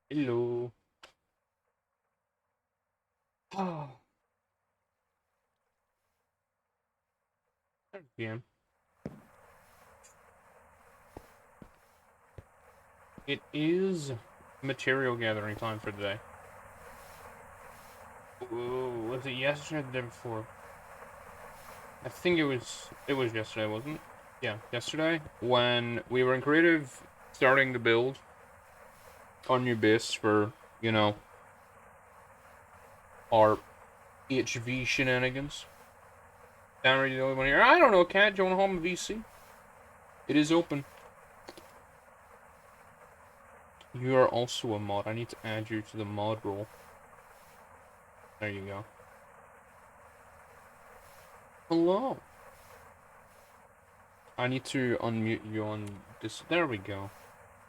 Hello. Oh, yeah. It is material gathering time for today. Ooh, was it yesterday or the day before? I think it was yesterday, wasn't it? Yeah, yesterday when we were in creative starting to build our new base for, our HV shenanigans. Down the only one here. I don't know, Cat, do you want to home a VC? It is open. You are also a mod. I need to add you to the mod role. There you go. Hello. I need to unmute you on this. There we go.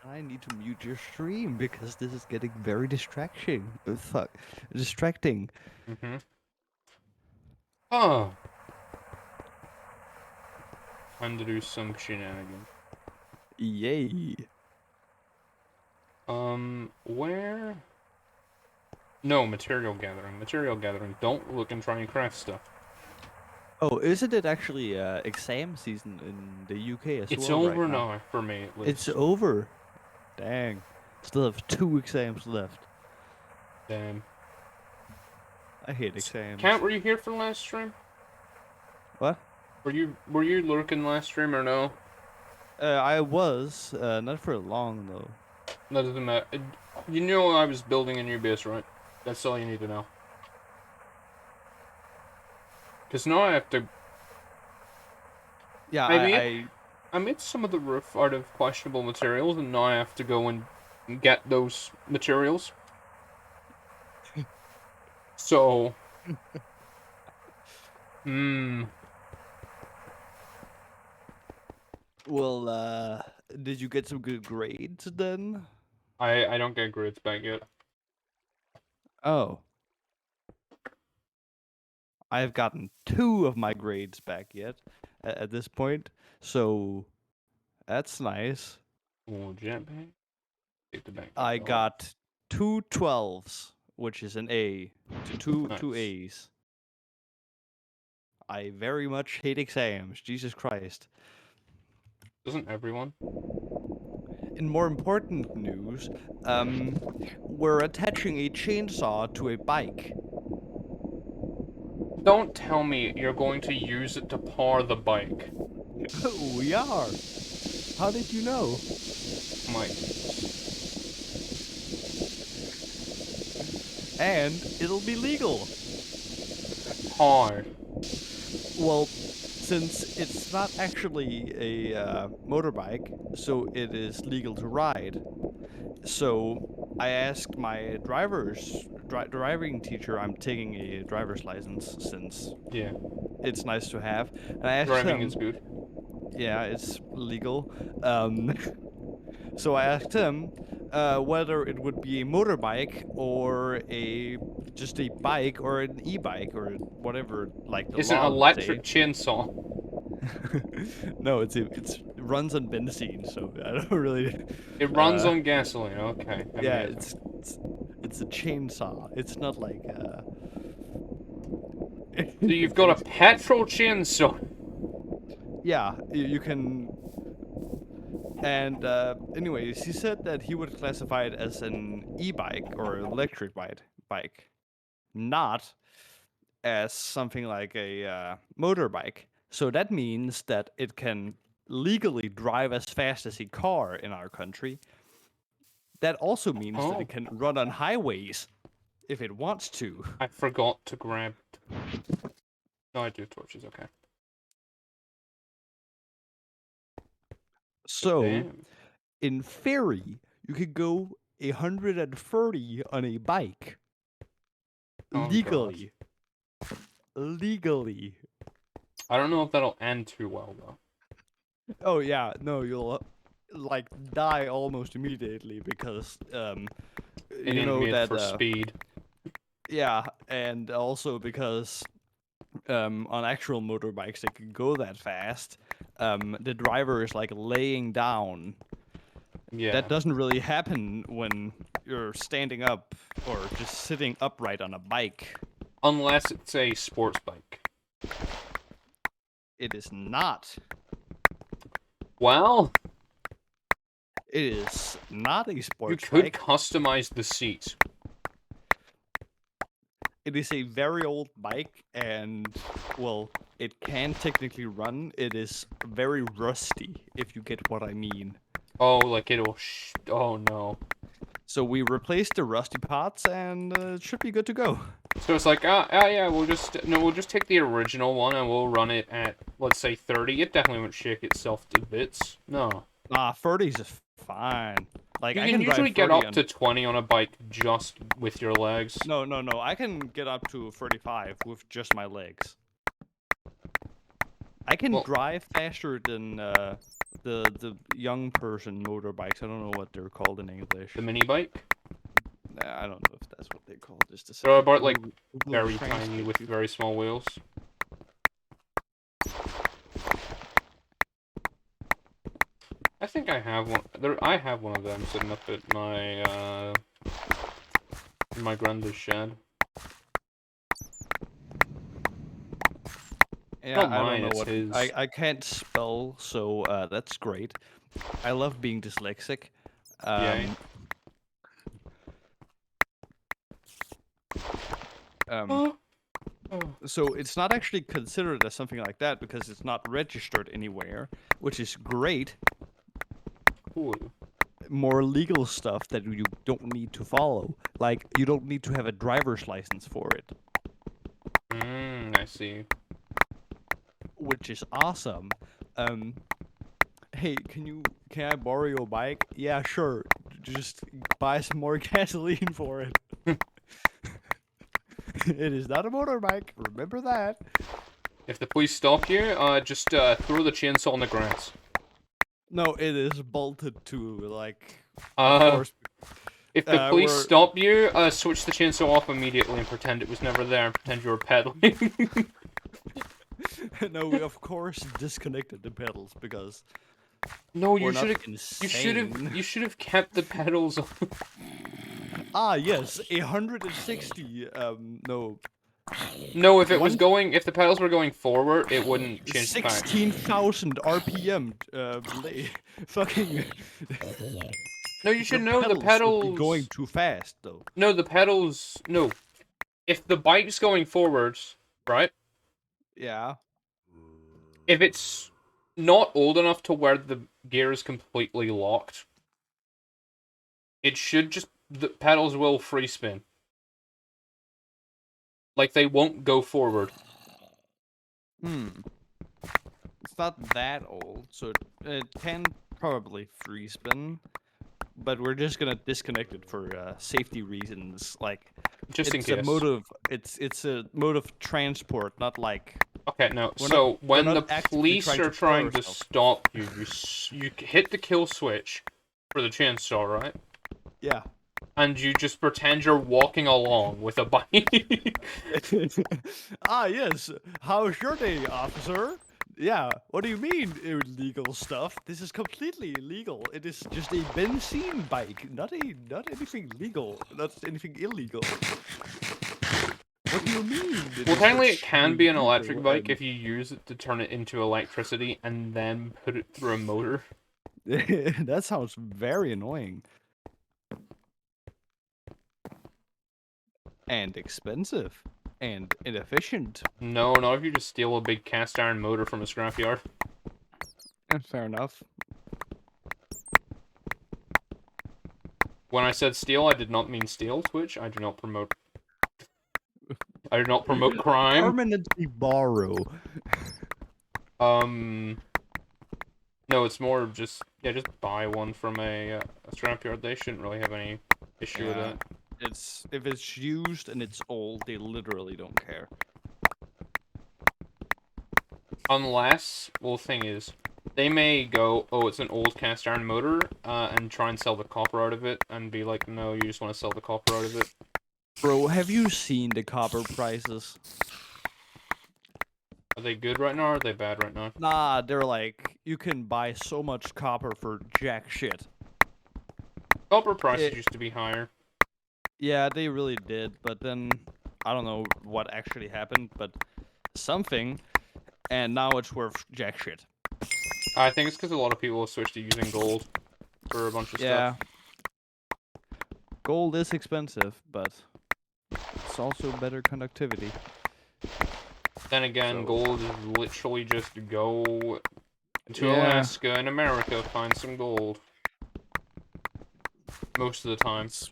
I need to mute your stream because this is getting very distracting. Mm-hmm. Oh. Time to do some shenanigans. Yay! Where? No, material gathering. Material gathering. Don't look and try and craft stuff. Oh, isn't it actually exam season in the UK as It's well right over now? now for me, at It's least. over. Dang. Still have 2 exams left. Damn. I hate exams. Cat, were you here for the last stream? What? Were you lurking last stream or no? I was, not for long though. That doesn't matter. You know I was building a new base, right? That's all you need to know. Because now I have to. Yeah, I made some of the roof out of questionable materials, and now I have to go and get those materials. So, Well, did you get some good grades then? I don't get grades back yet. Oh. I've gotten 2 of my grades back yet at this point, so that's nice. Oh, jetpack. Take the back. I got 2 12s, which is an A, to two Nice. 2 A's. I very much hate exams. Jesus Christ. Doesn't everyone? In more important news, we're attaching a chainsaw to a bike. Don't tell me you're going to use it to power the bike. We are. How did you know? My. And it'll be legal. Hard. Well, since it's not actually a motorbike, so it is legal to ride. So I asked my driving teacher. I'm taking a driver's license since Yeah. it's nice to have. And I asked Driving him, is good. yeah, it's legal. So I asked him whether it would be a motorbike or just a bike or an e-bike or whatever, like the It's an law would say. electric chainsaw. No, it runs on benzene, so I don't really. It runs Uh, on gasoline. Okay. yeah, Amazing. it's a chainsaw. It's not like So you've got a it's, petrol chainsaw. yeah, you can. And anyways, he said that he would classify it as an e-bike or electric bike, not as something like a motorbike. So that means that it can legally drive as fast as a car in our country. That also means that Oh, it can run on highways if it wants to. I forgot to grab. No, I do torches. Okay. So, Damn. in theory, you could go 130 on a bike Oh god. legally. Legally. I don't know if that'll end too well though. Oh yeah, no, you'll like die almost immediately because They you need know made that for speed. yeah, and also because on actual motorbikes that can go that fast, the driver is like laying down Yeah. That doesn't really happen when you're standing up or just sitting upright on a bike. Unless it's a sports bike. It is not. Well, It is not a you sports could bike. customize the seat. It is a very old bike, and, well, it can technically run. It is very rusty, if you get what I mean. Oh, like it'll. Oh no. So we replaced the rusty parts, and it should be good to go. So it's like, yeah, we'll just take the original one and we'll run it at, let's say, 30. It definitely won't shake itself to bits. No. 30s is fine. Like, You I can can drive usually get 30 up to 20 on a bike just with your legs. No. I can get up to 35 with just my legs. I can Well- drive faster than the young person motorbikes. I don't know what they're called in English. The mini bike. I don't know if that's what they call it. Just a They're second. about like Google very tiny Translate with you. very small wheels. I think I have one. I have one of them sitting up at my in my granddad's shed. Yeah, Not I mine, don't know it's what his. I can't spell, so that's great. I love being dyslexic. Yay. Um, so it's not actually considered as something like that because it's not registered anywhere, which is great. Cool. More legal stuff that you don't need to follow. Like, you don't need to have a driver's license for it, I see. which is awesome. Hey, can I borrow your bike? Yeah, sure. Just buy some more gasoline for it. It is not a motorbike. Remember that. If the police stop you, just throw the chainsaw on the grass. No, it is bolted to, like, Uh, of course. If the police we're- stop you, switch the chainsaw off immediately and pretend it was never there and pretend you were pedaling. No, we of course disconnected the pedals because No, we're you not should have. insane. You should have kept the pedals on. Ah, yes, 160. No, No, if it was One- going, if the pedals were going forward, it wouldn't change the fact. 16,000 RPM. Fucking. No, you should Your know the would be pedals. going too fast though. No, the pedals. No, if the bike's going forwards, right? Yeah. If it's not old enough to where the gear is completely locked, it should just the pedals will free spin. Like they won't go forward. It's not that old, so it can probably free spin. But we're just gonna disconnect it for safety reasons. Like, Just in it's a case. mode of it's a mode of transport, not like. Okay, no. We're So not- we're when not the actively police trying are to kill trying to ourselves. stop you, you hit the kill switch for the chainsaw, right? Yeah. And you just pretend you're walking along with a bike. Ah, yes. How's your day, officer? Yeah. What do you mean illegal stuff? This is completely illegal. It is just a benzene bike, not anything legal, not anything illegal. What do you mean? Well, technically, it can be an illegal electric bike and- if you use it to turn it into electricity and then put it through a motor. That sounds very annoying. And expensive. And inefficient. No, not if you just steal a big cast iron motor from a scrapyard. Fair enough. When I said steal, I did not mean steal, Twitch. I do not promote. I do not promote crime. Permanently borrow. No, it's more of just just buy one from a scrapyard. They shouldn't really have any issue with Yeah. that. If it's used and it's old, they literally don't care. Unless, well, the thing is, they may go, oh, it's an old cast iron motor, and try and sell the copper out of it, and be like, no, you just want to sell the copper out of it. Bro, have you seen the copper prices? Are they good right now, or are they bad right now? Nah, they're like, you can buy so much copper for jack shit. Copper prices It, used to be higher. yeah, they really did, but then I don't know what actually happened, but something, and now it's worth jack shit. I think it's because a lot of people have switched to using gold for a bunch of Yeah, stuff. gold is expensive, but it's also better conductivity. Then again, So gold is literally just go to yeah, Alaska in America, find some gold. Most of the time. it's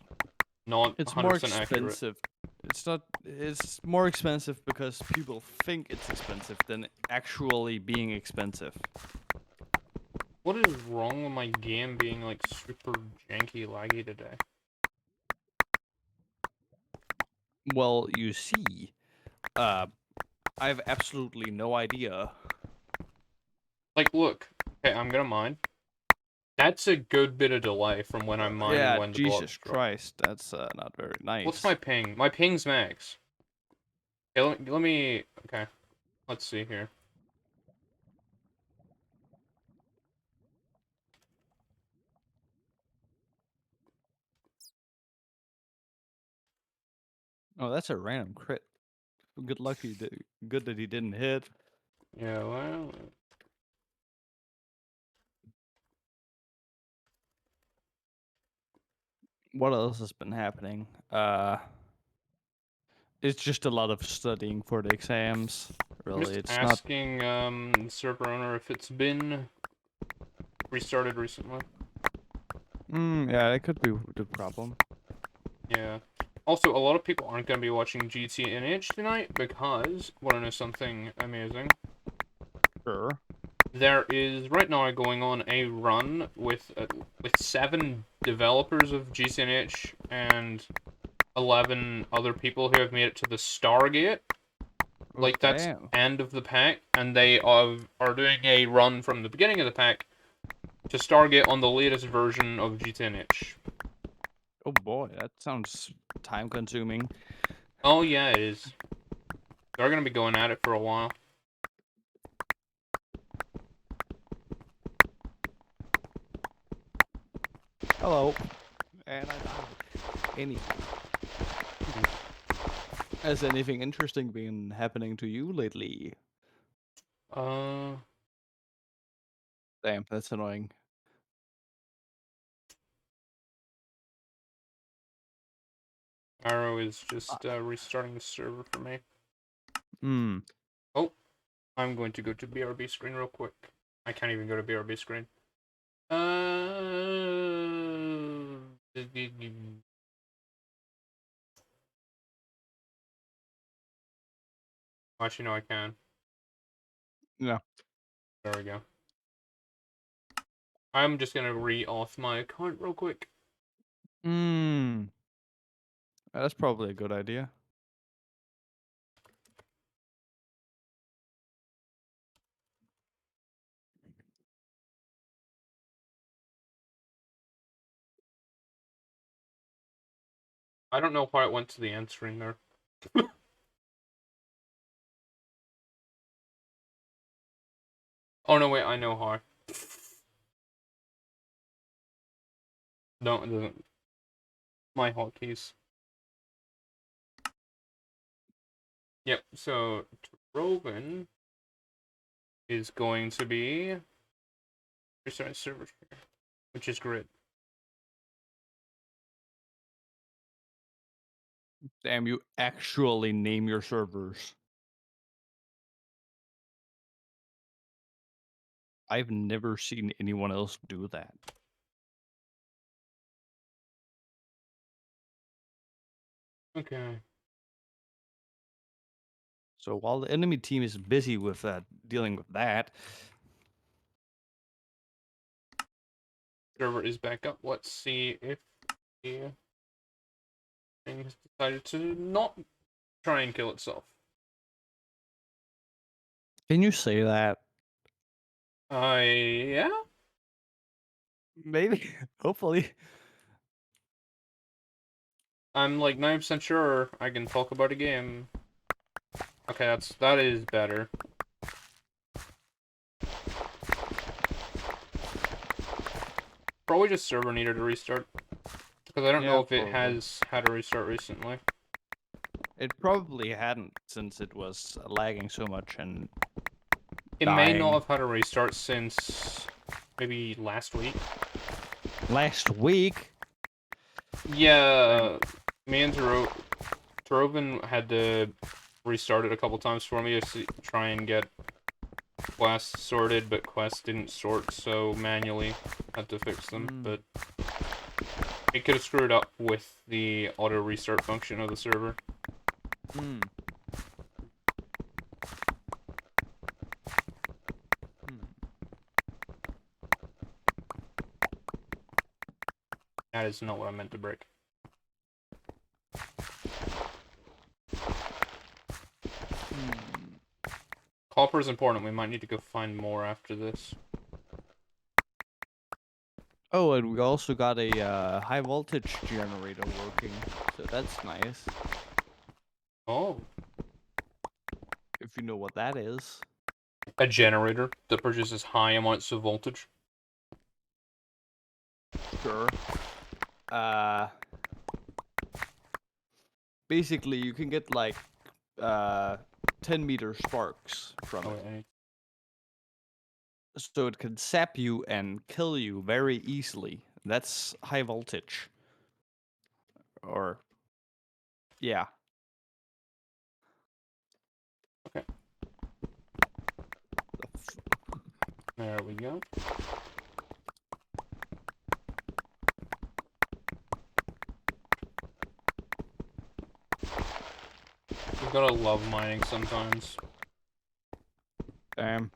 Not it's more 100% accurate. expensive. It's not. It's more expensive because people think it's expensive than actually being expensive. What is wrong with my game being like super janky laggy today? Well, you see, uh, I have absolutely no idea. Like, look. Okay, I'm gonna mine. That's a good bit of delay from when I'm mining Yeah, when the blocks Jesus drop. Christ, that's not very What's nice. my ping? My ping's max. Okay, let me... Okay, let's see here. Oh, that's a random crit. Good luck he did. Good that he didn't hit. Yeah, well... What else has been happening? It's just a lot of studying for the exams. I'm Really, just it's not. asking the server owner if it's been restarted recently. Yeah, it could be the problem. Yeah. Also, a lot of people aren't going to be watching GTNH tonight because, want to know something amazing? Sure. There is right now going on a run with 7 developers of GTNH and 11 other people who have made it to the Stargate. Oh, Like, that's damn. end of the pack, and they are doing a run from the beginning of the pack to Stargate on the latest version of GTNH. Oh boy, that sounds time consuming. Oh yeah, it is. They're gonna be going at it for a while. Hello. And I died. Anything. Has anything interesting been happening to you lately? Uh, Damn, that's annoying. Arrow is just restarting the server for me. Hmm. Oh, I'm going to go to BRB screen real quick. I can't even go to BRB screen. Actually, no, I can. Yeah. There we go. I'm just gonna re-auth my account real quick. Hmm. That's probably a good idea. I don't know why it went to the end screen there. Oh no, wait, I know how. No, it doesn't. My hotkeys. Yep, so Rogan is going to be restarting server, which is great. Damn, you actually name your servers. I've never seen anyone else do that. Okay. So while the enemy team is busy with dealing with that, Server is back up. Let's see if the thing has decided to not try and kill itself. can you say that? Yeah? Maybe, hopefully. I'm like 90% sure I can talk about a game. Okay, that is better. Probably just server needed to restart. Because I don't Yeah, know if it probably. has had a restart recently. It probably hadn't, since it was lagging so much and It may not dying. have had a restart since maybe last week. Last week? Yeah, me and Tarovin had to restart it a couple times for me to try and get quests sorted, but quests didn't sort, so manually had to fix them. But it could have screwed up with the auto restart function of the server. That is not what I meant to break. Copper is important. We might need to go find more after this. Oh, and we also got a high voltage generator working, so that's nice. Oh. If you know what that is. A generator that produces high amounts of voltage. Sure. Basically, you can get like 10-meter sparks from it. So it can sap you and kill you very easily. That's high voltage. Or, yeah. Okay. There we go. You gotta love mining sometimes. Damn.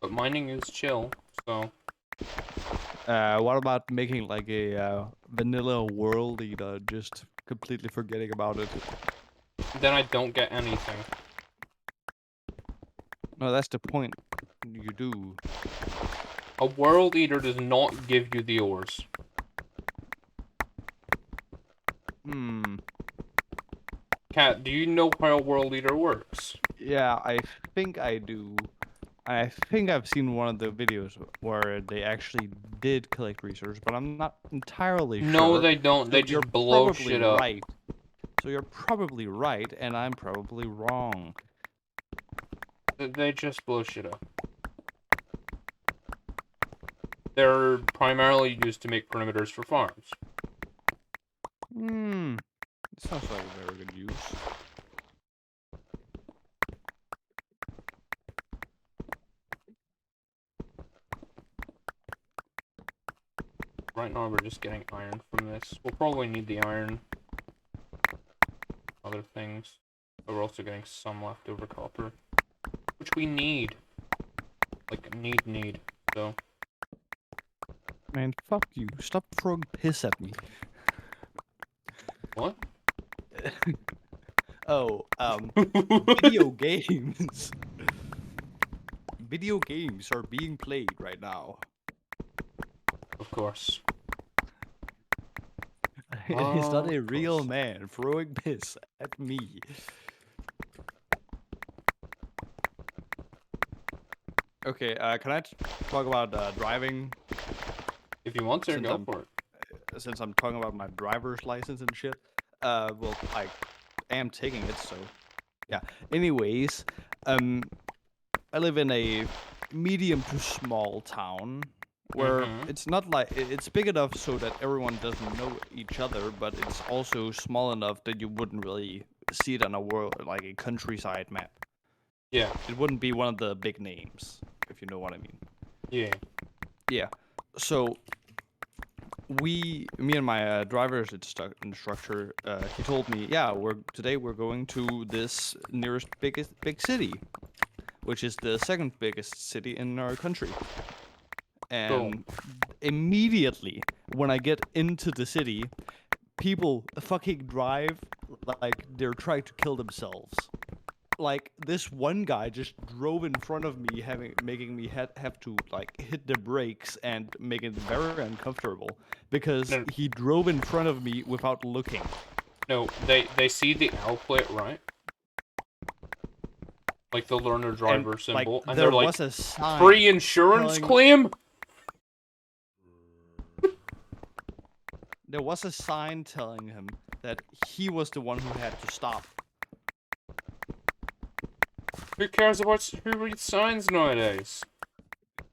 But mining is chill, so... What about making like a vanilla world eater, just completely forgetting about it? Then I don't get anything. No, that's the point. You do. A world eater does not give you the ores. Cat, do you know how a world eater works? Yeah, I think I do. I think I've seen one of the videos where they actually did collect research, but I'm not entirely sure. No, they don't. So They you're just blow probably shit up. right. So you're probably right, and I'm probably wrong. They just blow shit up. They're primarily used to make perimeters for farms. It sounds like a very good use. Right now we're just getting iron from this. We'll probably need the iron. Other things. But we're also getting some leftover copper. Which we need. Like, need. So. Man, fuck you. Stop throwing piss at me. What? Oh, video games. Video games are being played right now. Of course. It's not a real man throwing piss at me. Okay, can I talk about driving? If you want to, go for it. Since I'm talking about my driver's license and shit. Well, I am taking it, so yeah. Anyways, I live in a medium to small town where it's not like it's big enough so that everyone doesn't know each other, but it's also small enough that you wouldn't really see it on a world like a countryside map. Yeah. It wouldn't be one of the big names, if you know what I mean. Yeah. Yeah. So me and my driver's instructor, he told me, yeah, today we're going to this nearest big city, which is the second biggest city in our country. And immediately when I get into the city, people fucking drive like they're trying to kill themselves. Like this one guy just drove in front of me, making me have to like hit the brakes and make it very uncomfortable because he drove in front of me without looking. No, they see the L plate, right? Like the learner driver symbol, and there they're like, was a sign free insurance claim? There was a sign telling him that he was the one who had to stop. Who cares about who reads signs nowadays?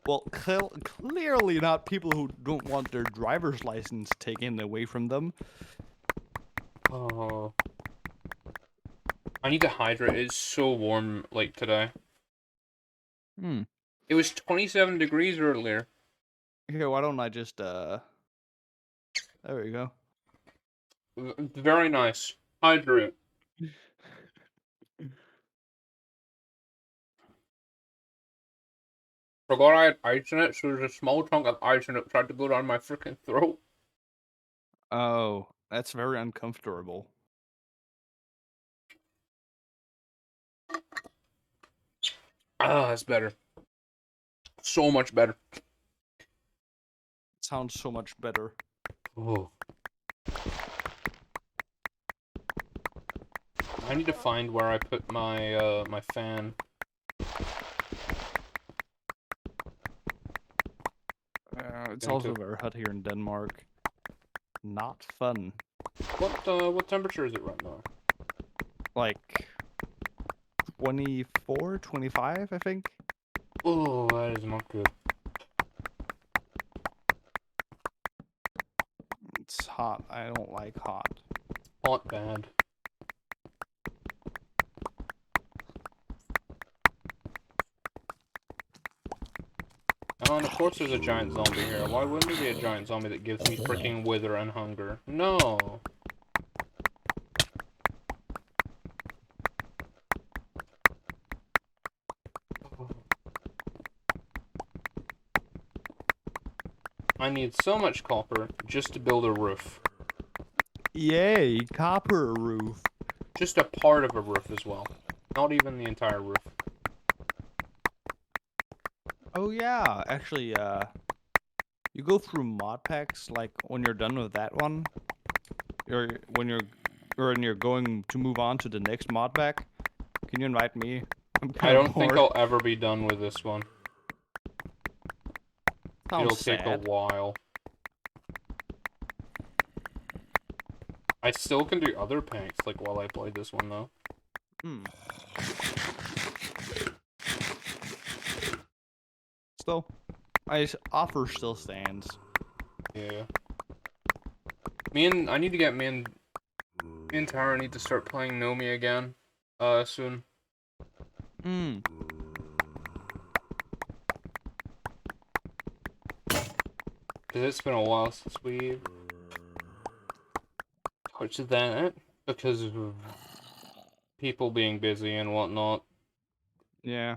Well, clearly not people who don't want their driver's license taken away from them. Oh, I need to hydrate. It's so warm, like today. Hmm. It was 27 degrees earlier. Here, why don't I just There we go. Very nice. Hydrate. Forgot I had ice in it, so there's a small chunk of ice in it tried to go down my freaking throat. Oh, that's very uncomfortable. Ah, that's better. So much better. Sounds so much better. Oh. I need to find where I put my my fan. It's also very hot here in Denmark. Not fun. What temperature is it right now? Like 24, 25, I think. Oh, that is not good. It's hot. I don't like hot. Hot bad. Oh, and of course there's a giant zombie here. Why wouldn't there be a giant zombie that gives me freaking wither and hunger? No. I need so much copper just to build a roof. Yay, copper roof. Just a part of a roof as well. Not even the entire roof. Oh yeah, actually, you go through mod packs, like when you're done with that one, or when you're going to move on to the next mod pack. Can you invite me? I'm I kind of don't think bored. I'll ever be done with this one. It'll Sounds take a sad. while. I still can do other packs, like, while I play this one, though. Hmm. Still, offer still stands. Yeah. I need to get me and Tara need to start playing Nomi again, soon. Hmm. Because it's been a while since we touched that, because of people being busy and whatnot. Yeah.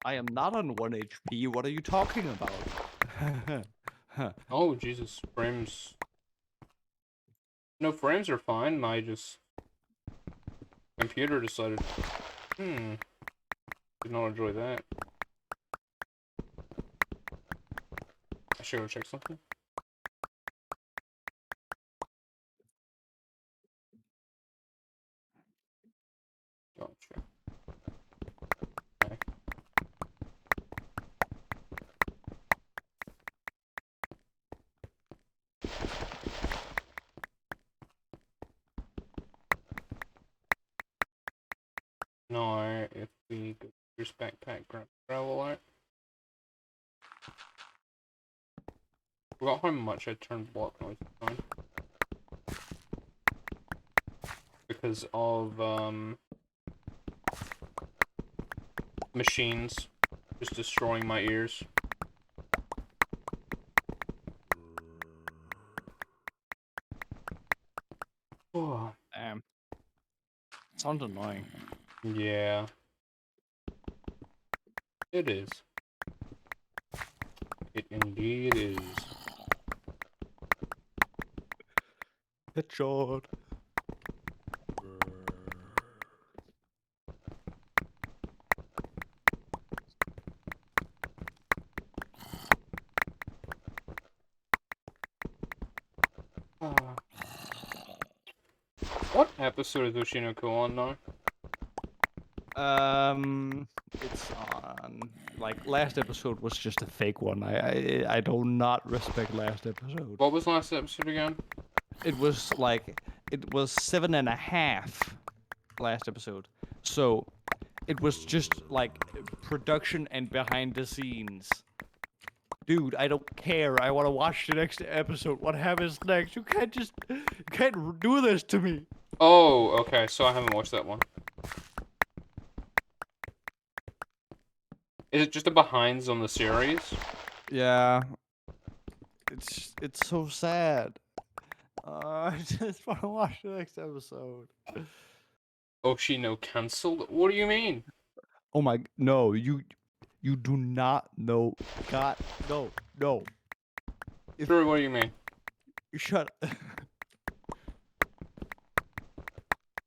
I am not on 1 HP. What are you talking about? Oh, Jesus, frames. No, frames are fine, computer decided, did not enjoy that. I should go check something. Gotcha. Okay. No, if we go to backpack, grab gravel art. Forgot how much I turned block noise on. Because of, machines just destroying my ears. Oh, Damn. Sounds annoying. yeah. It is. It indeed is. Headshot. What episode is Oshinoko on now? It's on like last episode was just a fake one. I do not respect last episode. What was last episode again? It was like it was 7.5 last episode. So it was just like production and behind the scenes. Dude, I don't care. I want to watch the next episode. What happens next? You can't do this to me. Oh, okay, so I haven't watched that one. Is it just a behinds on the series? Yeah. It's so sad. I just want to watch the next episode. Oshino cancelled? What do you mean? Oh my, no, you do not know. God, no. Sure, what do you mean? Shut.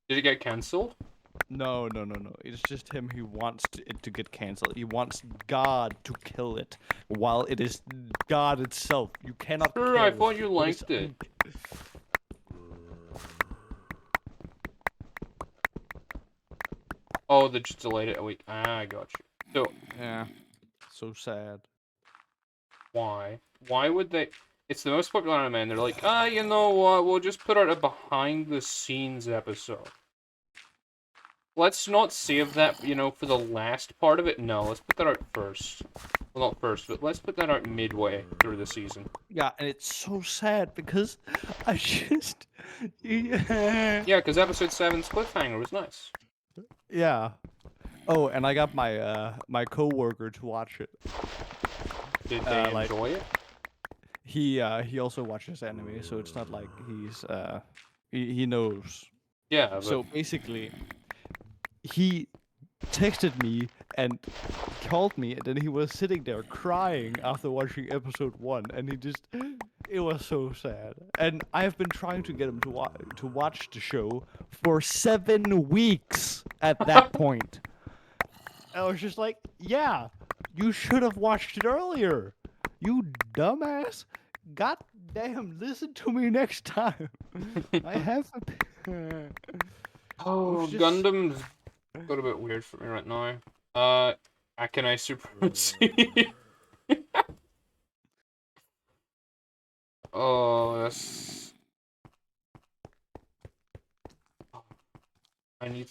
Did it get cancelled? No. It's just him. He wants it to get canceled. He wants God to kill it, while it is God itself. You cannot. Sure, I kill thought you what is liked it. Oh, they just delayed it a week. Ah, I got you. So, Yeah. So sad. why? Why would they... It's the most popular anime, and they're like, you know what, we'll just put out a behind-the-scenes episode. Let's not save that, for the last part of it. No, let's put that out first. Well, not first, but let's put that out midway through the season. Yeah, and it's so sad because I just. Yeah, because episode 7's cliffhanger was nice. Yeah. Oh, and I got my my coworker to watch it. Did they like- enjoy it? He also watches anime, so it's not like he's he knows. Yeah, but... So basically, he texted me and called me, and then he was sitting there crying after watching episode 1, and it was so sad. And I've been trying to get him to watch the show for 7 weeks at that point. I was just like, yeah, you should have watched it earlier. You dumbass. God damn, listen to me next time. I have a... Oh, just- Gundam's got a bit weird for me right now. Can I supremacy? Oh, that's... I need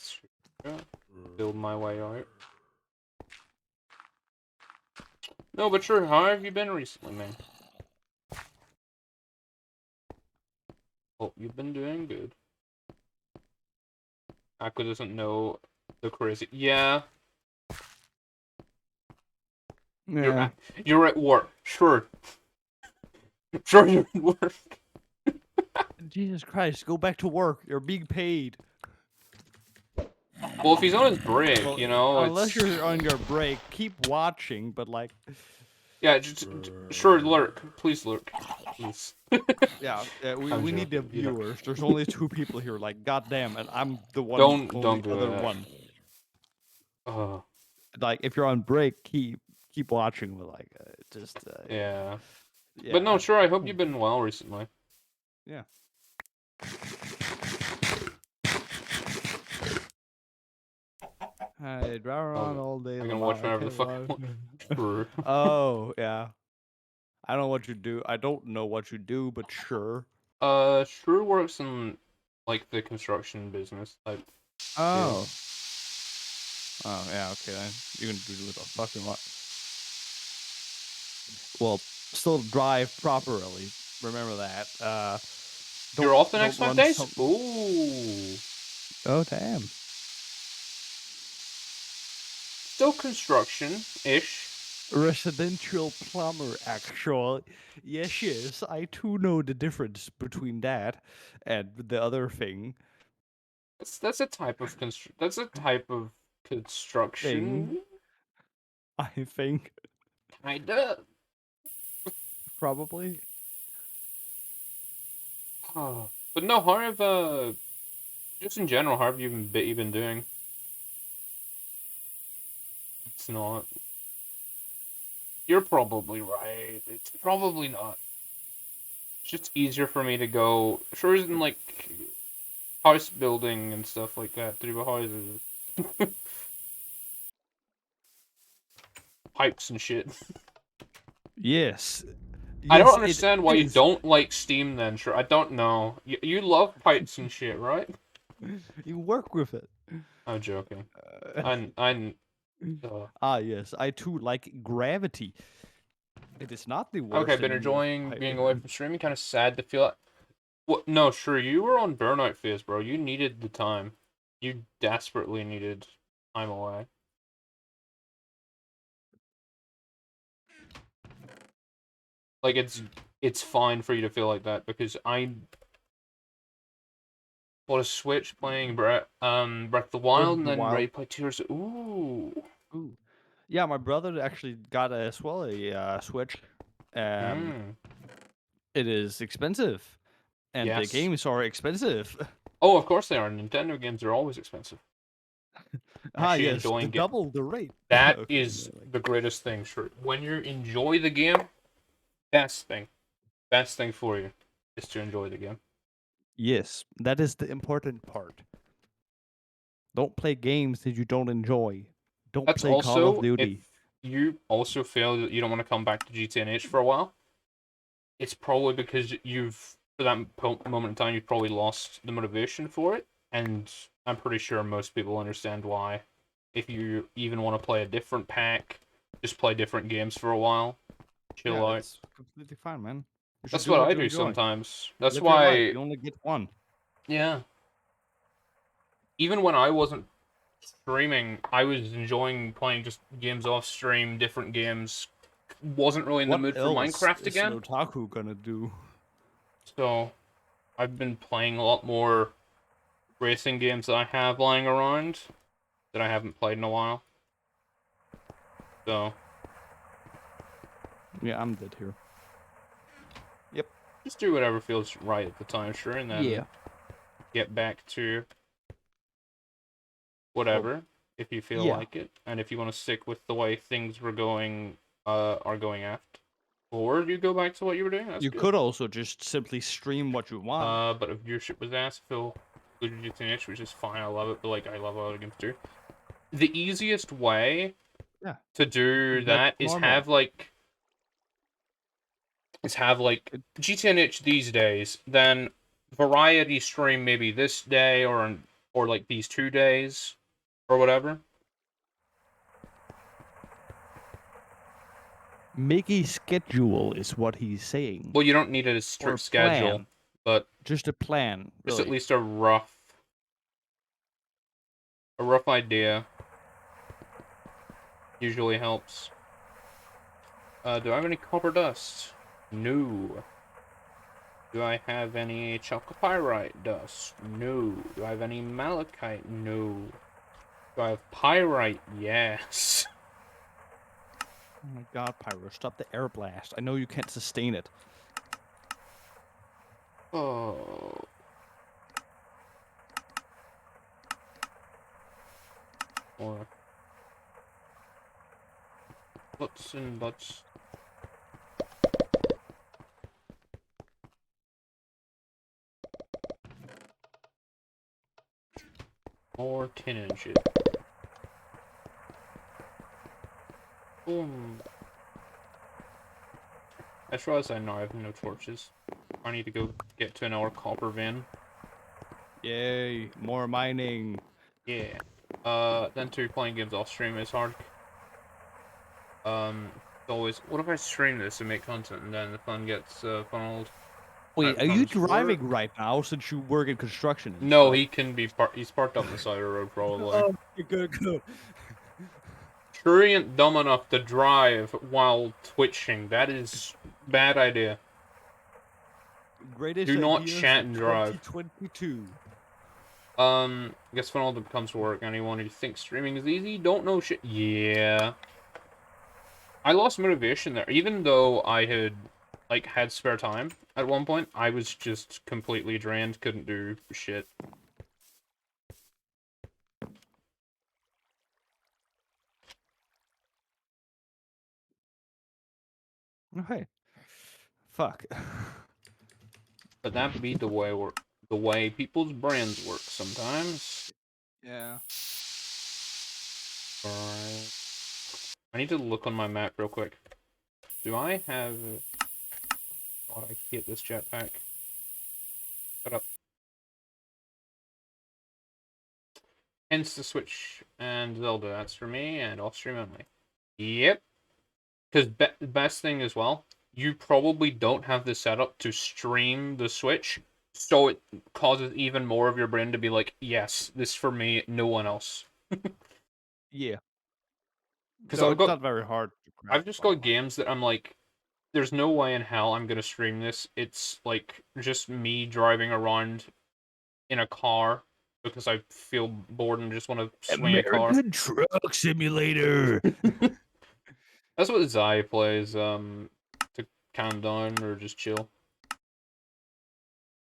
to build my way out. No, but sure, how have you been recently, man? Oh, you've been doing good. Aqua doesn't know the crazy... Yeah, Yeah. you're at work. Sure. Sure, you're at work. Jesus Christ, go back to work. You're being paid. Well, if he's on his break, Well, unless it's... you're on your break, keep watching, but like... Yeah, sure, lurk. Please lurk. Please. Yeah, we I'm need the joking, you know. viewers. There's only 2 people here, like, goddamn, and I'm the one Don't only do other that. one. Oh, Like, if you're on break, keep watching, but like, yeah. yeah. But no, sure, I hope you've been well recently. Yeah. I drive around all day. I can long, watch whenever the can't fuck I watch- want. Sure. Oh, yeah. I don't know what you do. I don't know what you do, but sure. Sure works in, like, the construction business type. Oh. Oh, yeah, okay, then. You can do what the fucking what. Well, still drive properly. Remember that. You're off the next don't 5 run days? some- Ooh. Oh, damn. Still construction-ish. Residential plumber, actually. Yes, I too know the difference between that and the other thing. That's a type of construction. I think, Kinda. probably. But no, how have, just in general, how have you been doing? It's not. You're probably right. It's probably not. It's just easier for me to go. Sure isn't like house building and stuff like that to do with houses. Pipes and shit. Yes. I don't Yes, it understand why you is. don't like Steam then, sure. I don't know. You love pipes and shit, right? You work with it. I'm joking. Uh, I'm yes, I too like gravity. It is not the okay, worst been enemy of enjoying being away from streaming. Kind of sad to feel it. What? No, sure. You were on burnout phase, bro. You needed the time. You desperately needed time away. Like it's fine for you to feel like that because I bought a Switch playing Breath of the Breath Wild of and the then ready Wild. to play Tears. Ooh. Ooh. Yeah, my brother actually got as well a Switch. Um, Hmm. it is expensive, and the Yes. games are expensive. Oh, of course they are. Nintendo games are always expensive. Actually Yes, the enjoying it. double the rate. That Okay, no, is like the greatest thing, sure. When you enjoy the game, best thing. Best thing for you is to enjoy the game. yes, that is the important part. Don't play games that you don't enjoy. Don't That's play Call of also if Duty. you also feel that you don't want to come back to GTNH for a while, it's probably because you've for that moment in time you've probably lost the motivation for it, and I'm pretty sure most people understand why. If you even want to play a different pack, just play different games for a while, Yeah, chill out. it's completely fine, man. You should That's do what what I you do enjoy. sometimes. That's Live your life. why, You only get one. yeah. Even when I wasn't streaming, I was enjoying playing just games off stream, different games. Wasn't really in the What mood for else Minecraft is an again, otaku gonna do? so I've been playing a lot more racing games that I have lying around that I haven't played in a while. So Yeah, I'm dead here. Yep. just do whatever feels right at the time, sure, and Yeah. then get back to Well, whatever if you feel yeah. like it, and if you want to stick with the way things were going, are going after, or you go back to what you were doing. That's You good. could also just simply stream what you want. But if viewership was asked, Phil included GTNH, which is fine. I love it, but like I love other games too. The easiest way Yeah, to do that's that normal. is have like It, GTNH these days, then variety stream maybe this day or like these 2 days or whatever. make a schedule is what he's saying, Well, you don't need a or a strict schedule, plan. but Just a plan, just at really. least a rough idea usually helps. Do I have any copper dust? No. Do I have any chalcopyrite dust? No. Do I have any malachite? No. Do I have pyrite? Yes. Oh my god, Pyro, stop the air blast. I know you can't sustain it. Oh. Or butts and butts. More tin and shit. Boom. I just realized I know I have no torches. I need to go get to an hour copper vein. Yay, more mining. Yeah. Then too, playing games off stream is hard. It's always, what if I stream this and make content and then the fun gets funneled when Wait, it are you becomes work? driving right now since you work in construction and No, stuff? he can be he's parked up on the side of the road probably. Oh, good, good. Sure he ain't dumb enough to drive while twitching. That is bad idea. Greatest Do not ideas chat of and drive. 2022. I guess when all that becomes work, anyone who thinks streaming is easy don't know shit. Yeah. I lost motivation there. Even though I had, like, had spare time at one point, I was just completely drained, couldn't do shit. Okay. Fuck. But that be the way the way people's brains work sometimes. Yeah. Alright. I need to look on my map real quick. Do I have... God, I hate this jetpack. Shut up. Hence the Switch and Zelda. That's for me and off stream only. Yep. Because the best thing as well, you probably don't have the setup to stream the Switch, so it causes even more of your brain to be like, yes, this for me, no one else. Yeah. Because No, it's not very hard to I've craft just got online. games that I'm like, there's no way in hell I'm gonna stream this. It's like just me driving around in a car because I feel bored and just want to swing a car. American Truck Simulator. That's what Zai plays, to calm down or just chill.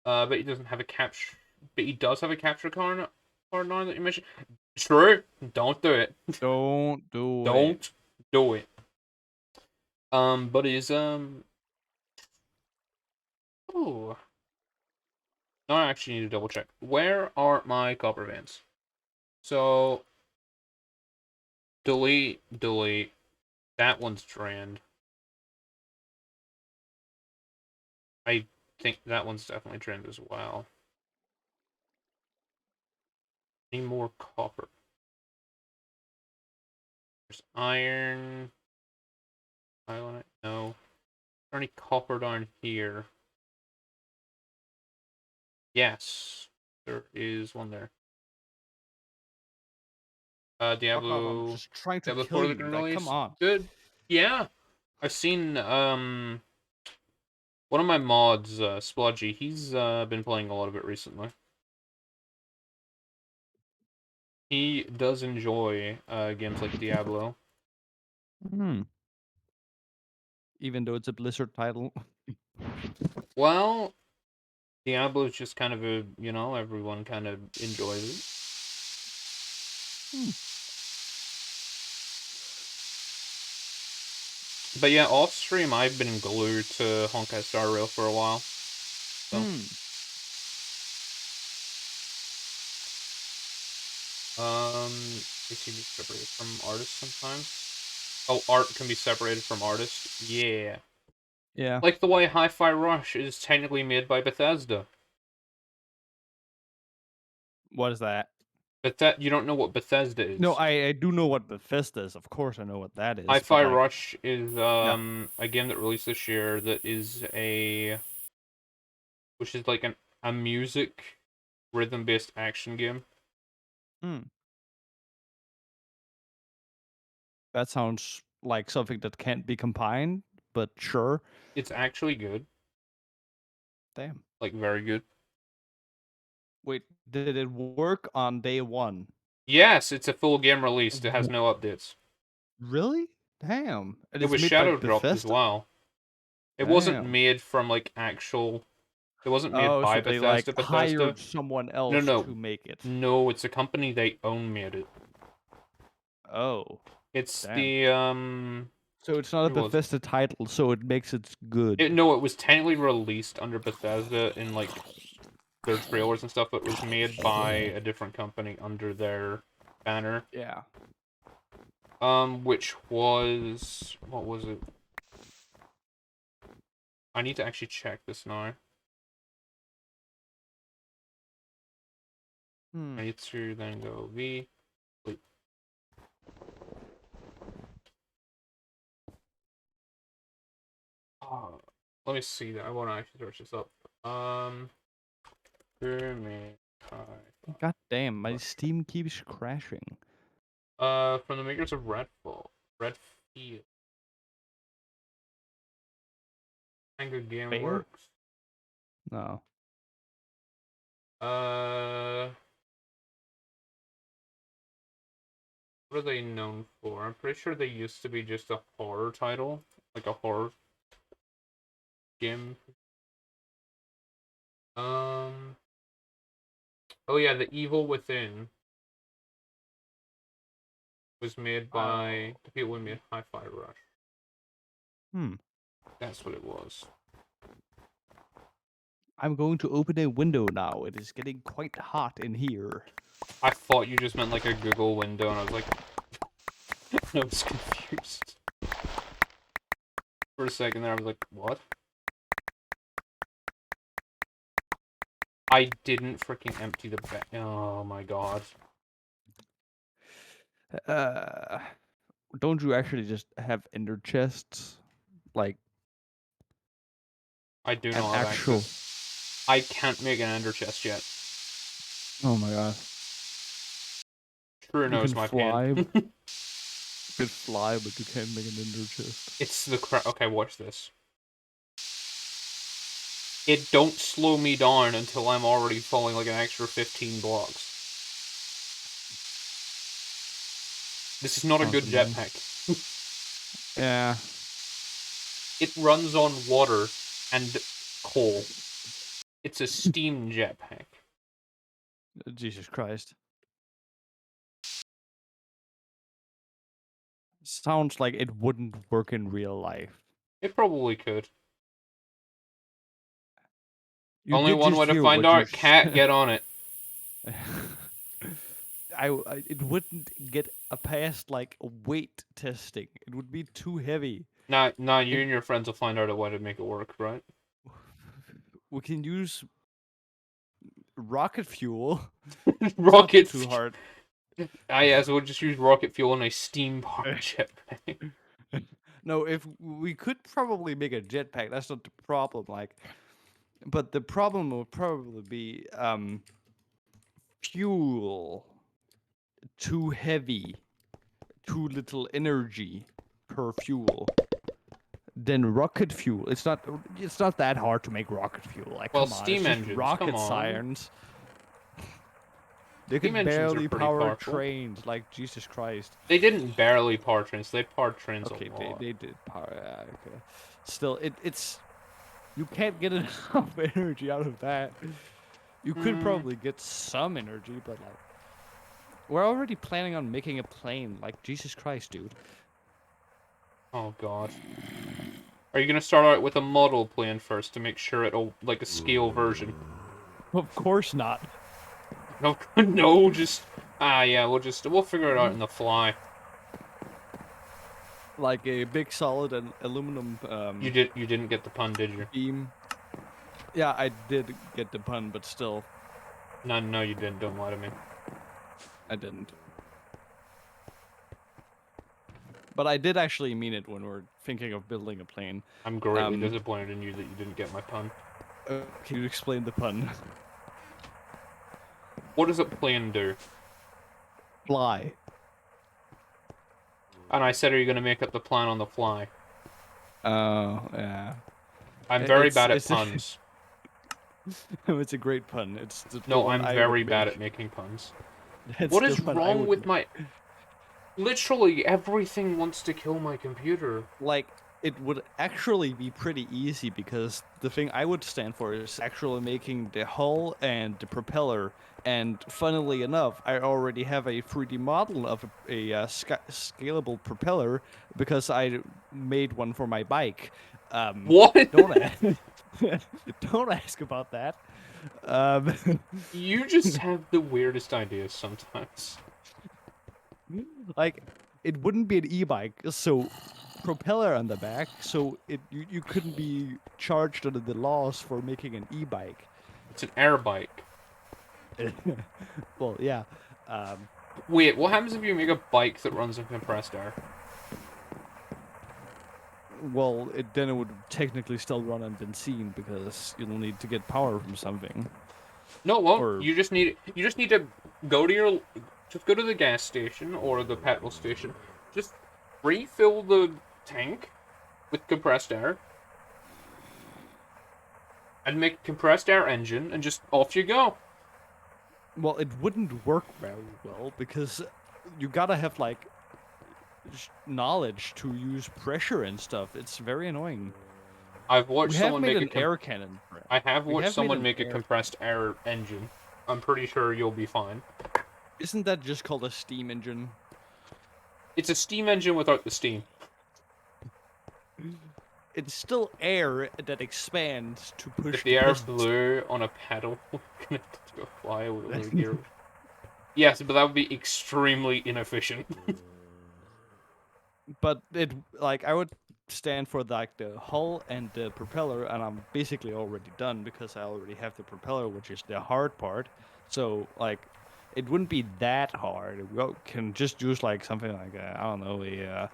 But he doesn't have a capture. But he does have a capture card now that you mentioned. True. Don't do it. Don't do it. Don't do it. But he's Oh. No, I actually need to double check. Where are my copper veins? So delete. That one's drained. I think that one's definitely drained as well. Need more copper. There's iron. Highlight. No. Is there any copper down here? Yes. There is one there. Fuck off! I'm Diablo just trying to Diablo kill 4 you. looking Like, come release. on. Good. Yeah. I've seen one of my mods, Splodgy, he's been playing a lot of it recently. He does enjoy games like Diablo. Hmm. Even though it's a Blizzard title. Well, Diablo is just kind of a, everyone kind of enjoys it. Hmm. But yeah, off stream I've been glued to Honkai Star Rail for a while. So, Hmm. it can be separated from artists sometimes. Oh, art can be separated from artist. Yeah. Yeah. Like the way Hi-Fi Rush is technically made by Bethesda. What is that? But that you don't know what Bethesda No, is. I do know what Bethesda is. Of course, I know what that is. But Hi-Fi like, Rush is yeah. a game that released this year that is which is like a music rhythm-based action game. Hmm. That sounds like something that can't be combined. But sure. It's actually good, Damn. like very good. Wait, did it work on day one? Yes, it's a full game released. It has W- no updates. Really? Damn. And It it's was made by shadow dropped as Bethesda? well. It wasn't Damn. made from like actual. It wasn't made Oh, so by they like Bethesda. Bethesda. hired someone No, else no, to make it. no. It's a company they own made it. Oh, It's damn. the So it's not a What was it? Bethesda title, so it makes it good. No, it was technically released under Bethesda in like their trailers and stuff, but it was made by a different company under their banner. Yeah. Which was what was it? I need to actually check this now. Hmm. I need to then go V. Wait. Oh, let me see that. I want to actually search this up. Pyramid Hi-Fi. God damn, my Steam keeps crashing. From the makers of Redfall, Redfield, Anger Fail? Gameworks. No. Uh, what are they known for? I'm pretty sure they used to be just a horror title, like a horror game. Um, oh yeah, The Evil Within was made by Oh. the people who made Hi-Fi Rush. Hmm. That's what it was. I'm going to open a window now. It is getting quite hot in here. I thought you just meant like a Google window, and I was like, I was confused. For a second there, I was like, what? I didn't freaking empty the bag. Oh my god. Uh, don't you actually just have ender chests? Like I do an not have actual. access. I can't make an ender chest yet. Oh my god. True You knows can my pain. fly. You can fly, but you can't make an ender chest. It's the crap. Okay, watch this. It don't slow me down until I'm already falling like an extra 15 blocks. This is not a Sounds good annoying. jetpack. Yeah. It runs on water and coal. It's a steam jetpack. Jesus Christ. Sounds like it wouldn't work in real life. It probably could. You Only did one just way to hear find what you. out. Cat, get on it. It wouldn't get a past like weight testing. It would be too heavy. Nah, you It, and your friends will find out a way to make it work, right? we can use rocket fuel. It's not Rocket too hard. yes, we'll just use rocket fuel and a steam-powered jetpack. No, if we could probably make a jetpack, that's not the problem. Like, but the problem would probably be fuel too heavy, too little energy per fuel. Then rocket fuel. It's not. It's not that hard to make rocket fuel. Like, Well, come on, it's steam just engines, come rocket on. science. They Steam could engines are barely pretty power powerful. trains. Like, Jesus Christ. They didn't barely power trains, they powered trains Okay, a lot. they did power. Okay. Still, it's you can't get enough energy out of that. You could probably get some energy, but like, we're already planning on making a plane. Like, Jesus Christ, dude. Oh god. Are you gonna start out with a model plane first to make sure it'll, like, a scale version? Of course not. No, no, just... yeah, we'll figure it out in the fly. Like a big solid and aluminum You didn't get the pun, did you? beam. Yeah, I did get the pun, but still, No, you didn't. Don't lie to me. I didn't. But I did actually mean it when we're thinking of building a plane. I'm greatly disappointed in you that you didn't get my pun. Can you explain the pun? What does a plane do? Fly. And I said, are you gonna make up the plan on the fly? Oh, yeah. I'm very bad at It's puns. it's a great pun. It's the No, one I'm I very would bad make. at making puns. It's What the is one I wrong would with make. my... Literally, everything wants to kill my computer. Like, it would actually be pretty easy because the thing I would stand for is actually making the hull and the propeller. And funnily enough, I already have a 3D model of a scalable propeller because I made one for my bike. What? Don't ask, don't ask about that. Um, You just have the weirdest ideas sometimes. like, it wouldn't be an e-bike, so propeller on the back, so you couldn't be charged under the laws for making an e-bike. It's an air bike. Well, yeah. Um, Wait, what happens if you make a bike that runs on compressed air? well, then it would technically still run on benzene because you'll need to get power from something. No, it won't. Or You just need to go to your... Just go to the gas station or the petrol station. Just refill the tank with compressed air. And make a compressed air engine, and just off you go. well, it wouldn't work very well because you gotta have like knowledge to use pressure and stuff. It's very annoying. I've watched We have someone made make an air cannon. I have We watched have made someone an make a air. compressed air engine. I'm pretty sure you'll be fine. Isn't that just called a steam engine? It's a steam engine without the steam. it's still air that expands to push If the the air pistons. blew on a pedal connected to a flywheel or a gear. Yes, but that would be extremely inefficient. But it like I would stand for like the hull and the propeller, and I'm basically already done because I already have the propeller, which is the hard part. So like, it wouldn't be that hard. We can just use like something like I don't know a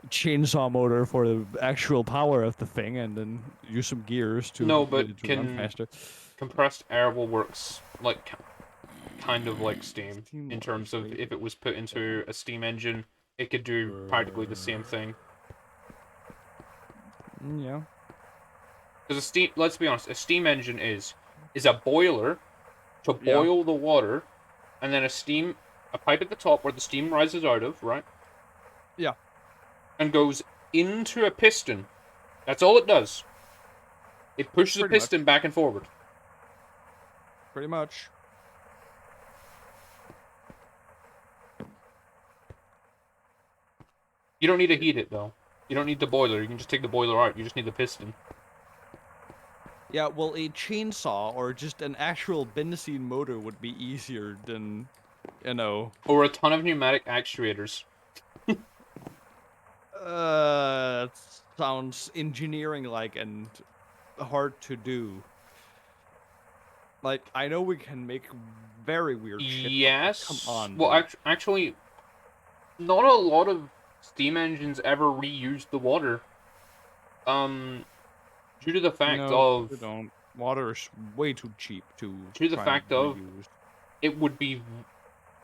chainsaw motor for the actual power of the thing, and then use some gears to No, get but it to run can faster. compressed air will works like kind of like steam Steam in motors, terms of right? if it was put into a steam engine, it could do practically the same thing. Yeah. Because a steam, let's be honest, a steam engine is a boiler to Yeah. boil the water, and then a pipe at the top where the steam rises out of, right, Yeah. and goes into a piston. That's all it does. It pushes a Pretty much. piston back and forward. Pretty much. You don't need to heat it though. You don't need the boiler. You can just take the boiler out. You just need the piston. Yeah, well, a chainsaw or just an actual benzene motor would be easier than, you know, Or a ton of pneumatic actuators. it sounds engineering like and hard to do. Like, I know we can make very weird shit, but like, come Yes. on, Well, dude. actually, not a lot of steam engines ever reuse the water. Um, due to the fact No, of we don't. Water is way too cheap to due to the try and fact of reuse. it would be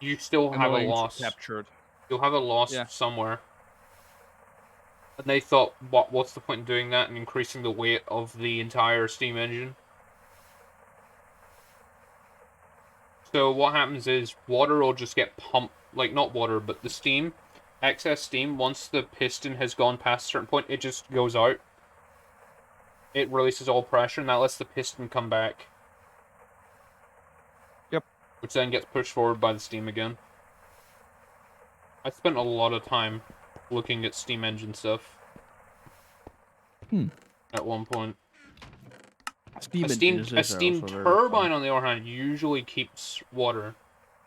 you still have a Annoying to loss. capture it. You'll have a loss Yeah. somewhere. And they thought, what's the point in doing that and increasing the weight of the entire steam engine? So what happens is water will just get pumped, like not water, but the steam, excess steam, once the piston has gone past a certain point, it just goes out. It releases all pressure, and that lets the piston come back. Yep. Which then gets pushed forward by the steam again. I spent a lot of time looking at steam engine stuff. At one point. Steam engines A is steam also very fun. turbine, on the other hand, usually keeps water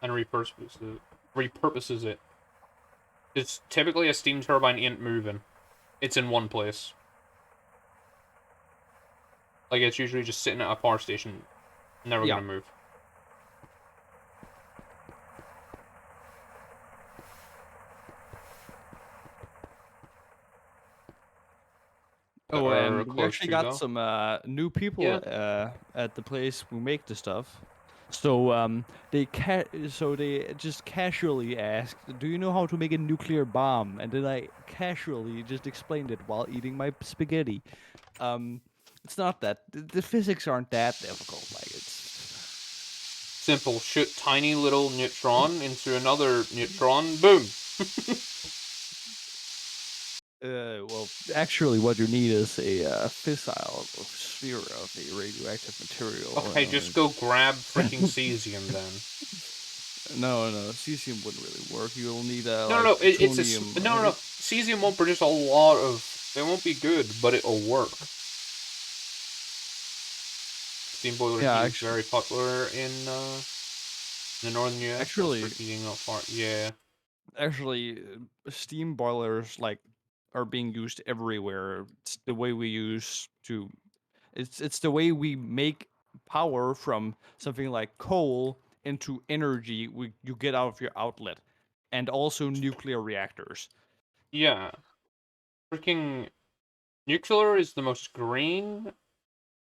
and repurposes it. It's typically a steam turbine ain't moving. It's in one place. Like, it's usually just sitting at a power station, never Yeah. gonna move. Oh, Or and we close actually to, got though. some new people Yeah. at the place we make the stuff. So they just casually asked, "Do you know how to make a nuclear bomb?" And then I casually just explained it while eating my spaghetti. Um, it's not that the physics aren't that difficult. Like it's Simple. Shoot tiny little neutron into another neutron, boom! well, actually, what you need is a fissile sphere of a radioactive material. Okay, just go grab freaking cesium then. No, cesium wouldn't really work. You'll need No, no, like no. plutonium. No, no, no. Cesium won't produce a lot of. It won't be good, but it'll work. Steam boiler Yeah, heat is very popular in the northern US. That's for actually, heating up far. Yeah. actually, steam boilers like are being used everywhere. It's the way we use to. It's the way we make power from something like coal into energy you get out of your outlet, and also nuclear reactors. Yeah. Freaking nuclear is the most green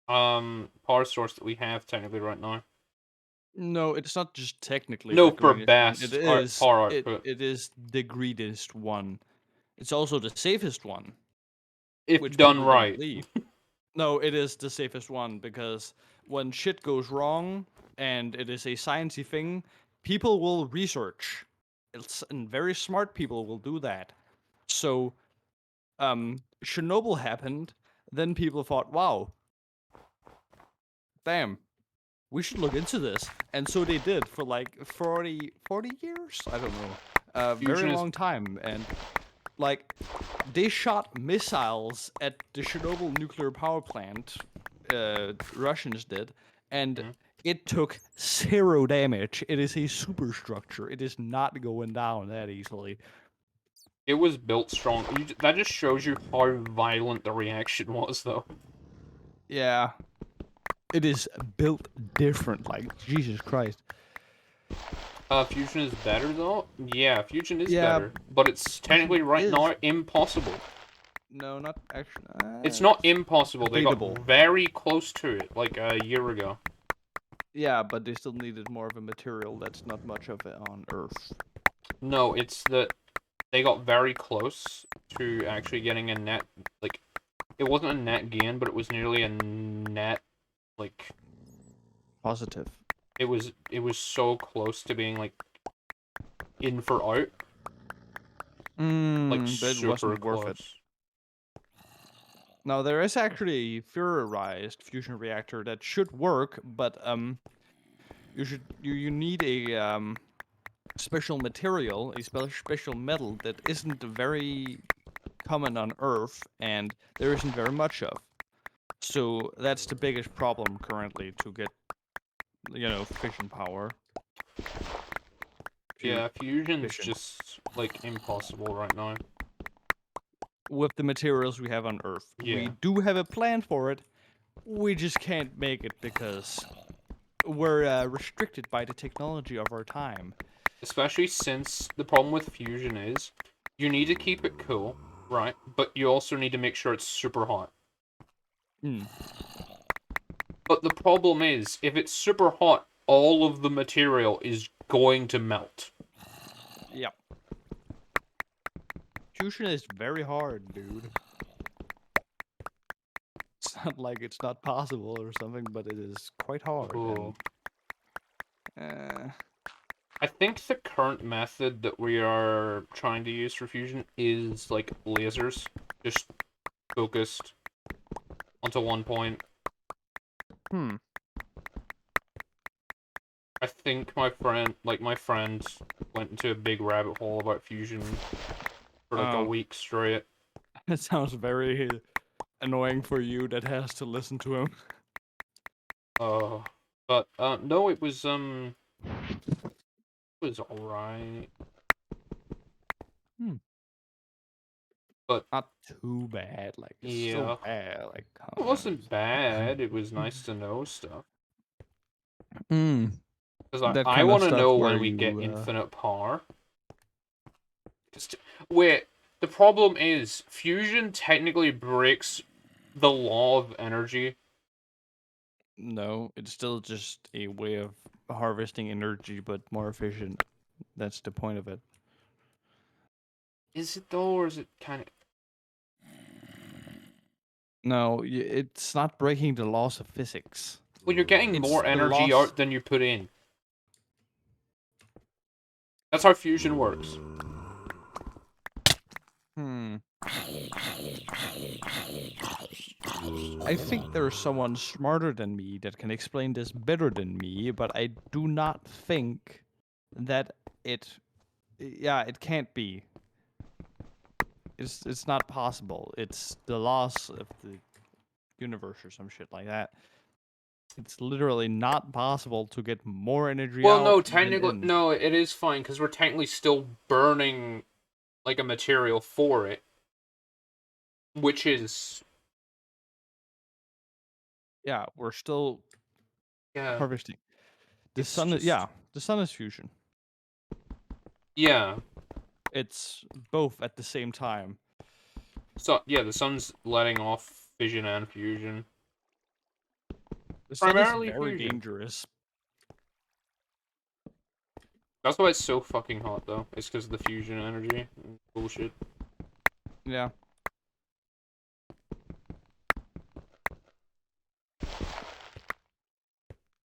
power source that we have technically right now. No, it's not just technically No, the for greenest one. It best is power it output. it is the greenest one. It's also the safest one, If which done people don't right. believe. No, it is the safest one because when shit goes wrong and it is a sciencey thing, people will research. And very smart people will do that. So, Chernobyl happened, then people thought, "Wow, damn, we should look into this." And so they did for like 40 years? I don't know. A very Fusion is long time. And Like, they shot missiles at the Chernobyl nuclear power plant. Russians did, and Mhm. it took 0 damage. It is a superstructure. It is not going down that easily. It was built strong. That just shows you how violent the reaction was, though. Yeah, it is built different. Like, Jesus Christ. Fusion is better, though? Yeah, Fusion is Yeah, better. But it's fusion technically, right is now, impossible. no, not actually. It's not impossible. They got Debatable. very close to it, like a year ago. Yeah, but they still needed more of a material that's not much of it on Earth. No, it's that they got very close to actually getting a net, like, it wasn't a net gain, but it was nearly a net, like, Positive. it was so close to being, like, in for out. Like, But it super wasn't worth it. close. Now there is actually a Führerized fusion reactor that should work, but you need a special material, a special metal that isn't very common on Earth, and there isn't very much of. So that's the biggest problem currently to get, fission power. Yeah, Fusion's Fission. just, like, impossible right now. With the materials we have on Earth, we Yeah. do have a plan for it. We just can't make it because we're restricted by the technology of our time. Especially since the problem with Fusion is you need to keep it cool, right? But you also need to make sure it's super hot. Hmm. But the problem is, if it's super hot, all of the material is going to melt. Yep. Fusion is very hard, dude. It's not like it's not possible or something, but it is quite hard. Ooh. And I think the current method that we are trying to use for fusion is like lasers, just focused onto one point. hmm. I think my friend went into a big rabbit hole about fusion for like a Oh, week straight. it sounds very annoying for you that has to listen to him. But no, it was alright. Hmm. But Not too bad. Like it's still yeah, bad. Like it come wasn't on. bad. It was nice to know stuff. Hmm. Because I, That I kind of want to stuff know where when we get you. infinite power. Just wait. The problem is fusion technically breaks the law of energy. No, it's still just a way of harvesting energy, but more efficient. That's the point of it. Is it though, or is it kind of? No, it's not breaking the laws of physics. Well, you're getting It's more the energy laws. out than you put in. That's how fusion works. Hmm. I think there's someone smarter than me that can explain this better than me, but I do not think that it. Yeah, it can't be. It's not possible. It's the laws of the universe or some shit like that. It's literally not possible to get more energy Well, out no, than technically, in. no, it is fine because we're technically still burning like a material for it, which is Yeah, we're still yeah, harvesting. The it's sun is, just yeah, the sun is fusion. yeah. It's both at the same time. So yeah, the sun's letting off fission and fusion, The sun is primarily very fusion. dangerous. That's why it's so fucking hot though. It's because of the fusion energy. Bullshit. Yeah.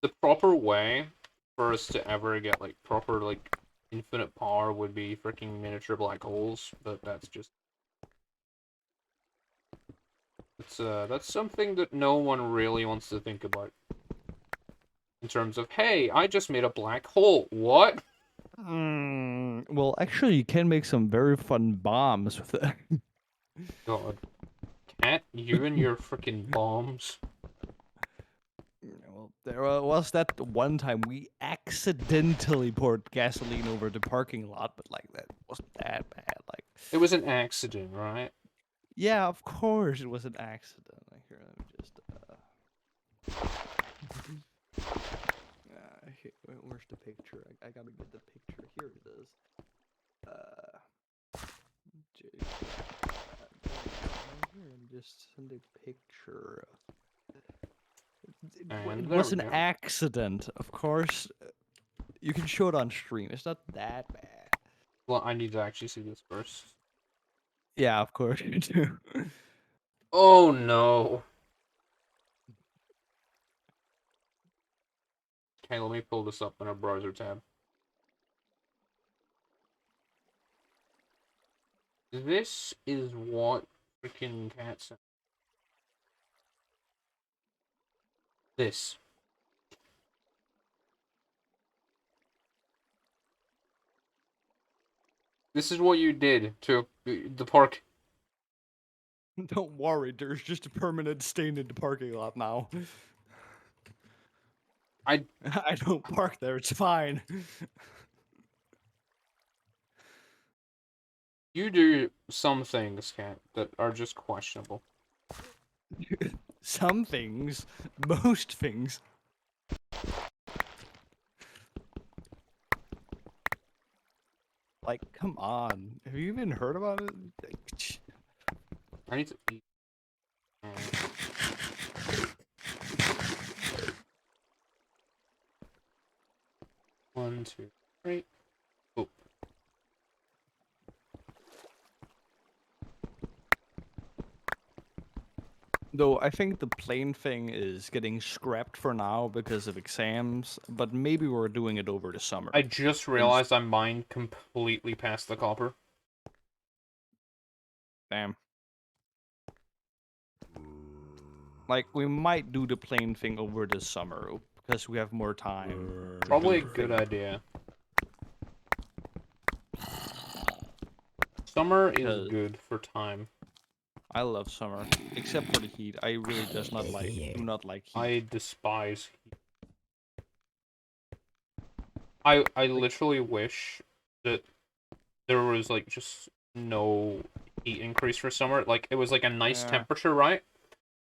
The proper way for us to ever get like proper like infinite power would be freaking miniature black holes, but that's something that no one really wants to think about. In terms of, hey, I just made a black hole. What? Well, actually, you can make some very fun bombs with it. God. Cat, you and your freaking bombs. Well, there was that one time we accidentally poured gasoline over the parking lot, but like that wasn't that bad. Like, It was an accident, right? yeah, of course it was an accident. Like, here, let me just. Where's the picture? I gotta get the picture. Here it is. Here, let me just send a picture. And It there was we an go. accident, of course. You can show it on stream. It's not that bad. Well, I need to actually see this first. Yeah, of course you do. Oh no. Okay, let me pull this up in a browser tab. This is what freaking cat said. This. This is what you did to the park. Don't worry, there's just a permanent stain in the parking lot now. I I don't park there, it's fine. You do some things, cat, that are just questionable. Some things, most things. Like, come on. Have you even heard about it? I need to eat. One, two, three. Oh, Though I think the plane thing is getting scrapped for now because of exams, but maybe we're doing it over the summer. I just realized I mined completely past the copper. Damn. Like, we might do the plane thing over the summer because we have more time. to Probably a do the good thing. idea. Summer is Because good for time. I love summer, except for the heat. I really do not like heat. I despise heat. I literally wish that there was like just no heat increase for summer. Like it was like a nice temperature, right?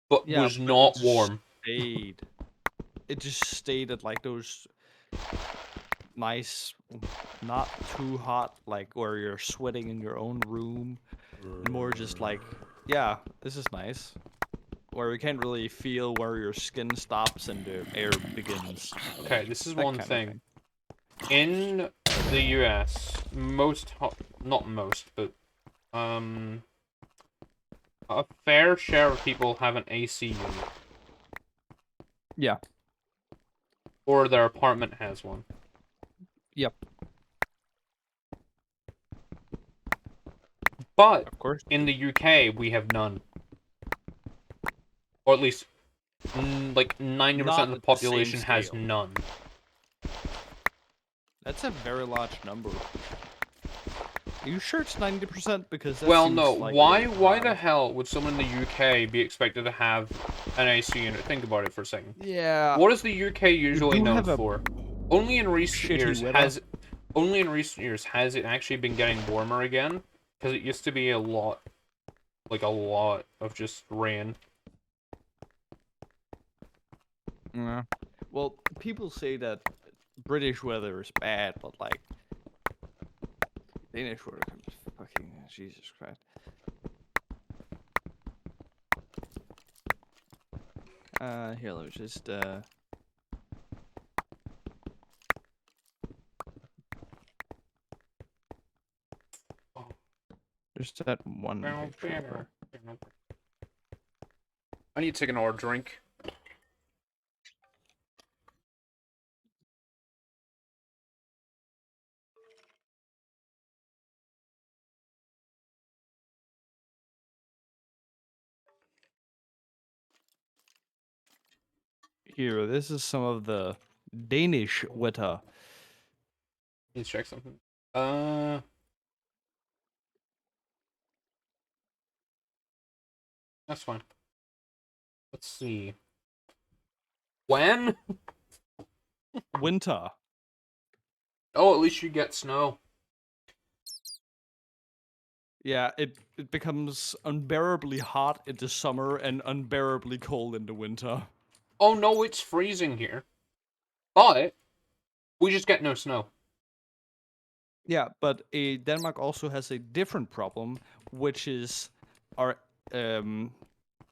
But Yeah, was but it not just warm. stayed. It just stayed at like those nice, not too hot, like where you're sweating in your own room, and more just like, yeah, this is nice. Where you can't really feel where your skin stops and the air begins. Okay, this is That one kind of thing. thing. In the US, not most, but a fair share of people have an AC unit, Yeah. or their apartment has one. Yep. But Of course. in the UK, we have none, or at least like 90% Not of the at the same population has scale. none. That's a very large number. Are you sure it's 90%? Because that Well, seems no. like Why? really Why the high. hell would someone in the UK be expected to have an AC unit? Think about it for a second. Yeah. What is the UK We usually do known have a for? Only in recent shitty years weather. has, only in recent years has it actually been getting warmer again. Because it used to be a lot, like a lot of just rain. Yeah. Well, people say that British weather is bad, but like Danish weather can be fucking Jesus Christ. Here, let me just just that one picture. I need to take another drink. Here, this is some of the Danish weather. Need to check something. That's fine. Let's see. When? Winter. Oh, at least you get snow. Yeah, it becomes unbearably hot in the summer and unbearably cold in the winter. Oh no, it's freezing here. But we just get no snow. Yeah, but Denmark also has a different problem, which is our um,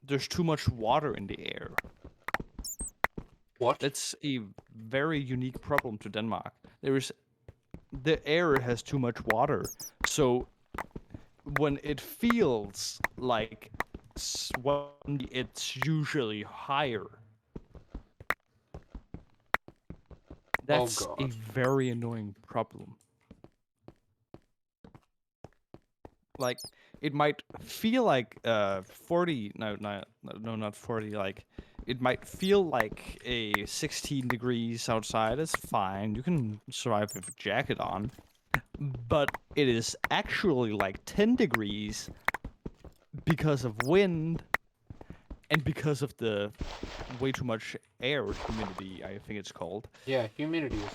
there's too much water in the air. What? That's a very unique problem to Denmark. The air has too much water, so when it feels like it's usually higher. Oh That's a god. very annoying problem. Like it might feel like 40 no not 40 like it might feel like a 16 degrees outside. It's fine. You can survive with a jacket on. But it is actually like 10 degrees because of wind and because of the way too much air humidity, I think it's called. Yeah, humidity is.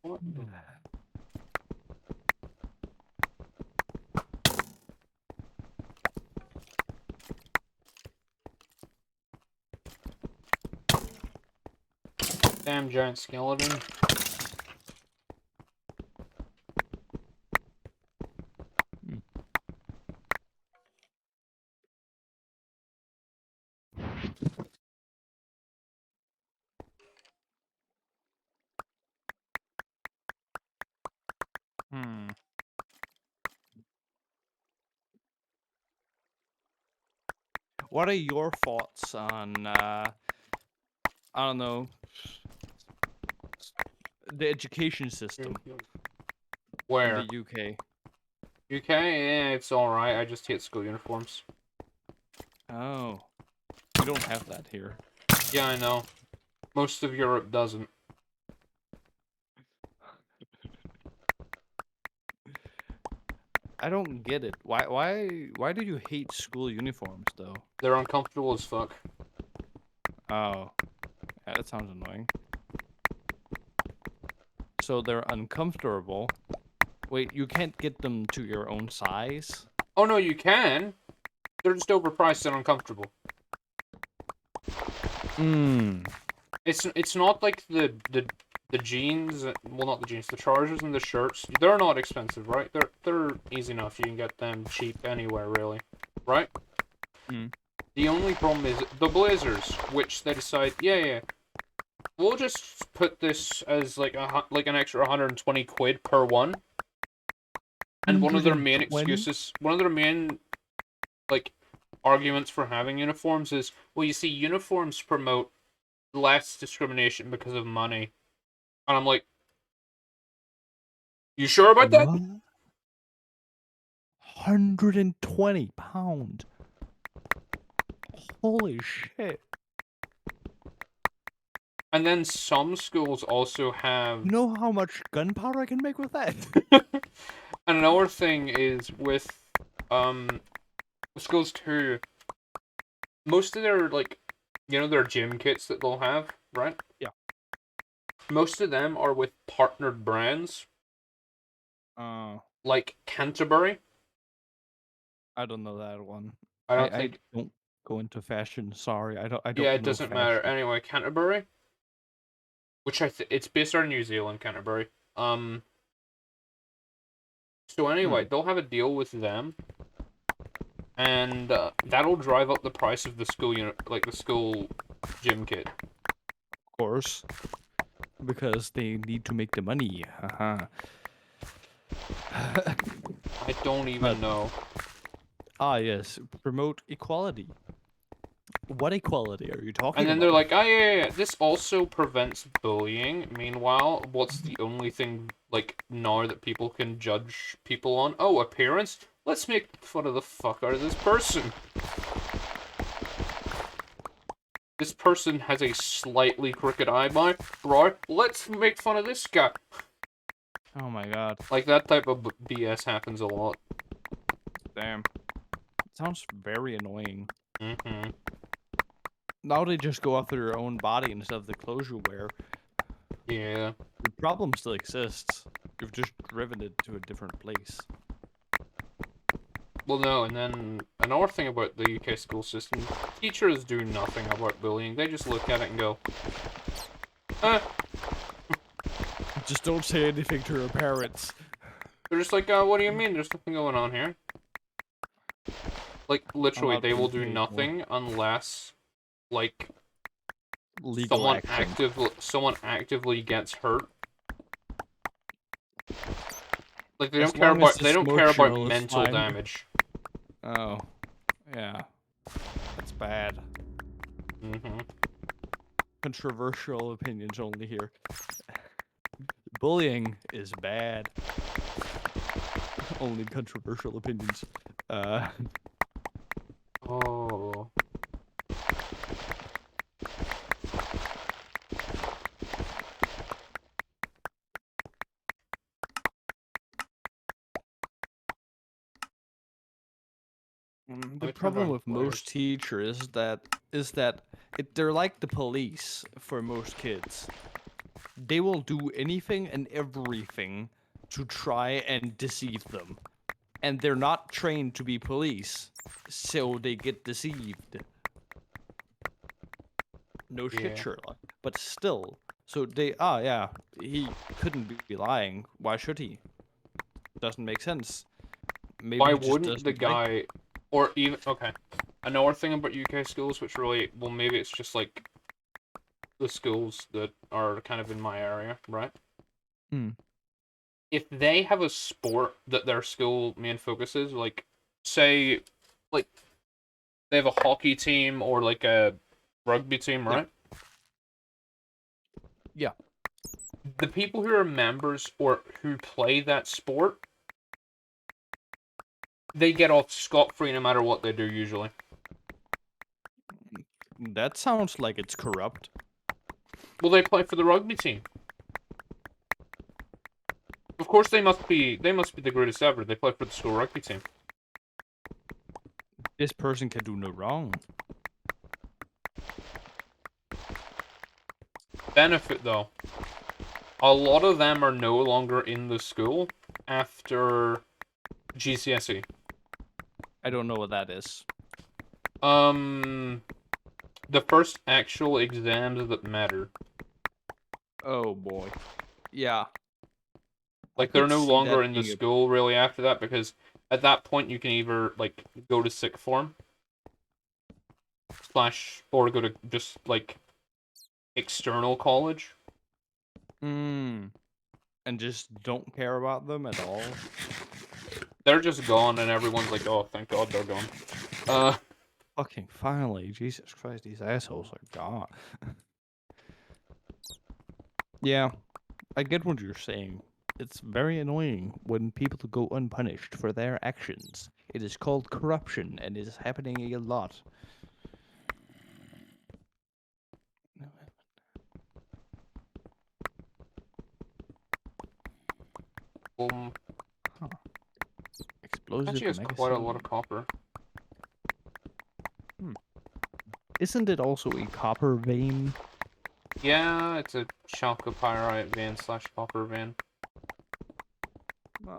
What? Damn giant skeleton. Hmm. What are your thoughts on I don't know, the education system in the Where? UK? UK? Yeah, it's alright. I just hate school uniforms. Oh, we don't have that here. Yeah, I know. Most of Europe doesn't. I don't get it. Why do you hate school uniforms though? They're uncomfortable as fuck. Oh, yeah, that sounds annoying. So they're uncomfortable. Wait, you can't get them to your own size? Oh no, you can. They're just overpriced and uncomfortable. Hmm. It's not like the jeans. Well, not the jeans. The trousers and the shirts. They're not expensive, right? They're easy enough. You can get them cheap anywhere, really, right? Hmm. The only problem is the blazers, which they decide, yeah, we'll just put this as like like an extra 120 quid per one. And one of their main 120? excuses, one of their main like arguments for having uniforms is, well, you see, uniforms promote less discrimination because of money. And I'm like, you sure about that? What? 120 pounds. Holy shit. And then some schools also have. You know how much gunpowder I can make with that? And another thing is with um schools too. Most of their like, their gym kits that they'll have, right? Yeah. Most of them are with partnered brands Uh, like Canterbury. I don't know that one. I don't I think. don't go into fashion. Sorry, I Yeah, don't it know doesn't matter. fashion. Anyway, Canterbury, which it's based out of New Zealand, Canterbury. Um. So anyway, Hmm. they'll have a deal with them, and that'll drive up the price of the school unit, like the school gym kit. Of course, because they need to make the money. Haha. I don't But even know. yes, promote equality. What equality are you And talking then they're about? like, oh yeah, this also prevents bullying. Meanwhile, what's the only thing like now that people can judge people on? Oh, appearance. let's make fun of the fuck out of this person. This person has a slightly crooked eyebrow. Right? Let's make fun of this guy. Oh my god. Like, that type of BS happens a lot. Damn. It sounds very annoying. Mm-hmm. Now they just go after their own body instead of the clothes you wear. Yeah. The problem still exists. You've just driven it to a different place. Well, no, and then another thing about the UK school system, teachers do nothing about bullying. They just look at it and go, Just don't say anything to your parents. they're just like, what do you mean? There's nothing going on here. Like, I'm literally, not they will being do paid more. nothing unless, like, Legal someone action. actively gets hurt. Like, they As don't care long as about it's emotional, it's mental fine. damage. Oh. Yeah. That's bad. Mm-hmm. Controversial opinions only here. Bullying is bad. Only controversial opinions. Oh. The I turned problem down with flares. most teachers is that they're like the police for most kids. They will do anything and everything to try and deceive them. And they're not trained to be police, so they get deceived. No shit, Yeah. Sherlock. But still. So yeah, he couldn't be lying. Why should he? Doesn't make sense. Maybe Why he just wouldn't the doesn't like. guy, or even, okay, another thing about UK schools, which really, well, maybe it's just like the schools that are kind of in my area, right? Hmm. If they have a sport that their school main focus is, like, say, like, they have a hockey team or like a rugby team, Yeah. right? Yeah. The people who are members or who play that sport, they get off scot-free no matter what they do, usually. That sounds like it's corrupt. Well, they play for the rugby team. Of course, they must be the greatest ever. They play for the school rugby team. This person can do no wrong. Benefit, though. A lot of them are no longer in the school after GCSE. I don't know what that is. The first actual exams that matter. Oh boy. Yeah. I Like, they're could no see longer that in the being a school, really, after that, because at that point you can either, like, go to sixth form, or go to just, like, external college. and just don't care about them at all. They're just gone, and everyone's like, oh, thank God they're gone. Fucking finally, Jesus Christ, these assholes are gone. Yeah, I get what you're saying. It's very annoying when people go unpunished for their actions. It is called corruption, and it is happening a lot. Huh. Huh. Explosive Actually has quite a lot of magazine. copper. Isn't it also a copper vein? Yeah, it's a chalcopyrite vein / copper vein. Ah.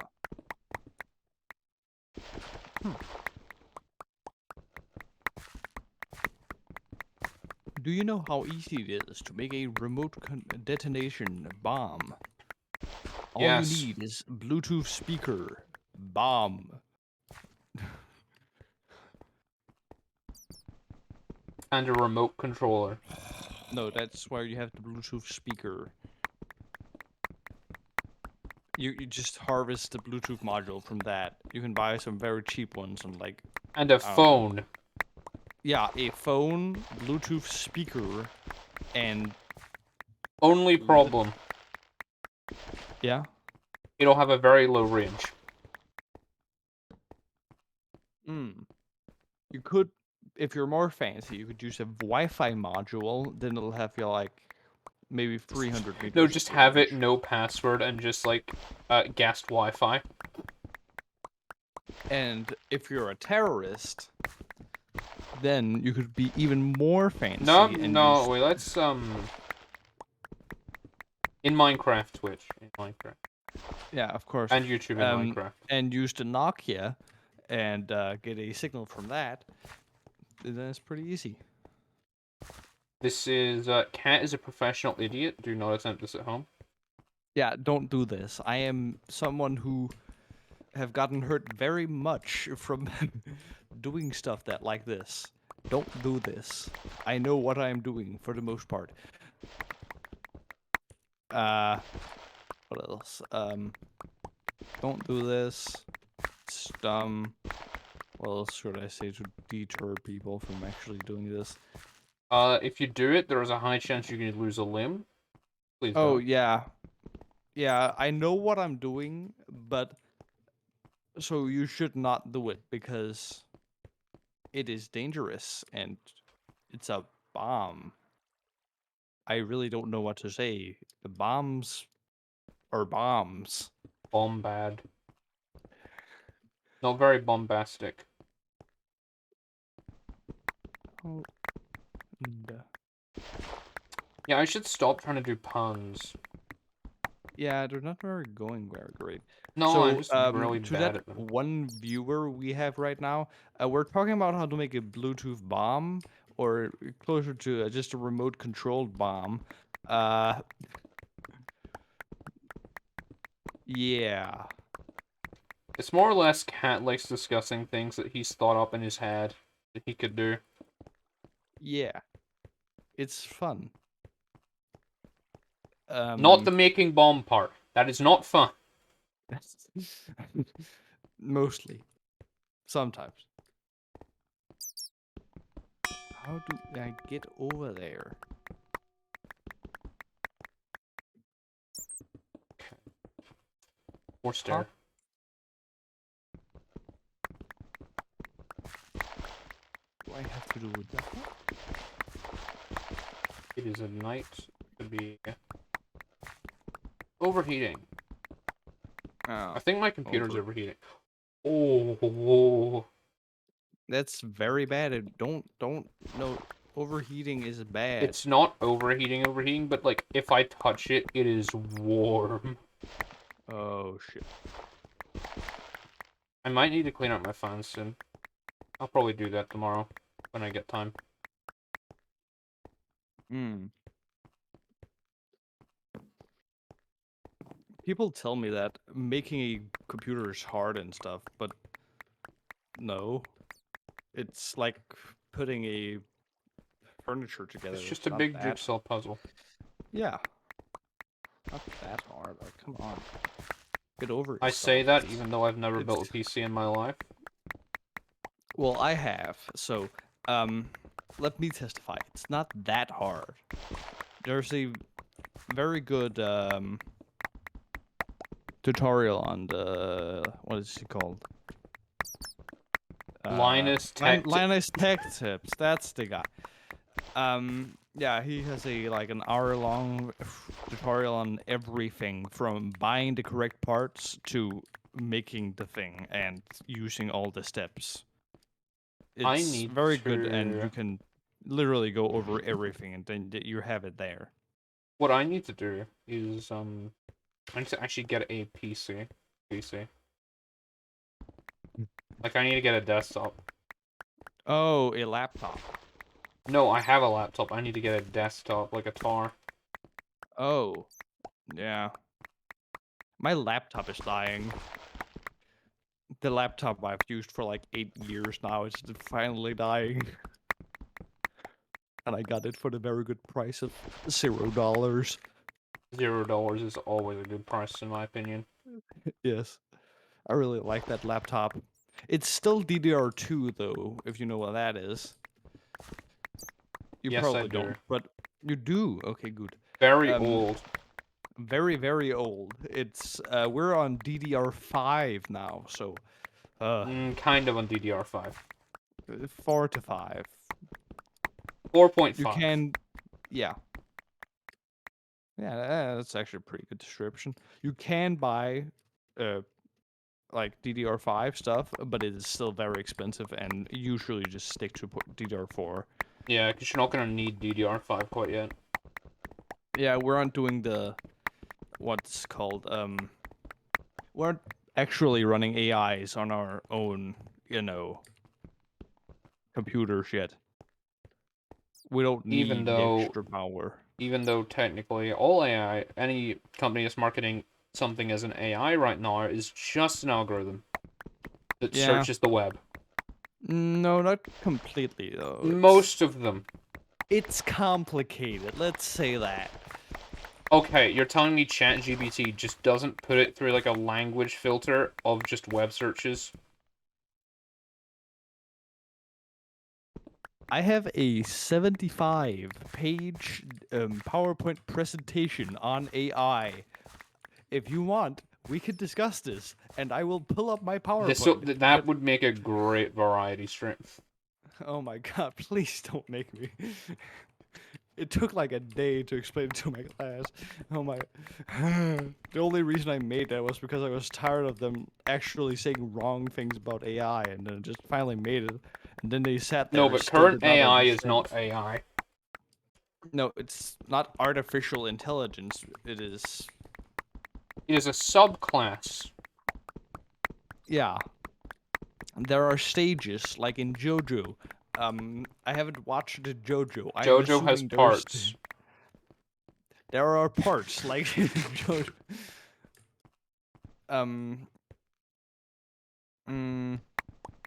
Do you know how easy it is to make a remote detonation bomb? All Yes. you need is Bluetooth speaker. Bomb. And a remote controller. No, that's where you have the Bluetooth speaker. You just harvest the Bluetooth module from that. You can buy some very cheap ones on like And a phone. yeah, a phone, Bluetooth speaker, and Only problem. yeah. It'll have a very low range. Mm. You could, if you're more fancy, you could use a Wi-Fi module. Then it'll have you like maybe 300 No, meters of just have it range. no password and just like guessed Wi-Fi. And if you're a terrorist, then you could be even more No, fancy and no, use. wait, let's in Minecraft Twitch. In Minecraft. Yeah, of course. And YouTube in Minecraft. And use the Nokia and get a signal from that. Then it's pretty easy. This is Cat is a professional idiot. Do not attempt this at home. Yeah, don't do this. I am someone who have gotten hurt very much from doing stuff that like this. Don't do this. I know what I am doing for the most part. What else? Don't do this. It's dumb. What else should I say to deter people from actually doing this? If you do it, there is a high chance you can lose a limb. Please Oh, don't. yeah. Yeah, I know what I'm doing, but so you should not do it because it is dangerous and it's a bomb. I really don't know what to say. The bombs are bombs. Bombad. Not very bombastic. Oh, and, Yeah, I should stop trying to do puns. yeah, they're not going very great. No, I'm So, just really to bad that at them. one viewer we have right now, we're talking about how to make a Bluetooth bomb, or closer to just a remote-controlled bomb. Uh, yeah, It's more or less Cat likes discussing things that he's thought up in his head that he could do. yeah, it's fun. Not the Um, making bomb part. That is not fun. mostly, sometimes. How do I get over there? Or stare. Hop. Do I have to do with that? It is a night to be overheating. Oh, I think my computer's over. overheating. Oh, That's very bad. Don't no, overheating is bad. it's not overheating, but like if I touch it, it is warm. Oh shit. I might need to clean up my fans soon. I'll probably do that tomorrow when I get time. Hmm. People tell me that making a computer is hard and stuff, but no. It's like putting a furniture together. It's just It's a not big that. jigsaw puzzle. Yeah. Not that hard. Like, come on. Get over I yourself. say that even though I've never It's built a PC in my life. well, I have. So, um, let me testify. It's not that hard. There's a very good tutorial on the what is he called? Linus Tech. Linus Tech Tips. That's the guy. Yeah, he has a like an hour-long tutorial on everything from buying the correct parts to making the thing and using all the steps. I It's need very good, and you to. can literally go over everything, and then you have it there. What I need to do is I need to actually get a PC. Like I need to get a desktop. Oh, a laptop. No, I have a laptop. I need to get a desktop, like a tar. Oh, yeah. My laptop is dying. The laptop I've used for like 8 years now is finally dying. And I got it for the very good price of $0. $0 is always a good price, in my opinion. Yes. I really like that laptop. It's still DDR2 though, if you know what that is. You Yes, I probably do. don't, but you do. Okay, good. Very Um, old. very, very old. It's we're on DDR5 now, so Kind of on DDR5. 4 to 5. You 4.5. can, yeah. Yeah, that's actually a pretty good description. You can buy, like DDR5 stuff, but it is still very expensive, and usually just stick to DDR4. Yeah, because you're not gonna need DDR5 quite yet. Yeah, we're not doing the what's called we're not actually running AIs on our own, computers yet. We don't Even need the though, extra power. technically all AI, any company that's marketing something as an AI right now is just an algorithm that Yeah. searches the web. No, not completely though. Most of them. It's complicated. Let's say that. Okay, you're telling me ChatGPT just doesn't put it through like a language filter of just web searches? I have a 75-page PowerPoint presentation on AI. If you want, we could discuss this, and I will pull up my PowerPoint. That would make a great variety stream. Oh my god, please don't make me. It took like a day to explain it to my class. Oh my. The only reason I made that was because I was tired of them actually saying wrong things about AI, and then just finally made it. And then they sat there No, and but still current did not AI is understand. not AI. No, it's not artificial intelligence. It is. It is a subclass. Yeah. There are stages, like in JoJo. I haven't watched JoJo. I am JoJo has assuming there's. parts. There are parts, like in JoJo. Um. Mm,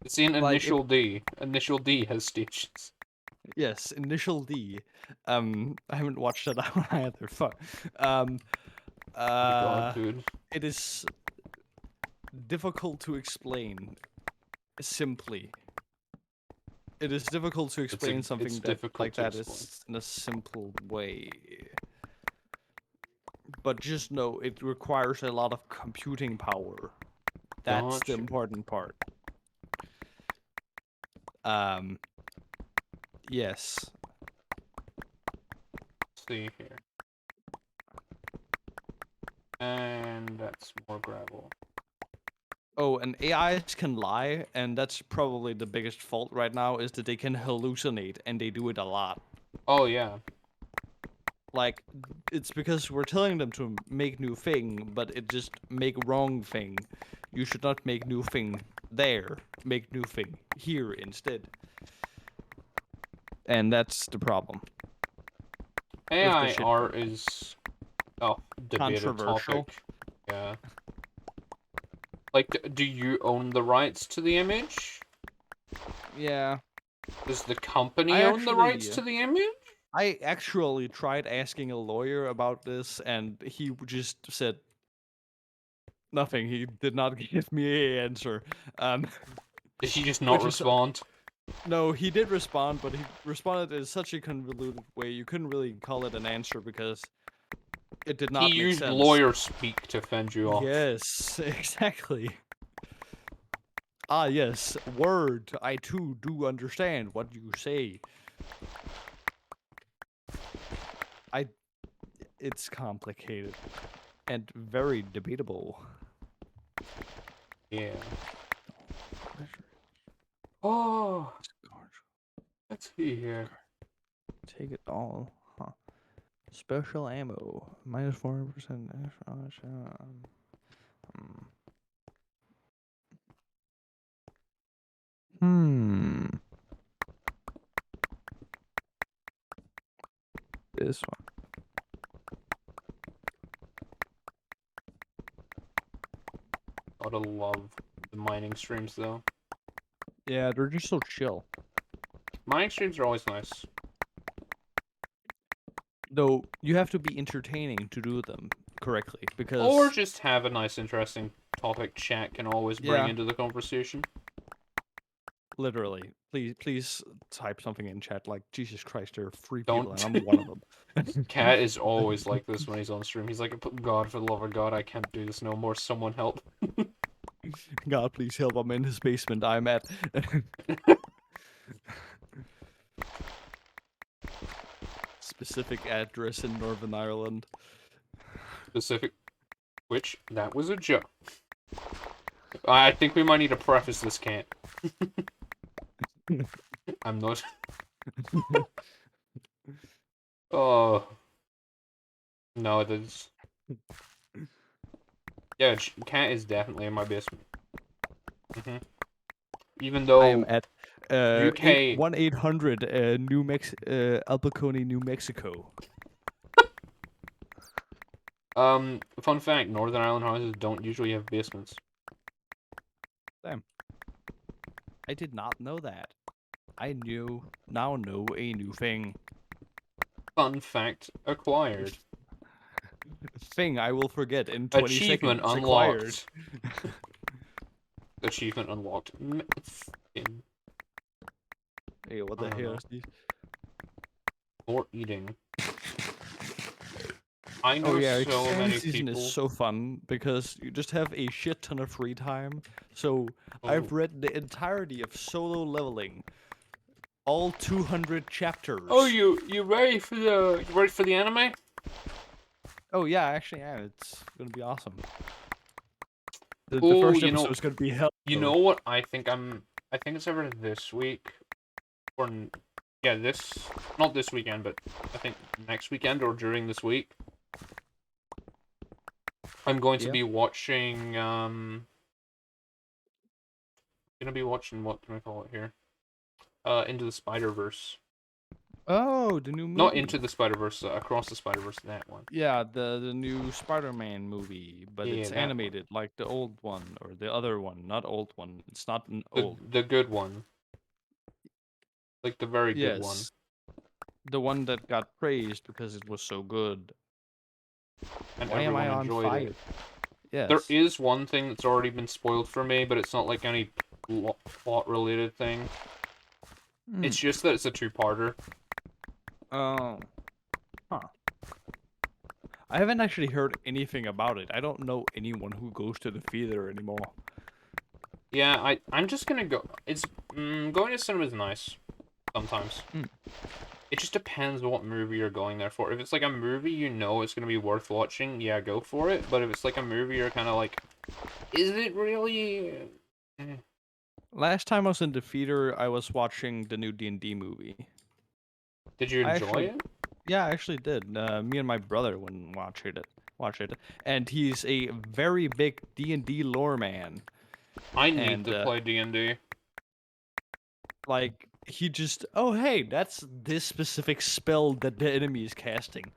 It's in like Initial D. Initial D has stages. yes, Initial D. I haven't watched that one either. Fuck. Um. Oh my god, Uh. dude. It is difficult to explain simply. It is difficult to explain It's something that difficult like to that explain. is in a simple way. But just know it requires a lot of computing power. That's the Gotcha. important part. Um. Yes. Let's see here. And that's more gravel. Oh, and AIs can lie, and that's probably the biggest fault right now is that they can hallucinate, and they do it a lot. Oh yeah. Like, it's because we're telling them to make new thing, but it just make wrong thing. You should not make new thing there. Make new thing here instead. And that's the problem. With the AI shit art is debated controversial. topic. Yeah. Like, do you own the rights to the image? Yeah. Does the I company own the rights actually to the image? I actually tried asking a lawyer about this, and he just said nothing. He did not give me an answer. Um, Did he just not which is respond? no, he did respond, but he responded in such a convoluted way. You couldn't really call it an answer because it did He not make used sense. lawyer speak to fend you off. Yes, exactly. Ah, yes, word. I too do understand what you say. I. It's complicated and very debatable. Yeah. Oh, let's see here. Take it all, huh? Special ammo, minus 4%. Hmm. This one. Gotta love the mining streams though. Yeah, they're just so chill. Mining streams are always nice. Though you have to be entertaining to do them correctly Or because just have a nice, interesting topic chat can always bring yeah, into the conversation. literally. Please type something in chat like Jesus Christ, there are 3 people and Don't. I'm one of them. Cat is always like this when he's on stream. He's like, God, for the love of God, I can't do this no more. Someone help. God, please help! I'm in his basement. I'm at specific address in Northern Ireland. Specific. Which, that was a joke. I think we might need to preface this, Kant. I'm not. Oh. No, it is. Yeah, Kant is definitely in my basement. Even I am though at UK. 1-800 Albuquerque, New Mexico. Fun fact: Northern Ireland houses don't usually have basements. Damn. I did not know that. I now know a new thing. Fun fact acquired. Thing I will forget in 20 Achievement seconds. Acquired. unlocked. Achievement unlocked. Hey, what the I don't hell know. is this? Or eating. I Oh know yeah, so exam many season people. is so fun because you just have a shit ton of free time. So Oh. I've read the entirety of Solo Leveling, all 200 chapters. Oh, you ready for the anime? Oh yeah, actually, yeah, it's gonna be awesome. The Oh, first episode is gonna be hell. You know what? I think it's over this week, or yeah, not this weekend, but I think next weekend or during this week. I'm going to be watching. Gonna be watching, what can I call it here? Into the Spider-Verse. Oh, the new movie. Not Into the Spider-Verse, Across the Spider-Verse, that one. Yeah, the new Spider-Man movie, but it's animated like the old one or the other one, not old one. It's not an old. The good one. Like the very good one. Yes. The one that got praised because it was so good. And Why am I everyone on enjoyed fire? it. Yes. There is one thing that's already been spoiled for me, but it's not like any plot-related thing. It's just that it's a two-parter. Oh. Huh. I haven't actually heard anything about it. I don't know anyone who goes to the theater anymore. Yeah, I'm just gonna go. It's going to cinema is nice sometimes. It just depends what movie you're going there for. If it's like a movie you know it's gonna be worth watching, yeah, go for it. But if it's like a movie you're kind of like, is it really? Last time I was in the theater, I was watching the new D&D movie. Did you enjoy it? Yeah, I actually did. Me and my brother went and watched it, and he's a very big D&D lore man. I need to play D&D. Like, he just, oh hey, that's this specific spell that the enemy is casting.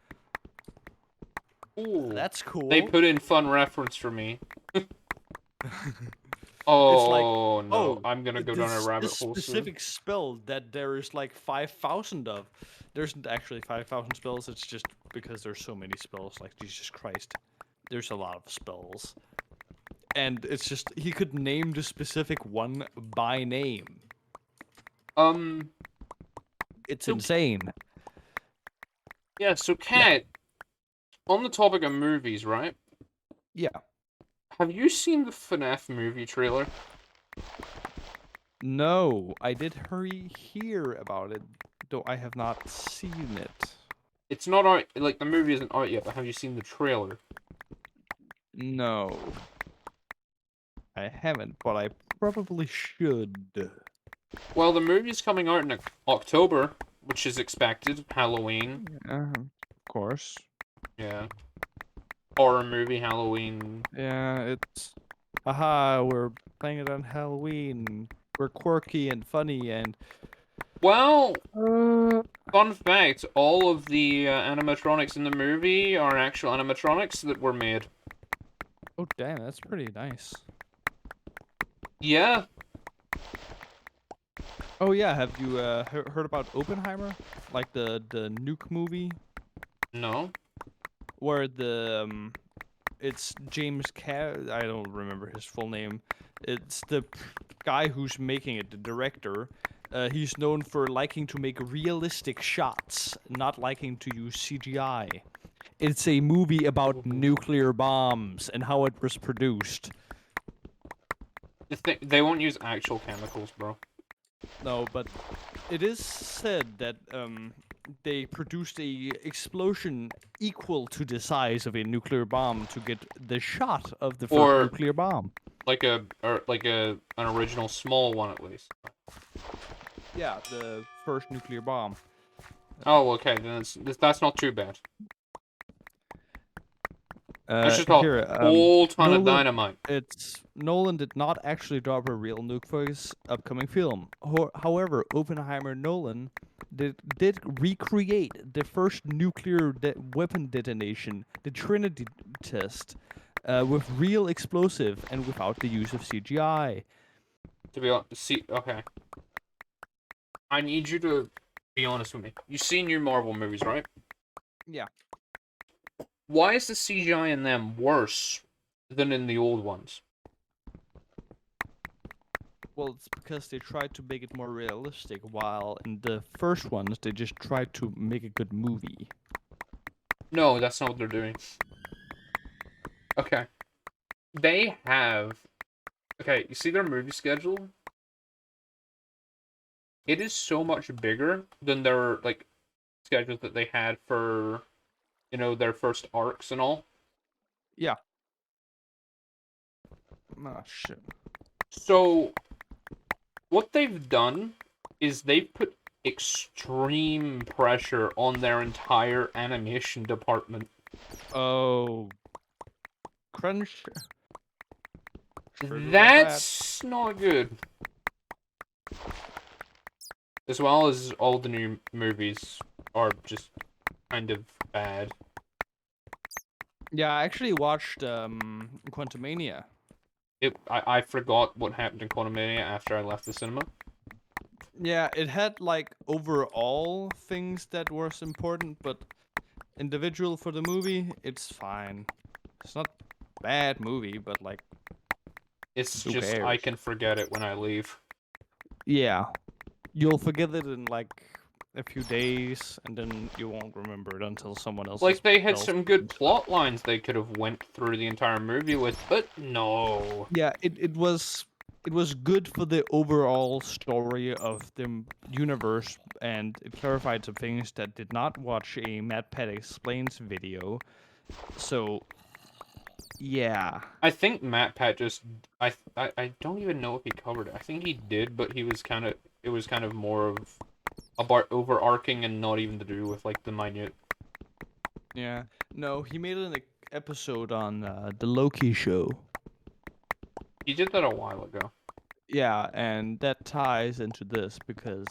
Ooh, that's cool. They put in fun reference for me. Oh, no, I'm gonna go down a rabbit hole this specific spell that there is like 5,000 of. There's actually 5,000 spells, it's just because there's so many spells, like Jesus Christ. There's a lot of spells. And it's just, he could name the specific one by name. It's insane. Yeah, so Kat, on the topic of movies, right? Yeah. Have you seen the FNAF movie trailer? No, I did hear about it, though I have not seen it. It's not out, like, the movie isn't out yet, but have you seen the trailer? No. I haven't, but I probably should. Well, the movie's coming out in October, which is expected. Halloween. Of course. Yeah. Horror movie, Halloween. Yeah, it's... Haha, we're playing it on Halloween. We're quirky and funny and... Well, fun fact, all of the animatronics in the movie are actual animatronics that were made. Oh, damn, that's pretty nice. Yeah. Oh, yeah, have you heard about Oppenheimer? Like the nuke movie? No. Where the... it's James I don't remember his full name. It's the guy who's making it, the director. He's known for liking to make realistic shots, not liking to use CGI. It's a movie about nuclear bombs and how it was produced. They won't use actual chemicals, bro. No, but it is said that they produced a explosion equal to the size of a nuclear bomb to get the shot of the first Or nuclear bomb. an original small one at least. Yeah, the first nuclear bomb. Oh, okay. Then that's not too bad. That's just a Here, whole ton of Nolan. dynamite. Nolan did not actually drop a real nuke for his upcoming film. However, Oppenheimer Nolan did recreate the first nuclear weapon detonation, the Trinity test, with real explosive and without the use of CGI. To be honest, okay. I need you to be honest with me. You've seen your Marvel movies, right? Yeah. Why is the CGI in them worse than in the old ones? Well, it's because they tried to make it more realistic, while in the first ones they just tried to make a good movie. No, that's not what they're doing. Okay. They have. Okay, you see their movie schedule? It is so much bigger than their, like, schedules that they had for, their first arcs and all. Yeah. Oh shit. So, what they've done is they've put extreme pressure on their entire animation department. Oh, crunch. Sure do love that. That's not good. As well as all the new movies are just kind of bad. Yeah, I actually watched Quantumania. I forgot what happened in Quantumania after I left the cinema. Yeah, it had like overall things that was important, but individual for the movie, it's fine. It's not bad movie, but like It's who just I cares? can forget it when I leave. Yeah, you'll forget it in like a few days, and then you won't remember it until someone Like, they had else some good brings it up. plot lines they could have went through the entire movie with, but no. Yeah, it was good for the overall story of the universe, and it clarified some things that did not watch a Matt Pat explains video. So, yeah, I think Matt Pat just I don't even know if he covered it. I think he did, but it was kind of more of about overarching and not even to do with like the minute. yeah. No, he made an episode on the Loki show. He did that a while ago. Yeah, and that ties into this because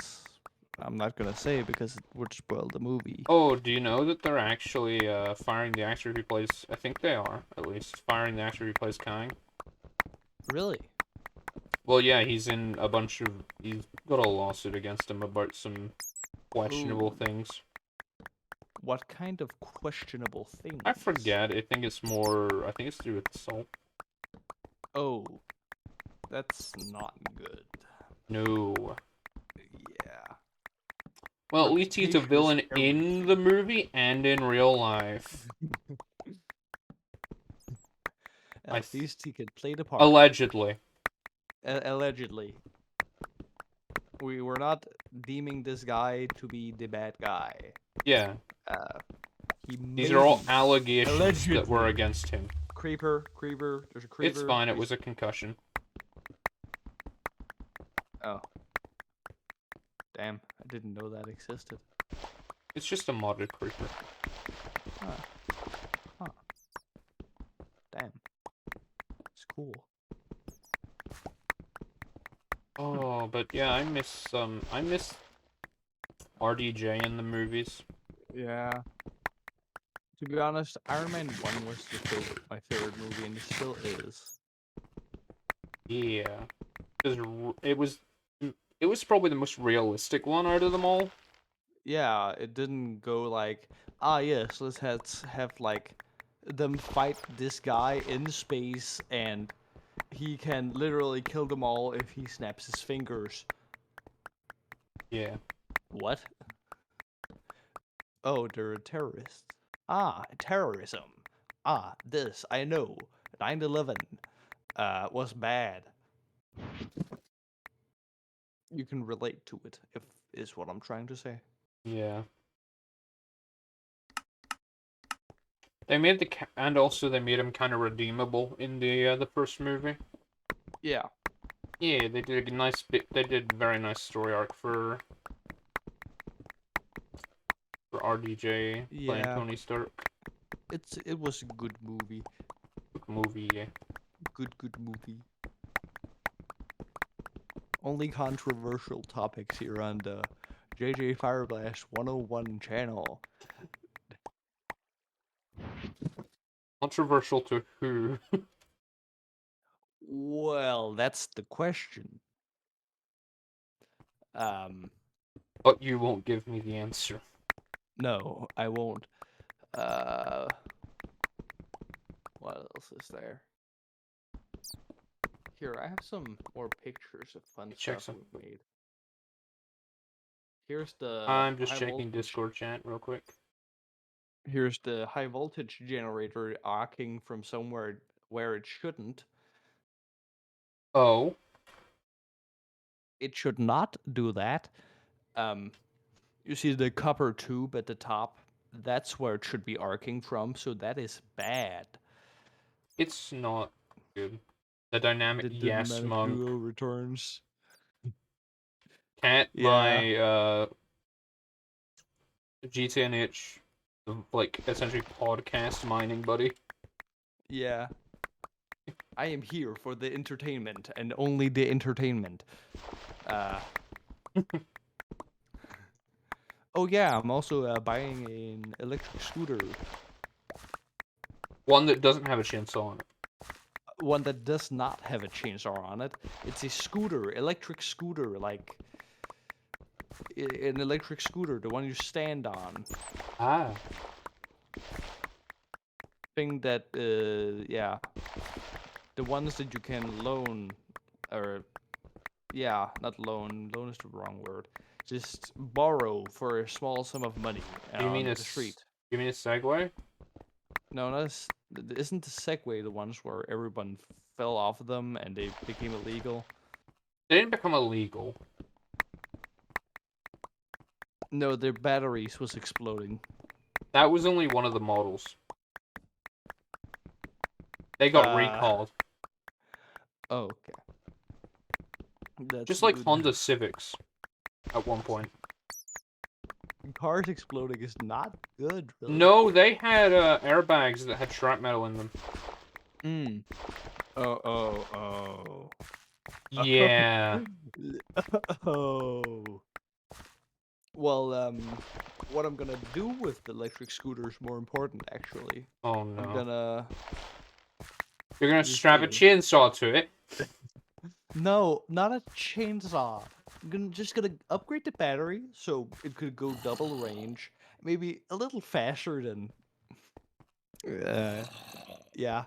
I'm not gonna say because it would spoil the movie. Oh, do you know that they're actually firing the actor who plays? I think they are at least firing the actor who plays Kang. Really? Well, yeah, he's in a bunch of. He's got a lawsuit against him about some questionable Ooh, things. what kind of questionable I things? forget. I think it's more. I think it's to do with assault. Oh, that's not good. No. Yeah. Well, at least he's a Reputation is villain in the everything. movie and in real life. I At least he can play the part. allegedly. Allegedly. We were not deeming this guy to be the bad guy. Yeah. Uh, he These are all maybe, allegations that were allegedly. against him. Creeper, there's a It's creeper. fine. It was a concussion. Oh, damn. I didn't know that existed. It's just a modded creeper. Huh. Huh. Damn. It's cool. Oh, but yeah, I miss RDJ in the movies. Yeah. To be honest, Iron Man 1 was my favorite movie, and it still is. Yeah, because it was probably the most realistic one out of them all. Yeah, it didn't go like, yes, have like them fight this guy in space, and he can literally kill them all if he snaps his fingers. Yeah. What? Oh, they're terrorists. Terrorism. This I know. 9/11 was bad. You can relate to it, if is what I'm trying to say. Yeah. They made and also they made him kind of redeemable in the first movie. Yeah. Yeah, they did a nice bit. They did a very nice story arc for RDJ playing Yeah. Tony Stark. It was a good movie. Movie, yeah. Good movie. Only controversial topics here on the JJ Fireblast 101 channel. Controversial to who? Well, that's the question. But you won't give me the answer. No, I won't. Uh, what else is there? Here, I have some more pictures of fun Check stuff some. we made. Here's the I'm just high checking voltage. Discord chat real quick. Here's the high voltage generator arcing from somewhere where it shouldn't. Oh. It should not do that. You see the copper tube at the top? That's where it should be arcing from, so that is bad. It's not good. The dynamic, The yes, dynamic monk. duo returns. Can't Yeah. my GTNH, like, essentially podcast mining buddy? Yeah. I am here for the entertainment and only the entertainment. Oh yeah, I'm also buying an electric scooter. One that doesn't have a chainsaw on it. One that does not have a chainsaw on it. It's a scooter, electric scooter, like an electric scooter, the one you stand on. Ah. Thing that, yeah, the ones that you can loan, or yeah, not loan. Loan is the wrong word. Just borrow for a small sum of money You mean on a the street. you mean a Segway? No, isn't the Segway the ones where everyone fell off of them and they became illegal? They didn't become illegal. No, their batteries was exploding. That was only one of the models. They got recalled. Oh, okay. That's Just like good. Honda Civics at one point. Cars exploding is not good, really. No, they had airbags that had shrapnel in them. Mm. Oh. Yeah. Oh. Well, what I'm gonna do with the electric scooter is more important, actually. Oh no. I'm gonna... You're gonna You strap a see. chainsaw to it. No, not a chainsaw. Just gonna upgrade the battery so it could go double range, maybe a little faster than. Yeah.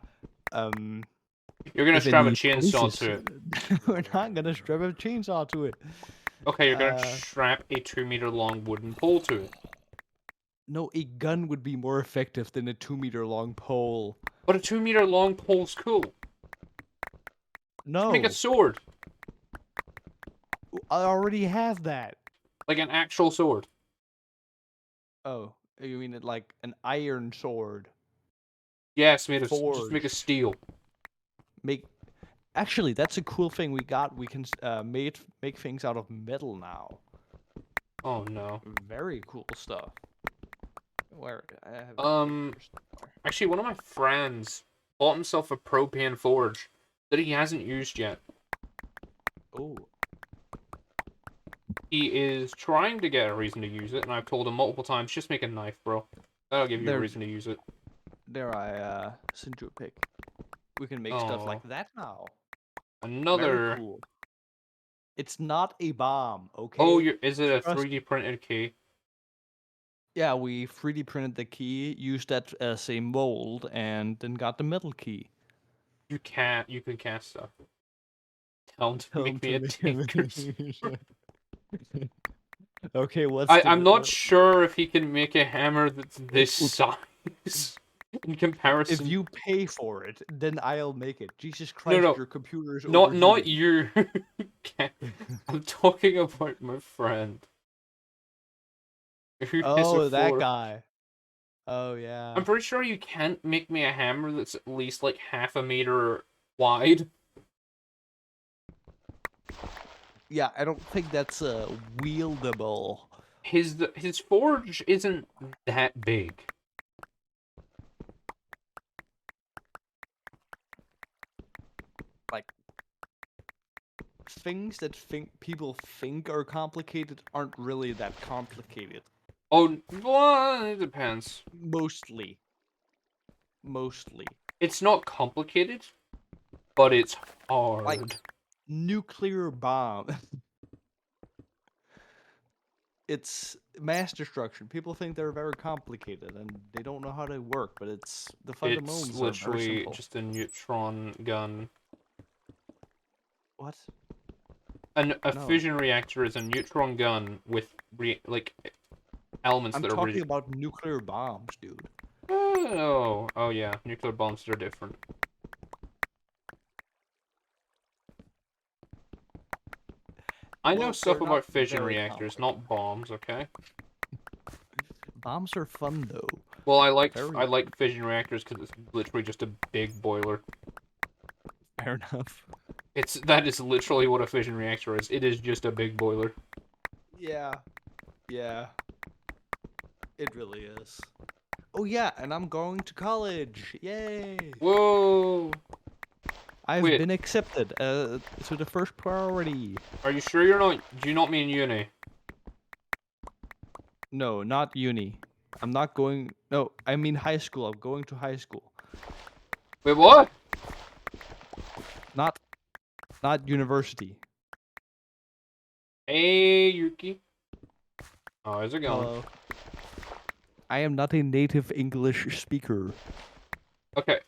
You're gonna If strap a any chainsaw places, to it. we're not gonna strap a chainsaw to it. Okay, you're gonna strap a 2-meter long wooden pole to it. No, a gun would be more effective than a 2-meter long pole. But a 2-meter long pole's cool. No. Make a sword. I already have that. Like an actual sword. Oh, you mean it like an iron sword? Yes, made of just make a Forged. steel. Actually, that's a cool thing we got. We can make things out of metal now. Oh no. Very cool stuff. Where I have actually, one of my friends bought himself a propane forge that he hasn't used yet. Oh. He is trying to get a reason to use it, and I've told him multiple times, just make a knife, bro. That'll give you a reason to use it. There, I sent you a pic. We can make stuff like that now. Another. Very cool. It's not a bomb, okay? Oh, is it a 3D printed key? Yeah, we 3D printed the key, used that as a mold, and then got the metal key. You can cast stuff. Tell him to make me a tinker's. Okay, I'm not sure if he can make a hammer that's this size. In If comparison, you pay for it, then I'll make it. Jesus no, Christ, no, your computer is not overheating. you. I'm talking about my friend who has a Oh, that four. guy. Oh, yeah. I'm pretty sure you can't make me a hammer that's at least like half a meter wide. Yeah, I don't think that's wieldable. His forge isn't that big. Like, things that people think are complicated aren't really that complicated. Oh, well, it depends. Mostly. Mostly. It's not complicated, but it's Like, hard. nuclear bomb. It's mass destruction. People think they're very complicated and they don't know how they work, but the It's fundamentals are very literally simple. just a neutron gun. What? A No. fission reactor is a neutron gun with like elements I'm that are talking about nuclear bombs, dude. oh yeah, nuclear bombs are different. I know Well, they're stuff not about fission very reactors, complicated. not bombs. Okay. Bombs are fun though. Well, I Very like fission reactors because it's literally just a big boiler. fair enough. That is literally what a fission reactor is. It is just a big boiler. Yeah. Yeah. It really is. Oh yeah, and I'm going to college. Yay! Whoa! I've Wait, been accepted to the first priority. are you sure you're not? Do you not mean uni? No, not uni. I'm not going. No, I mean high school. I'm going to high school. Wait, what? Not not university. Hey, Yuki. Oh, how's it going? Hello. I am not a native English speaker. Okay,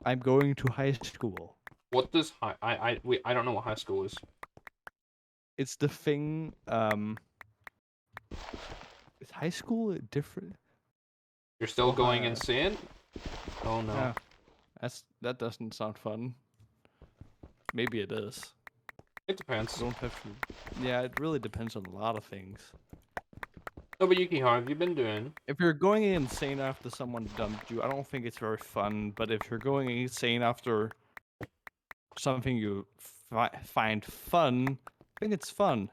I'm going to high school. what does wait, I don't know what high school is. It's the thing. Is high school different? You're still going insane? Oh no. Yeah, that doesn't sound fun. Maybe it is. It depends. You don't have to. Yeah, it really depends on a lot of things. No, but Yuki, how have you been doing? If you're going insane after someone dumped you, I don't think it's very fun. But if you're going insane after something you find fun, I think it's fun.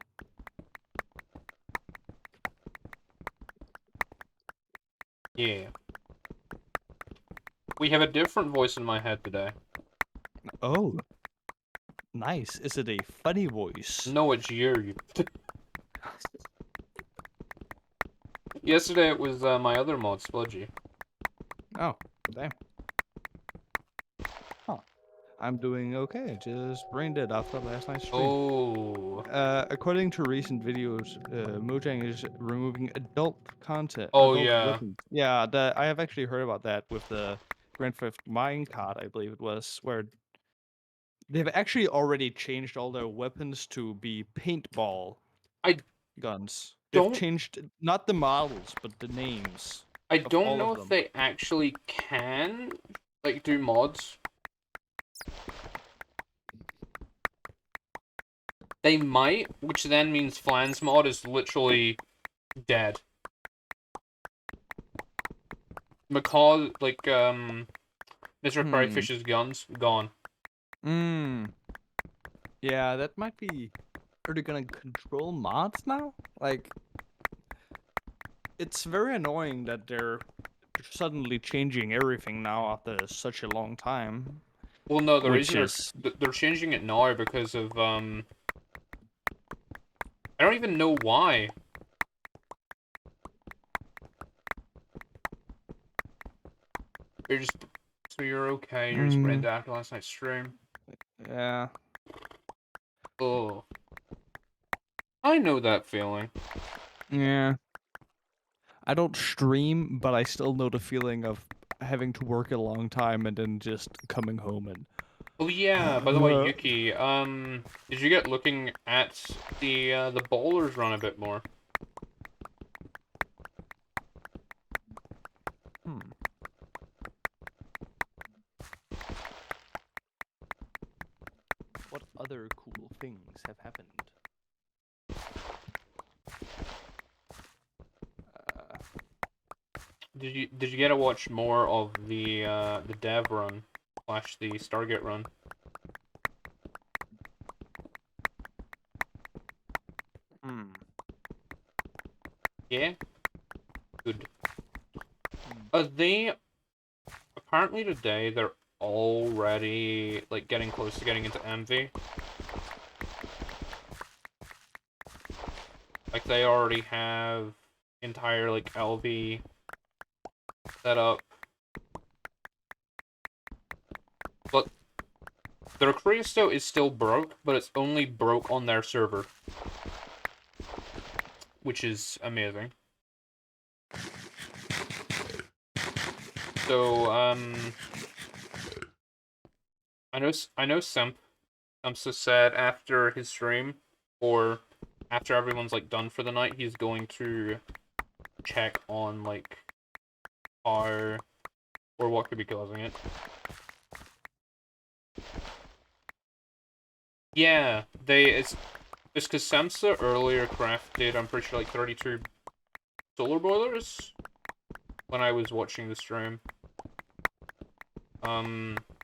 Yeah. We have a different voice in my head today. Oh, nice. Is it a funny voice? No, it's you. Yesterday it was my other mod, Sludgy. Oh, damn. Huh. I'm doing okay. Just brain dead after last night's stream. Oh. According to recent videos, Mojang is removing adult content, Oh adult yeah. weapons. Yeah, I have actually heard about that with the Grand Theft Minecart, I believe it was, where they've actually already changed all their weapons to be paintball I guns. They've don't changed not the models, but the names I of don't all know of if them. they actually can like do mods. They might, which then means Flan's mod is literally dead. Macaw, like, Mr. Crayfish's guns, gone. Yeah, that might be. Are they gonna control mods now? Like, it's very annoying that they're suddenly changing everything now after such a long time. Well, no, the Which reason is they're changing it now because of, I don't even know why. You're just, so you're okay, you're just brain after last night's stream. yeah. Oh. I know that feeling. Yeah. I don't stream, but I still know the feeling of having to work a long time and then just coming home and Oh yeah, by the way, Yuki, did you get looking at the bowlers run a bit more? other cool things have happened? Did you get to watch more of the dev run slash the Stargate run? Hmm. Yeah. Good. Hmm. They apparently today they're already like getting close to getting into MV. Like they already have entire like LV set up. But their Creo is still broke, but it's only broke on their server. Which is amazing. So, I know Simpsa said after his stream, or after everyone's like done for the night, he's going to check on like how or what could be causing it. Yeah, it's because Samsa earlier crafted, I'm pretty sure, like 32 solar boilers when I was watching the stream.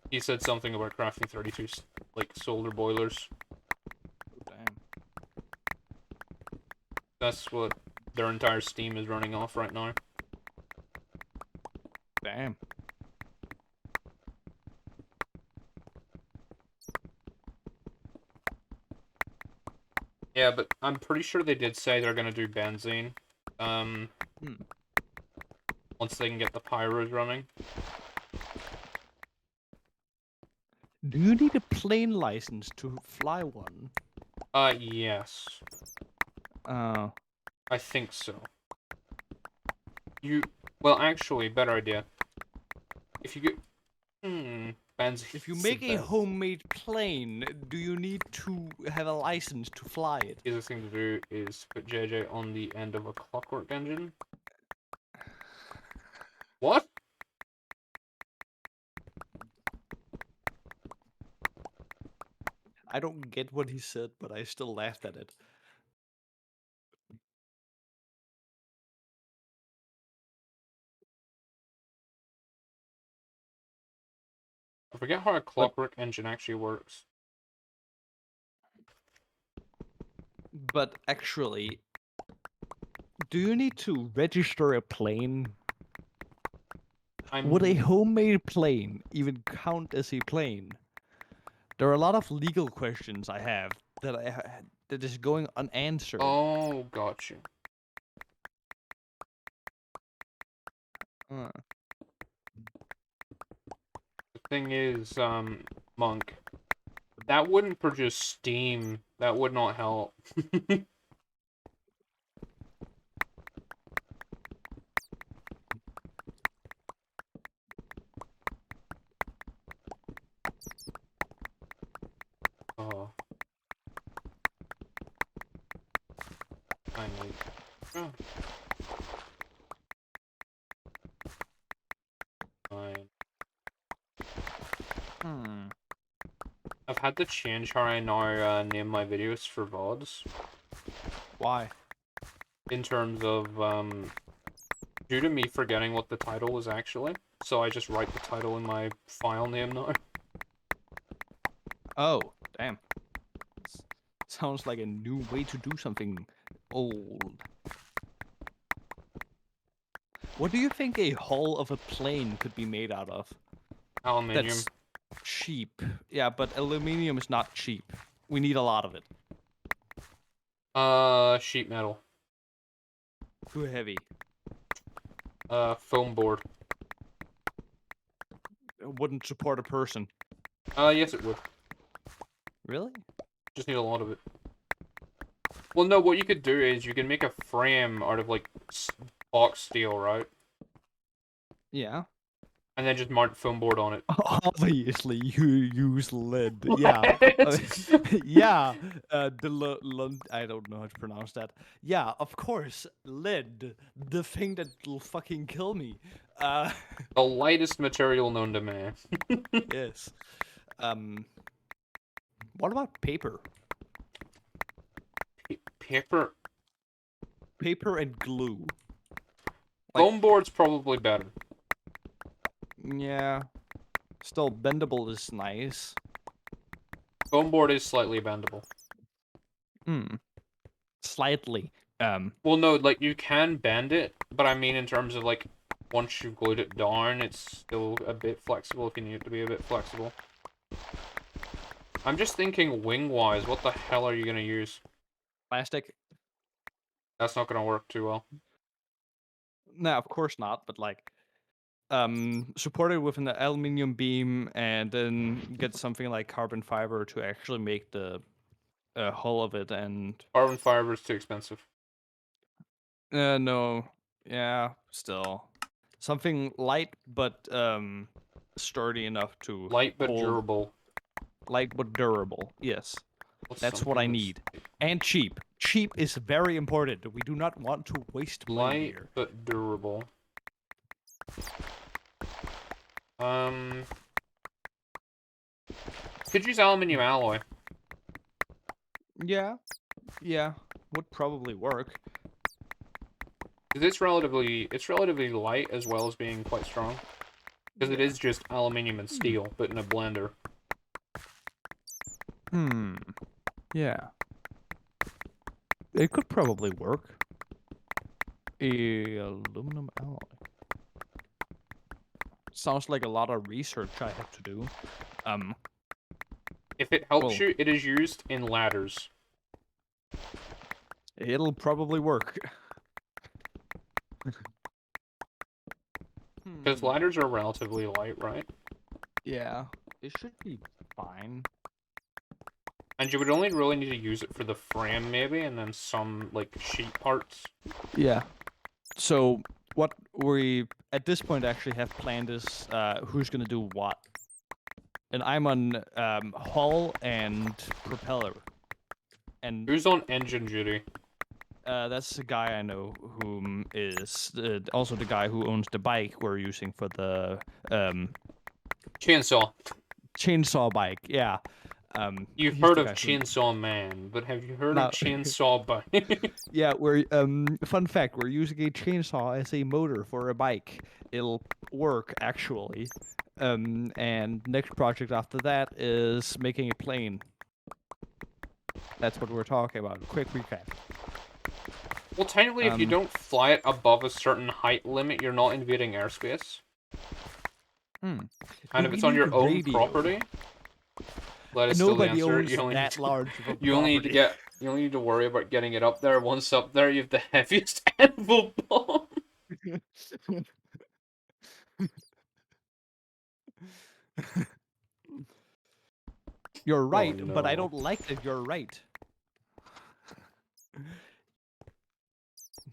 He said something about crafting 32 like solar boilers. Oh, damn. That's what their entire Steam is running off right now. Damn. Yeah, but I'm pretty sure they did say they're gonna do benzene. Once they can get the pyros running. Do you need a plane license to fly one? Yes. Oh. I think so. Well, actually, better idea. If you get, benzene. If you make a homemade plane, do you need to have a license to fly it? The easiest thing to do is put JJ on the end of a clockwork engine. What? I don't get what he said, but I still laughed at it. I forget how a clockwork engine actually works. But actually, do you need to register a plane? Would a homemade plane even count as a plane? There are a lot of legal questions I have that is going unanswered. Oh, gotcha. Uh, The thing is, Monk, that wouldn't produce steam. That would not help. Oh. I need... Oh. Fine. I've had to change how I now name my videos for VODs. Why? In terms of, due to me forgetting what the title was actually. So I just write the title in my file name now. Oh, damn. Sounds like a new way to do something old. What do you think a hull of a plane could be made out of? Aluminium. That's cheap. Yeah, but aluminium is not cheap. We need a lot of it. Sheet metal. Too heavy. Foam board. It wouldn't support a person. Yes it would. Really? Just need a lot of it. Well, no, what you could do is you can make a frame out of, like, box steel, right? Yeah. And then just mount foam board on it. Obviously, you use lead. Yeah. Yeah. I don't know how to pronounce that. Yeah, of course, lead. The thing that will fucking kill me. The lightest material known to man. Yes. What about paper? Paper. Paper and glue. Foam board's probably better. Yeah. Still, bendable is nice. Foam board is slightly bendable. Hmm. Slightly. Well, no, like, you can bend it, but I mean in terms of, like, once you've glued it down, it's still a bit flexible if you need it to be a bit flexible. I'm just thinking wing-wise, what the hell are you gonna use? Plastic. That's not gonna work too well. No, of course not. But like, supported with an aluminium beam, and then get something like carbon fiber to actually make the hull of it. And Carbon fiber is too expensive. no, yeah, still something light but sturdy enough to Light but hold. durable. Light but durable. Yes, What's that's what I something that's need. And cheap. Cheap is very important. We do not want to waste money light here. but durable? Could use aluminium alloy. Yeah, yeah, would probably work. Because it's relatively light as well as being quite strong. Because it is just aluminium and steel, but in a blender. Hmm. Yeah. It could probably work. Aluminum alloy. Sounds like a lot of research I have to do. If it helps Well, you, it is used in ladders. it'll probably work. Because Hmm. ladders are relatively light, right? Yeah, it should be fine. And you would only really need to use it for the frame, maybe, and then some, like, sheet parts. Yeah. So what we at this point actually have planned is who's gonna do what. And I'm on hull and propeller. And Who's on engine duty? that's the guy I know whom is also the guy who owns the bike we're using for the Chainsaw. chainsaw bike. Yeah. You've He's heard the of guy who. Chainsaw Man, but have you heard of Now, Chainsaw Bike? yeah, we're fun fact, we're using a chainsaw as a motor for a bike. It'll work actually. And next project after that is making a plane. That's what we're talking about. Quick recap. Well, technically, if you Um, don't fly it above a certain height limit, you're not invading airspace. hmm. And Do if we it's on need your own radio? property, that is still the Nobody answer. owns that large of a You only need to property. get, you only need to worry about getting it up there. Once up there, you have the heaviest anvil bomb. You're Oh right, but I no. don't like that you're right.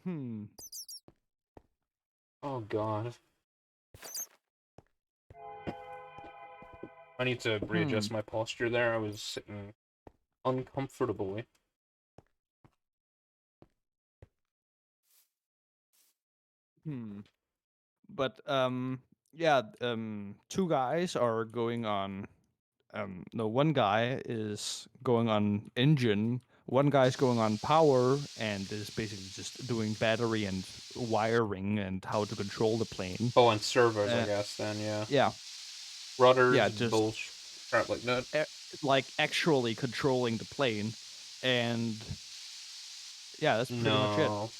Hmm. Oh god. I need to Hmm. readjust my posture there. I was sitting uncomfortably. Hmm. But yeah, two guys are going on no, one guy is going on engine, one guy's going on power and is basically just doing battery and wiring and how to control the plane. Oh, and servos, I Uh, guess, then, yeah. yeah, yeah, Rudders, just bullshit. Crap like that. a- like actually controlling the plane, and yeah, that's pretty much it. No.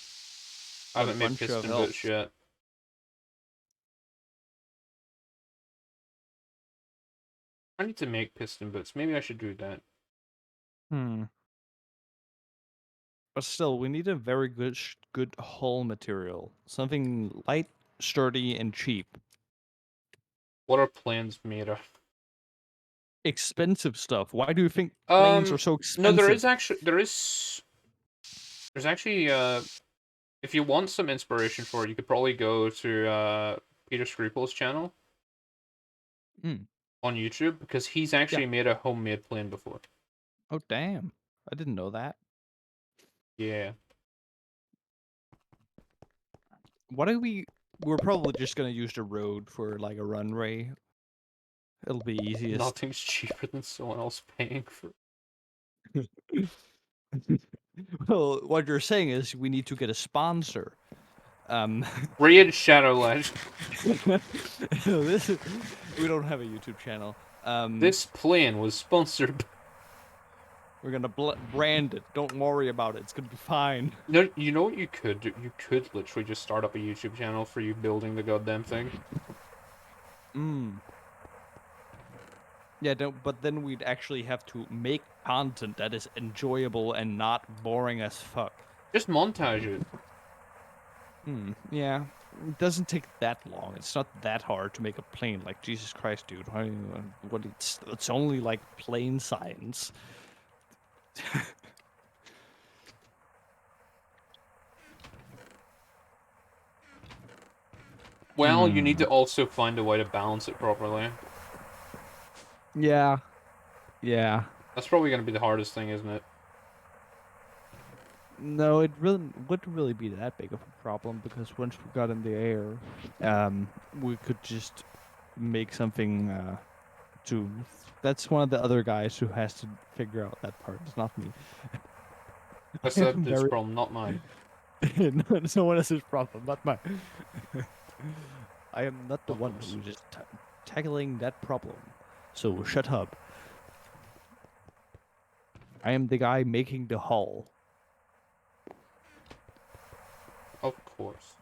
I But a haven't made bunch of piston help. boots yet. I need to make piston boots. Maybe I should do that. Hmm. But still, we need a very good hull material, something light, sturdy, and cheap. What are planes made of? Expensive stuff. Why do you think planes are so No, expensive? there's actually, if you want some inspiration for it, you could probably go to, Peter Scruple's channel Hmm. on YouTube, because he's Yeah. actually made a homemade plane before. Oh, damn. I didn't know that. Yeah. What do we? We're probably just gonna use the road for like a runway. It'll be easiest. Nothing's cheaper than someone else paying for. Well, what you're saying is we need to get a sponsor. Raid Shadowledge. No, we don't have a YouTube channel. This plane was sponsored. We're gonna brand it. Don't worry about it. It's gonna be fine. No, you know what you could do? You could literally just start up a YouTube channel for you building the goddamn thing. Yeah, but then we'd actually have to make content that is enjoyable and not boring as fuck. Just montage it. Yeah. It doesn't take that long. It's not that hard to make a plane. Like, Jesus Christ, dude. It's only like plain science. Well, you need to also find a way to balance it properly. Yeah. Yeah. That's probably going to be the hardest thing, isn't it? No, it really wouldn't really be that big of a problem because once we got in the air, we could just make something to. That's one of the other guys who has to figure out that part. It's not me. That's this problem, not mine. No, it's no one else's problem, not mine. I am not the one who is tackling that problem. So shut up. I am the guy making the hull. Of course.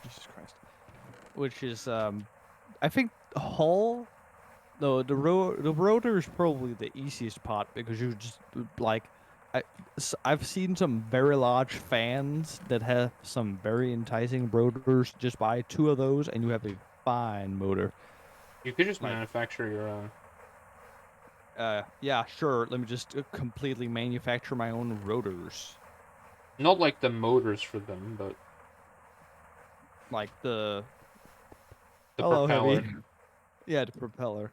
Jesus Christ. Which is, I think hull. No, the rotor is probably the easiest part because you just like, I've seen some very large fans that have some very enticing rotors. Just buy 2 of those and you have a fine motor. You could just manufacture your own. Yeah, sure. Let me just completely manufacture my own rotors. Not like the motors for them, but like the propeller. Heavy. Yeah, the propeller.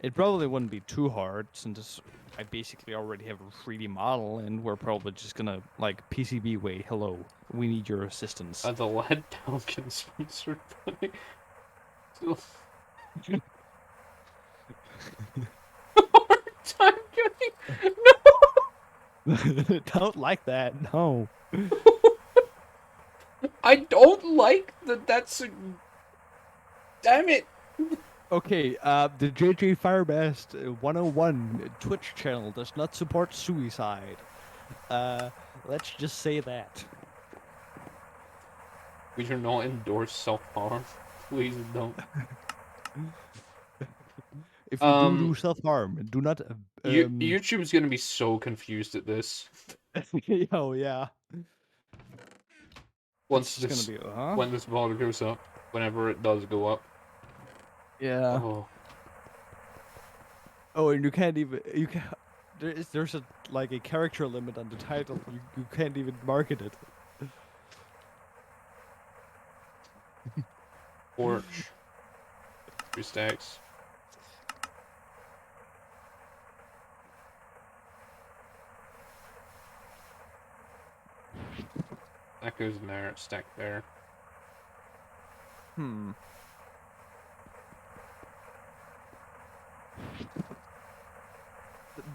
It probably wouldn't be too hard since I basically already have a 3D model, and we're probably just gonna like PCB way. Hello, we need your assistance. The lead Falcon sponsored by. Hard time getting. No. Don't like that. No. I don't like that. That's a. Damn it. Okay, the JJ Firebest 101 Twitch channel does not support suicide. Let's just say that. We do not endorse self-harm. Please don't. If you do self-harm, do not. YouTube's gonna be so confused at this. Oh yeah. Once this, gonna be, when this volume goes up, whenever it does go up. Yeah. Oh, and you can't. There's a character limit on the title. You can't even market it. Porch. 3 stacks. That goes in there, stack there.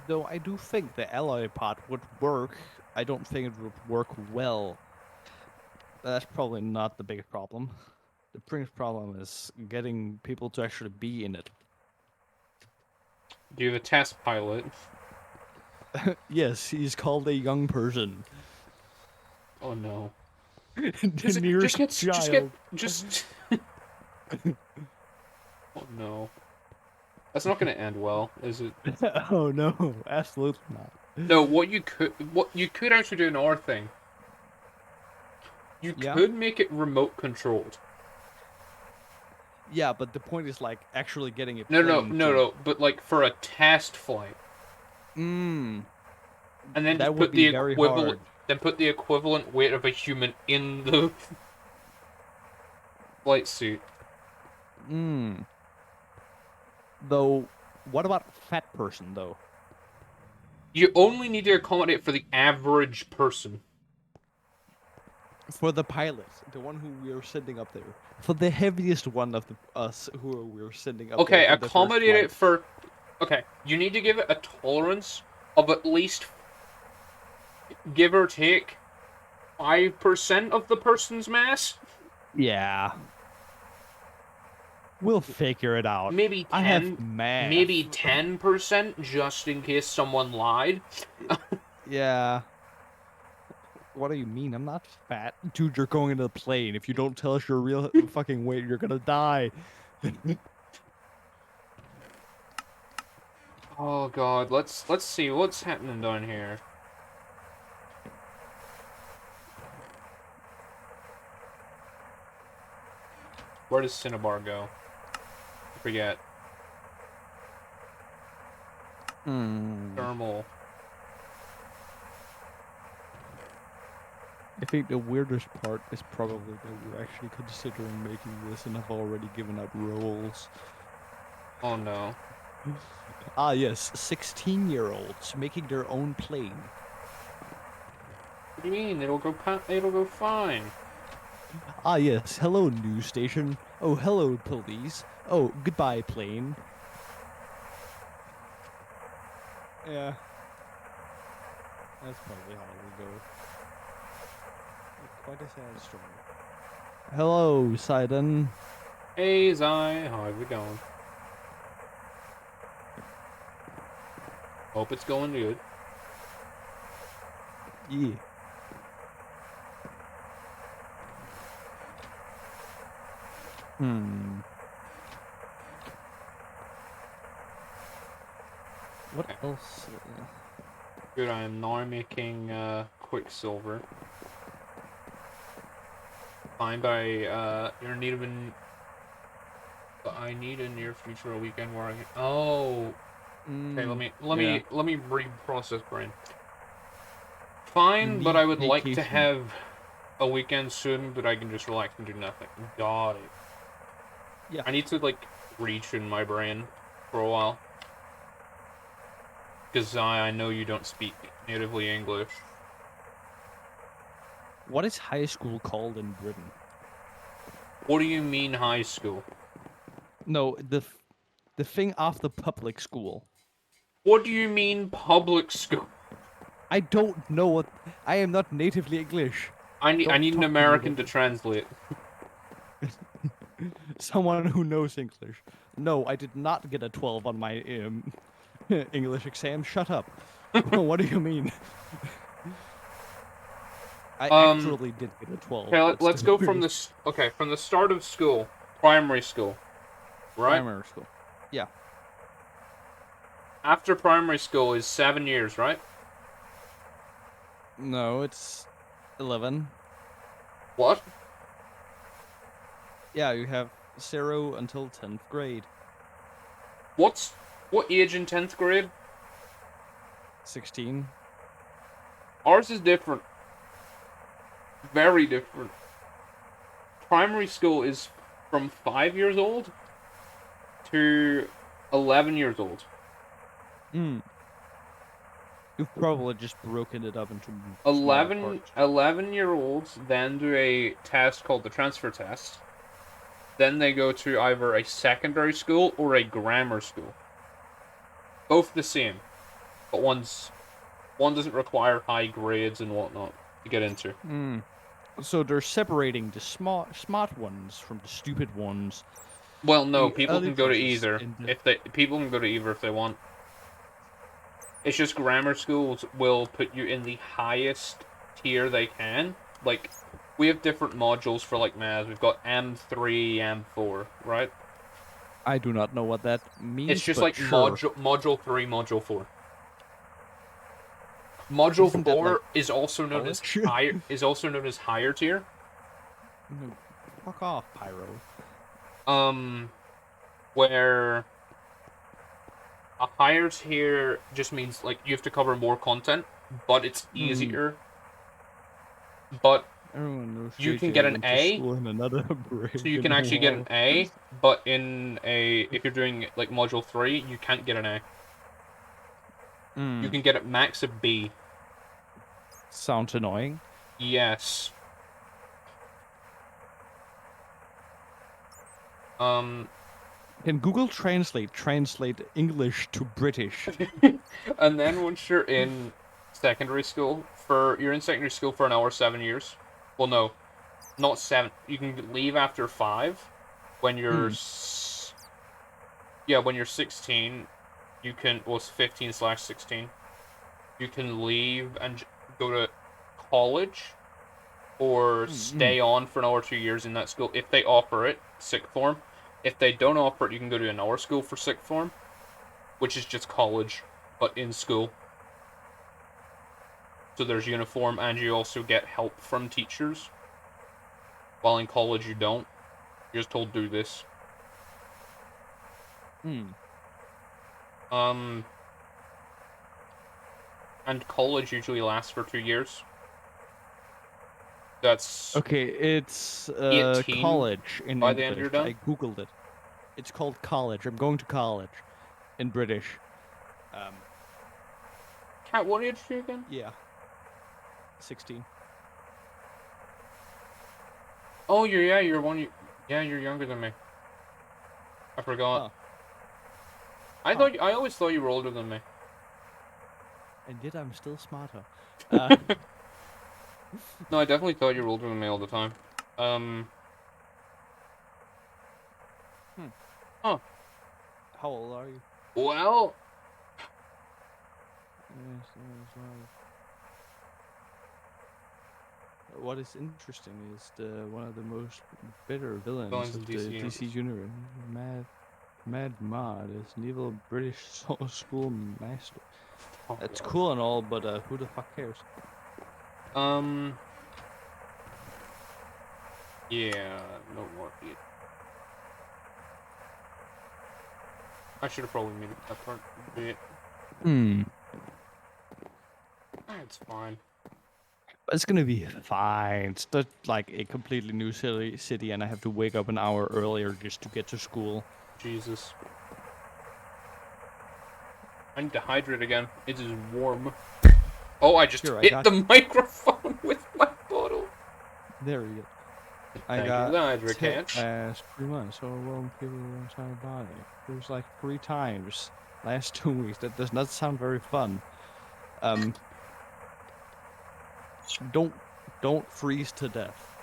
Though I do think the alloy pot would work, I don't think it would work well. That's probably not the biggest problem. The biggest problem is getting people to actually be in it. Do you have a test pilot? Yes, he's called a young person. Oh no. Just child. Oh no. That's not gonna end well, is it? Oh no, absolutely not. No, what you could actually do another thing. You could make it remote controlled. Yeah, but the point is like actually getting it. No. But like for a test flight. And then that just would be very hard. Then put the equivalent weight of a human in the flight suit. Though, what about fat person though? You only need to accommodate for the average person. For the pilot, the one who we are sending up there. For the heaviest one of us who we're sending up there Okay, for the first accommodate flight. it for. Okay, you need to give it a tolerance of at least, give or take, 5% of the person's mass. Yeah. We'll figure it out. Maybe I have 10. Maybe math. 10%, just in case someone lied. Yeah. What do you mean? I'm not fat. Dude, you're going into the plane. If you don't tell us your real fucking weight, you're gonna die. Oh god, let's see what's happening down here. Where does Cinnabar go? I forget. Thermal. I think the weirdest part is probably that we're actually considering making this and have already given up roles. Oh no. Ah, yes, 16-year-olds making their own plane. What do you mean? It'll go fine. Ah, yes, hello, news station. Oh, hello, police. Oh, goodbye, plane. Yeah. That's probably how it will go. Quite a sad story. Hello, Sidon. Hey, Zai, how's it going? Hope it's going good. Yeah. What else? Good, I am now making Quicksilver. Fine by you're in need of but I need in near future a weekend where I can. Oh, okay. Let me reprocess brain. Fine, but I would like to have a weekend soon that I can just relax and do nothing. Got it. Yeah. I need to like reach in my brain for a while. Because I know you don't speak natively English. What is high school called in Britain? What do you mean high school? No, the thing after public school. What do you mean public school? I don't know what. I am not natively English. I need an American to translate. Someone who knows English. No, I did not get a 12 on my English exam. Shut up. What do you mean? I actually did get a 12. Okay, let's go from this. Okay, from the start of school, primary school, right? Primary school. Yeah. After primary school is 7 years, right? No, it's 11. What? Yeah, you have 0 until 10th grade. What age in 10th grade? 16. Ours is different. Very different. Primary school is from 5 years old to 11 years old. You've probably just broken it up into 11-year-olds then do a test called the transfer test. Then they go to either a secondary school or a grammar school. Both the same, but one doesn't require high grades and whatnot to get into. So they're separating the smart ones from the stupid ones. Well, no, people can go to either if they want. It's just grammar schools will put you in the highest tier they can. Like, we have different modules for like maths. We've got M3, M4, right? I do not know what that means. It's just but like sure. module 3, module 4. Module 4 is also known as higher tier. Fuck off, Pyro. Where a higher tier just means like you have to cover more content, but it's easier. But you can get an A, so you can actually get an A. But if you're doing like module 3, you can't get an A. You can get a max of B. Sounds annoying. Yes. Um, Can Google translate English to British? and then once you're in secondary school, you're in secondary school for an hour 7 years. Well, no, not seven. You can leave after 5. When you're Hmm. yeah, when you're 16, you can, well, it's 15/16. You can leave and go to college or Mm-hmm. stay on for another 2 years in that school if they offer it, sixth form. If they don't offer it, you can go to another school for sixth form, which is just college, but in school. So there's uniform, and you also get help from teachers. While in college, you don't. You're just told do this. Hmm. Um, and college usually lasts for 2 years. That's Okay, it's 18 college in by the end English. you're done. I googled it. It's called college. I'm going to college in British. Um, Cat, what age are you again? yeah, 16. Oh, you're one. Yeah, you're younger than me. I forgot. Huh. Huh. I always thought you were older than me. And yet I'm still smarter. No, I definitely thought you were older than me all the time. Um, Hmm. huh. How old are you? Well, What is interesting is one of the most bitter villains villains of in the DC DC universe. universe, Mad Mod, is an evil British school master. Oh That's god. cool and all, but who the fuck cares? Um, yeah, no more. I should have probably made that part. But Hmm. it's fine. It's gonna be fine. It's not like a completely new city, and I have to wake up an hour earlier just to get to school. Jesus. I need to hydrate again. It is warm. Oh, I just Here, I hit got the microphone with my bottle. there we go. I Thank you for got the hydrate hit catch. last 3 months. So well, people inside the body. It was like 3 times last 2 weeks. That does not sound very fun. Um, don't freeze to death.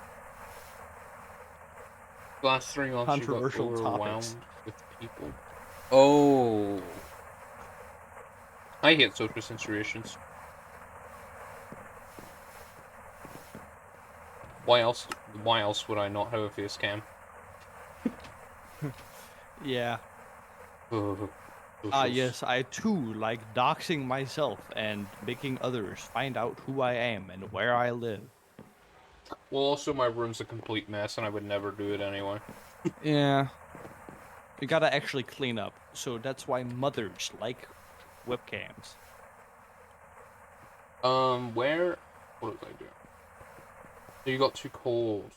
Last 3 months you got Controversial topics. overwhelmed with people. Oh. I hate social situations. Why else? Why else would I not have a face cam? Yeah. Ugh, Ah, socials. yes, I too like doxing myself and making others find out who I am and where I live. Well, also my room's a complete mess, and I would never do it anyway. Yeah. You gotta actually clean up. So that's why mothers like webcams. Where? What did I do? You got too cold.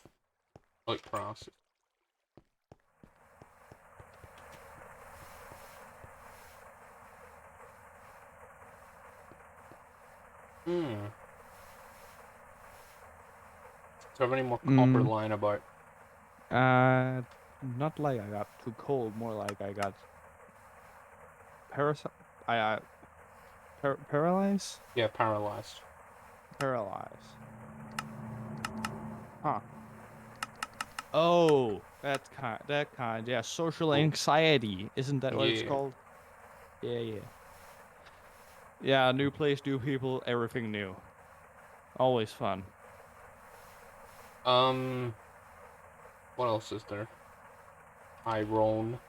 Like process. Hmm. Do you have any more copper Mm, line about? not like I got too cold, more like I got paras- I paralyzed? Yeah, paralyzed. Paralyzed. Huh. Oh, that kind. Yeah, social Oh, anxiety. Isn't that what it's yeah. called? Yeah, yeah. Yeah, new place, new people, everything new. Always fun. Um, what else is there? Iron.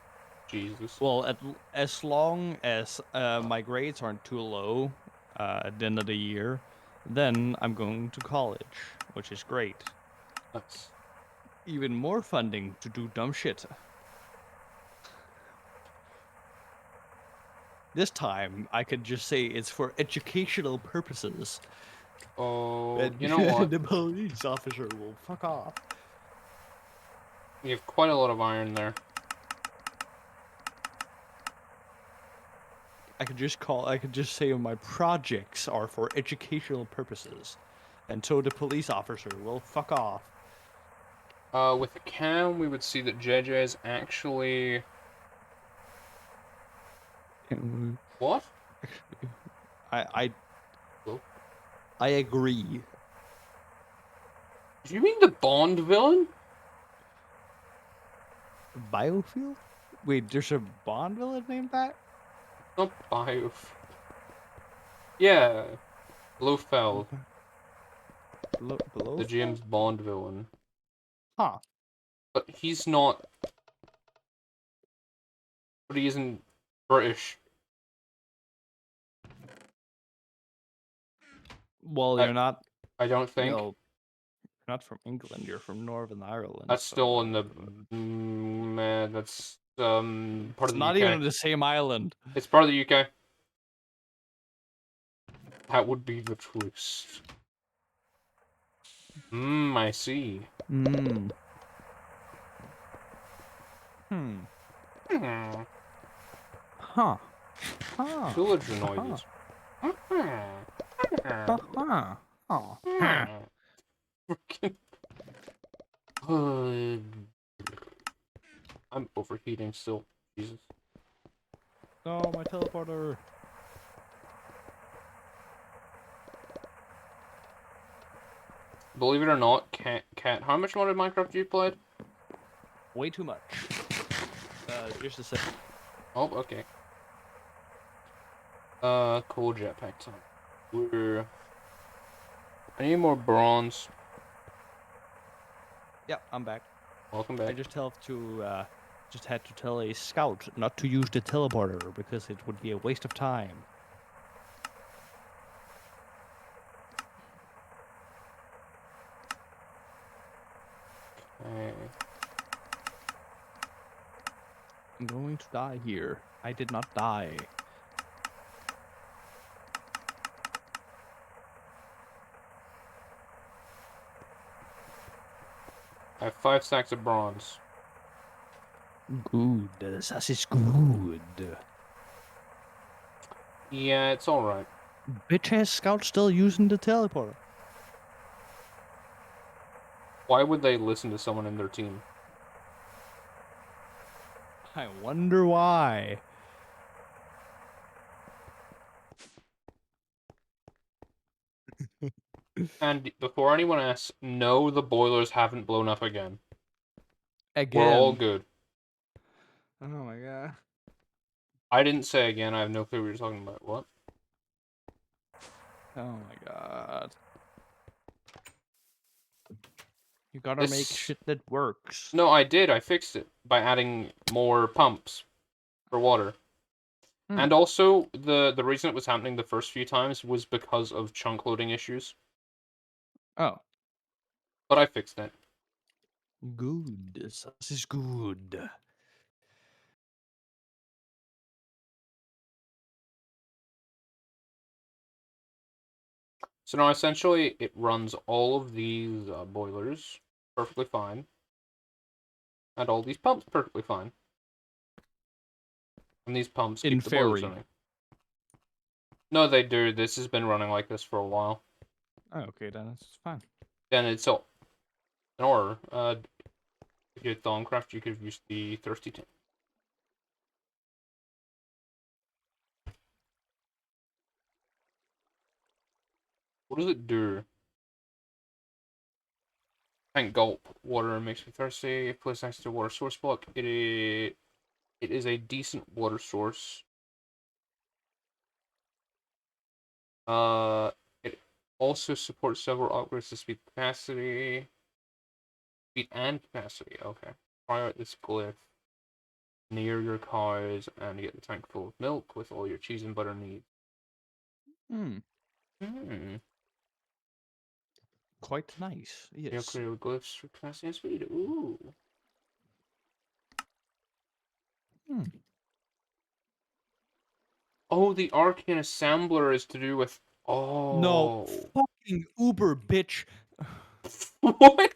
Jesus. Well, as long as my grades aren't too low at the end of the year, then I'm going to college, which is great. That's Even more funding to do dumb shit. This time, I could just say it's for educational purposes. oh, And you know what? the police officer will fuck off. You have quite a lot of iron there. I could just say my projects are for educational purposes. And so the police officer will fuck off. With the cam, we would see that JJ is actually what? I Hello? I agree. Do you mean the Bond villain? Biofuel? Wait, there's a Bond villain named that? Not Bio. Yeah, Blofeld, Below? the James Bond villain, Huh. but he's not. But he isn't British. Well, I you're not. I don't You think know, you're not from England. You're from Northern Ireland. that's still in So the. Man, that's part it's of the not even UK. on the same island. It's part of the UK. That would be the twist. I see. Hmm. Hmm. Hmm. Huh. Huh. Villager Huh. noises. Hmm. Huh. Oh. Hmm. Huh. Freaking. I'm overheating still. Jesus. No, my teleporter. Believe it or not, cat. How much more of Minecraft have you played? Way too much. Just a second. Oh, okay. Cool jetpack time. I need more bronze. Yeah, I'm back. Welcome I back. just had to tell a scout not to use the teleporter because it would be a waste of time. Okay. I'm going to die here. I did not die. I have 5 stacks of bronze. Good. This is good. Yeah, it's alright. Bitch ass scout still using the teleporter. Why would they listen to someone in their team? I wonder why. And before anyone asks, no, the boilers haven't blown up again. We're all Again. good. Oh my god. I didn't say again, I have no clue what you're talking about. What? Oh my god. You gotta make This. shit that works. No, I did. I fixed it by adding more pumps for water. Hmm. And also, the reason it was happening the first few times was because of chunk loading issues. Oh. But I fixed it. Good. This is good. So now essentially it runs all of these boilers perfectly fine. And all these pumps perfectly fine. And these pumps In keep the boilers theory. running. No, they do. This has been running like this for a while. Oh, okay, then it's fine. Then it's all. Or, if you had Thorncraft, you could have used the Thirsty Tank. What does it do? Tank gulp. Water makes me thirsty. Place next to water source block. It is a decent water source. It also supports several upgrades to speed capacity. Speed and capacity. Okay. Try out this glyph near your cows and get the tank full of milk with all your cheese and butter needs. Hmm. Hmm. Quite nice. Your Yes. create glyphs for capacity and speed. Ooh. Hmm. Oh, the arcane assembler is to do with. No, Oh. fucking Uber, bitch. What?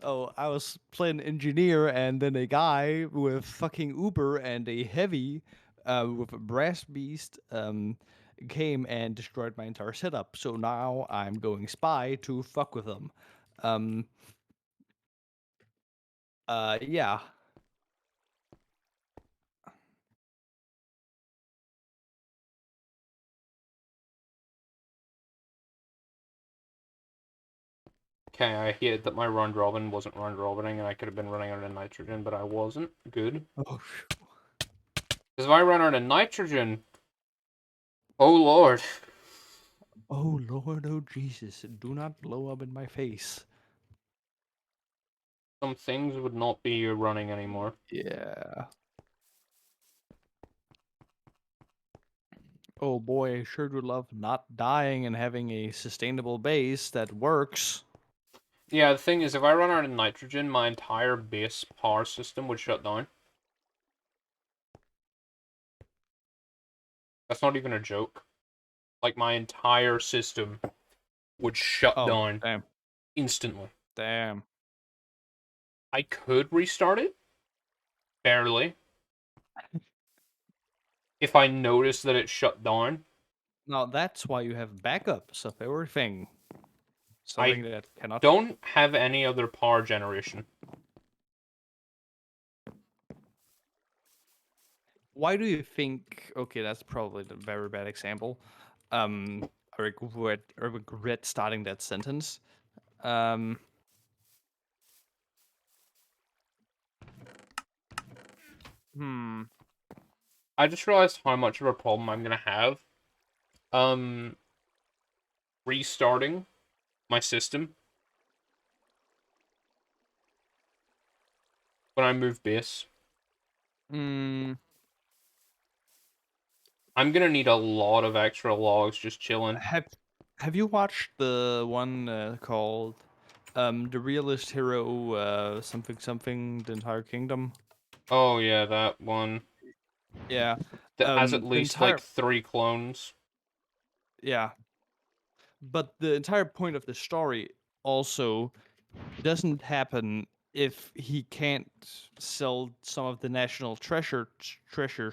Oh, I was playing engineer, and then a guy with fucking Uber and a heavy, with a brass beast, came and destroyed my entire setup. So now I'm going spy to fuck with them. Um, Yeah. Okay, I hit that my round robin wasn't round robining and I could have been running out of nitrogen, but I wasn't. Good. Oh, Because if I run out of nitrogen, oh lord, oh Lord, oh Jesus! Do not blow up in my face. some things would not be running anymore. Yeah. Oh boy, I sure do love not dying and having a sustainable base that works. Yeah, the thing is, if I run out of nitrogen, my entire base power system would shut down. That's not even a joke. Like, my entire system would shut Oh, down damn. instantly. Damn. I could restart it, barely, if I noticed that it shut down. Now that's why you have backups of everything. I Something that cannot. don't have any other power generation. Why do you think? Okay, that's probably a very bad example. Um, I regret starting that sentence. Um, hmm. I just realized how much of a problem I'm gonna have. Um, Restarting my system when I move base. Hmm. I'm gonna need a lot of extra logs just chilling. Have Have you watched the one called "The Realist Hero" something something the entire kingdom? Oh yeah, that one. Yeah. That has at The least like entire 3 clones. yeah, but the entire point of the story also doesn't happen if he can't sell some of the national treasures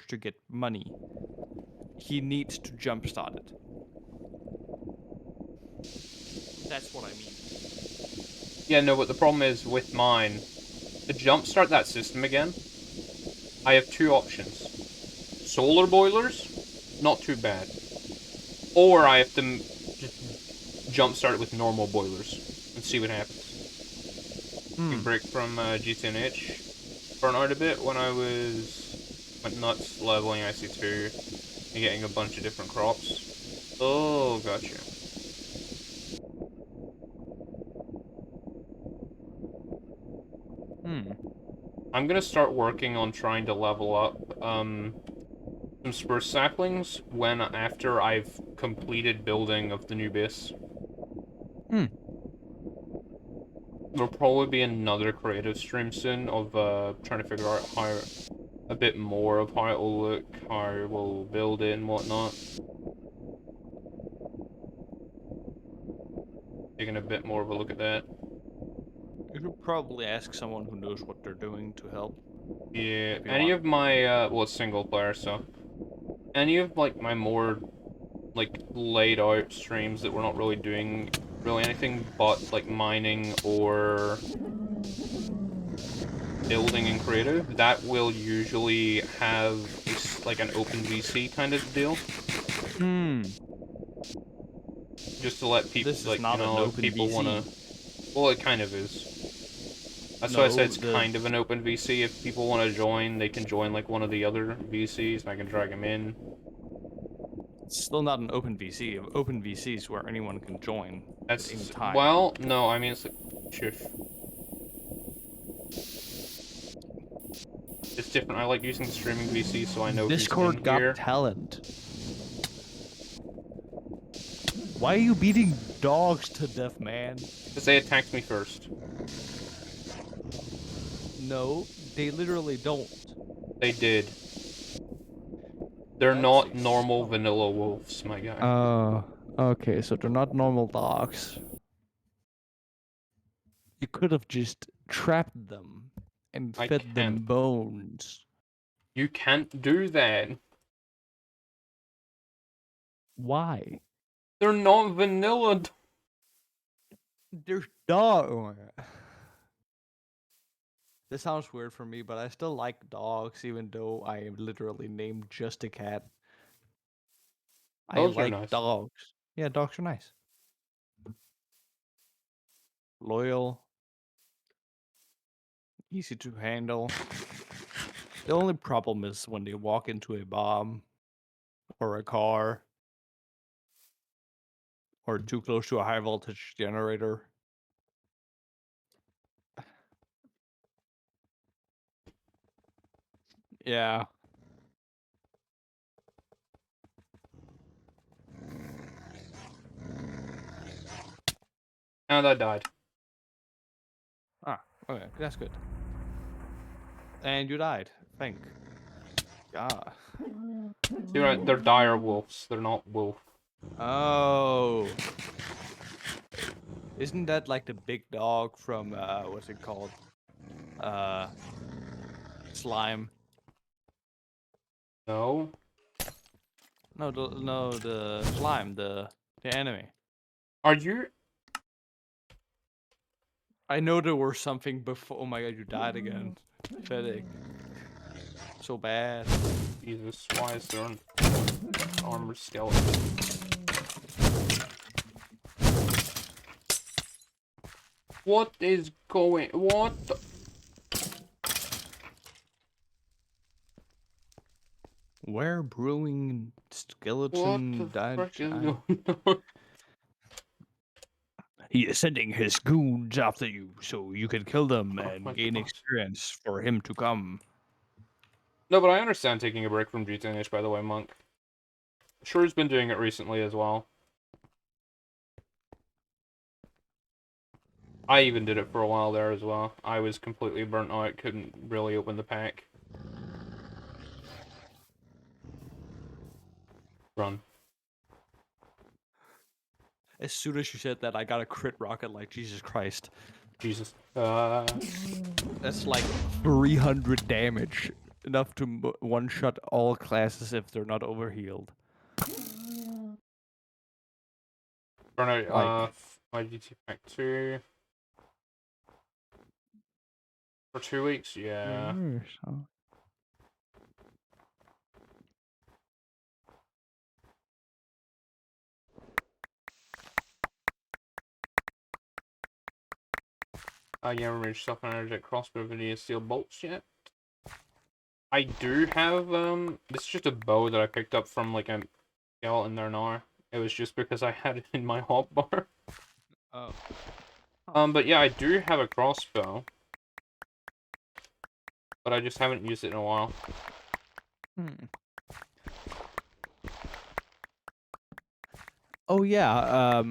to get money. He needs to jumpstart it. That's what I mean. Yeah, no, but the problem is with mine, to jumpstart that system again, I have two options. Solar boilers, not too bad. Or I have to just jumpstart it with normal boilers and see what happens. Big Hmm. break from GTNH. Burnt out a bit when I went nuts leveling IC2 and getting a bunch of different crops. Oh, gotcha. Hmm. I'm gonna start working on trying to level up some spur saplings when after I've completed building of the new base. Hmm. There'll probably be another creative stream soon of trying to figure out how a bit more of how it will look, how we'll build it and whatnot. Taking a bit more of a look at that. You should probably ask someone who knows what they're doing to help Yeah, if you any want. of my well, it's single player, so any of like my more like laid out streams that we're not really doing really anything but like mining or building in creative, that will usually have like an open VC kind of deal, Hmm. just to let people This is like, you not an know, if open people wanna. VC. Well, it kind of is. That's why I said No, it's the kind of an open VC. If people want to join, they can join like one of the other VCs, and I can drag them in. it's still not an open VC. Open VC is where anyone can join at any That's time. well, no, I mean it's like, shush. It's different. I like using the streaming VC so I know who's in Discord got here. talent. Why are you beating dogs to death, man? Because they attacked me first. No, they literally don't. They did. They're That's not a normal stop. vanilla wolves, my guy. Okay, so they're not normal dogs. You could have just trapped them and I fed can't. them bones. You can't do that. Why? They're not vanilla. They're dog. This sounds weird for me, but I still like dogs, even though I am literally named just a cat. I Dogs are like nice. dogs. Yeah, dogs are nice. Loyal, easy to handle. The only problem is when they walk into a bomb or a car or too close to a high voltage generator. Yeah. And I died. Ah, okay, that's good. And you died. Thank God. They're dire wolves. They're not wolf. Oh. Isn't that like the big dog from what's it called? Uh Slime. No. No, the slime, the enemy. Are you? I know there was something before. Oh my God, you died again. Pathetic. So bad. Jesus, why is there an armored skeleton? What is going? What? Where brewing What the skeleton died. frick is going on? He is sending his goons after you so you can kill them Oh and my gain god. experience for him to come. No, but I understand taking a break from GTNH, by the way, Monk. Sure's been doing it recently as well. I even did it for a while there as well. I was completely burnt out, couldn't really open the pack. Run. As soon as you said that, I got a crit rocket like Jesus Christ. Jesus. That's like 300 damage. Enough to one-shot all classes if they're not overhealed. Burn out, Like, my GT pack 2. For 2 weeks? Yeah. You haven't reached self-energetic crossbow video steel bolts yet? I do have, this is just a bow that I picked up from, like, a skeleton there now. It was just because I had it in my hotbar. oh. But yeah, I do have a crossbow. But I just haven't used it in a while. Hmm. Oh yeah,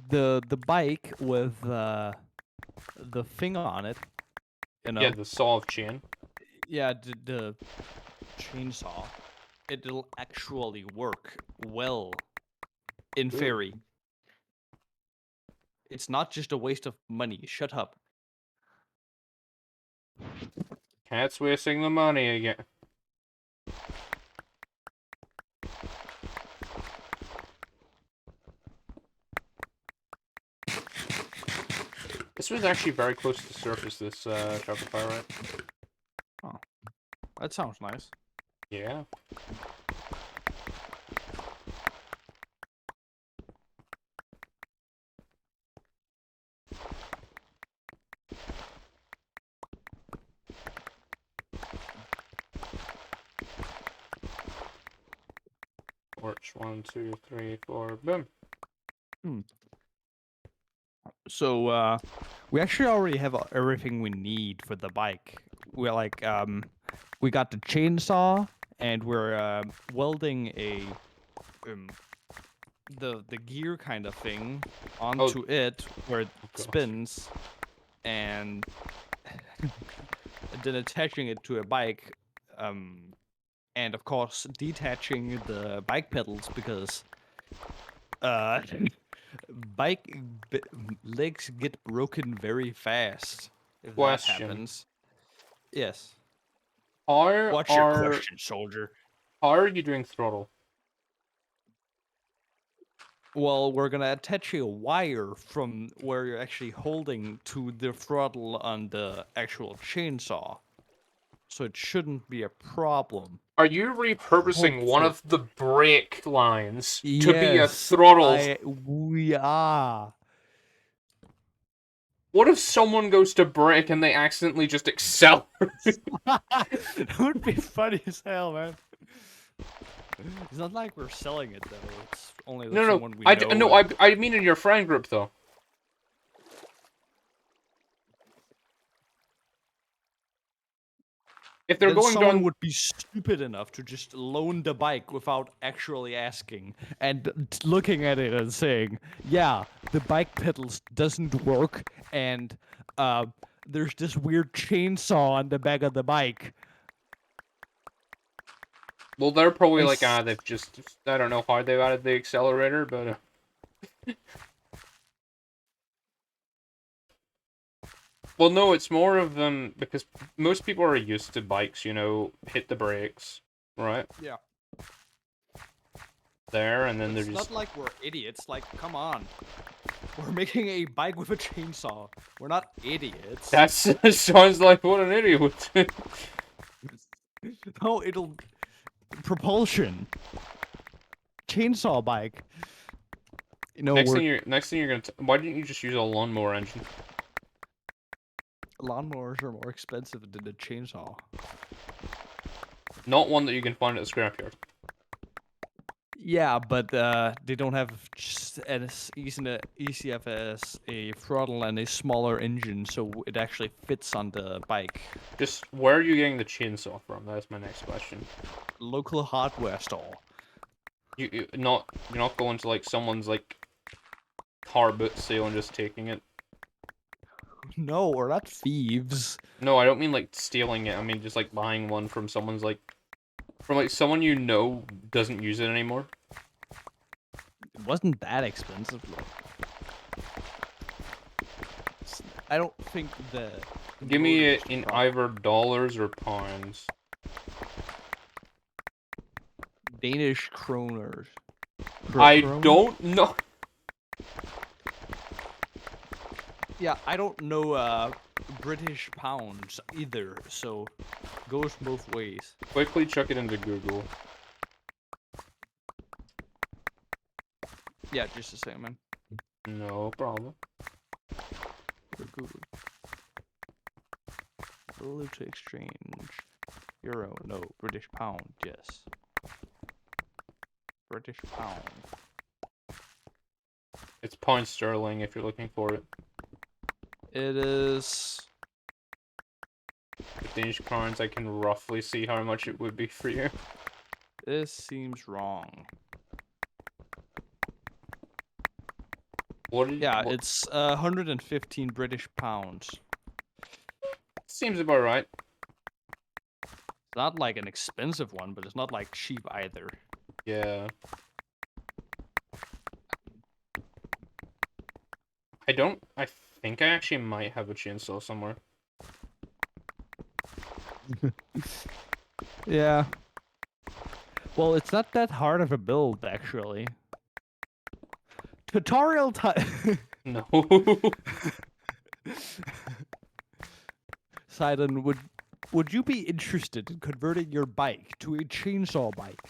the bike with the thing on it, you Yeah, know. the saw of chain. Yeah, the chainsaw. It'll actually work well in Good. theory. It's not just a waste of money. Shut up. Cat's wasting the money again. This was actually very close to the surface, this Shopify, right? Oh, that sounds nice. Yeah. Torch, 1, 2, 3, 4, boom. Hmm. So we actually already have everything we need for the bike. We're like we got the chainsaw and we're welding a um, the gear kind of thing Oh, onto it where it oh god. spins and then attaching it to a bike and of course detaching the bike pedals because uh bike b- legs get broken very fast if that Question. happens. Yes. How What's your are, question, soldier? how are you doing throttle? Well, we're gonna attach a wire from where you're actually holding to the throttle on the actual chainsaw. So it shouldn't be a problem. Are you repurposing one Hopefully. of the brake lines to be a Yes, throttle? we are. What if someone goes to brake and they accidentally just accelerate? That would be funny as hell, man. It's not like we're selling it though. It's only No, no, someone we know. no. I mean in your friend group though. If they're Then going someone down, would be stupid enough to just loan the bike without actually asking and looking at it and saying, "Yeah, the bike pedals doesn't work, and uh, there's this weird chainsaw on the back of the bike." well, they're probably I like, s- they've just, I don't know how they've added the accelerator, but. Well, no, it's more of because most people are used to bikes, hit the brakes, right? Yeah. There, and then they're It's just. not like we're idiots. Like, come on. We're making a bike with a chainsaw. We're not idiots. That sounds like what an idiot would do. No, it'll propulsion. Chainsaw bike. You know, Next we're thing you're gonna. Why didn't you just use a lawnmower engine? lawnmowers are more expensive than a chainsaw. Not one that you can find at the scrapyard. Yeah, but they don't have just as easy as a throttle and a smaller engine, so it actually fits on the bike. Just where are you getting the chainsaw from? That's my next question. Local hardware store. You're not going to like someone's like car boot sale and just taking it. No, we're not thieves. No, I don't mean like stealing it. I mean just like buying one from someone's like from like someone you know doesn't use it anymore. It wasn't that expensive. I don't think the Give me motor it was the in problem. either dollars or pounds. Danish kroners. I Kroner? don't know. Yeah, I don't know British pounds either, so goes both ways. Quickly chuck it into Google. Yeah, just the same, man. No problem. Google. Valuta exchange. Euro, no. British pound, yes. British pound. It's pound sterling if you're looking for it. It is. With Danish crowns, I can roughly see how much it would be for you. This seems wrong. Yeah, it's 115 British pounds. Seems about right. It's not like an expensive one, but it's not like cheap either. Yeah. I think I actually might have a chainsaw somewhere. Yeah. Well, it's not that hard of a build, actually. Tutorial time. No. Sidon, would you be interested in converting your bike to a chainsaw bike?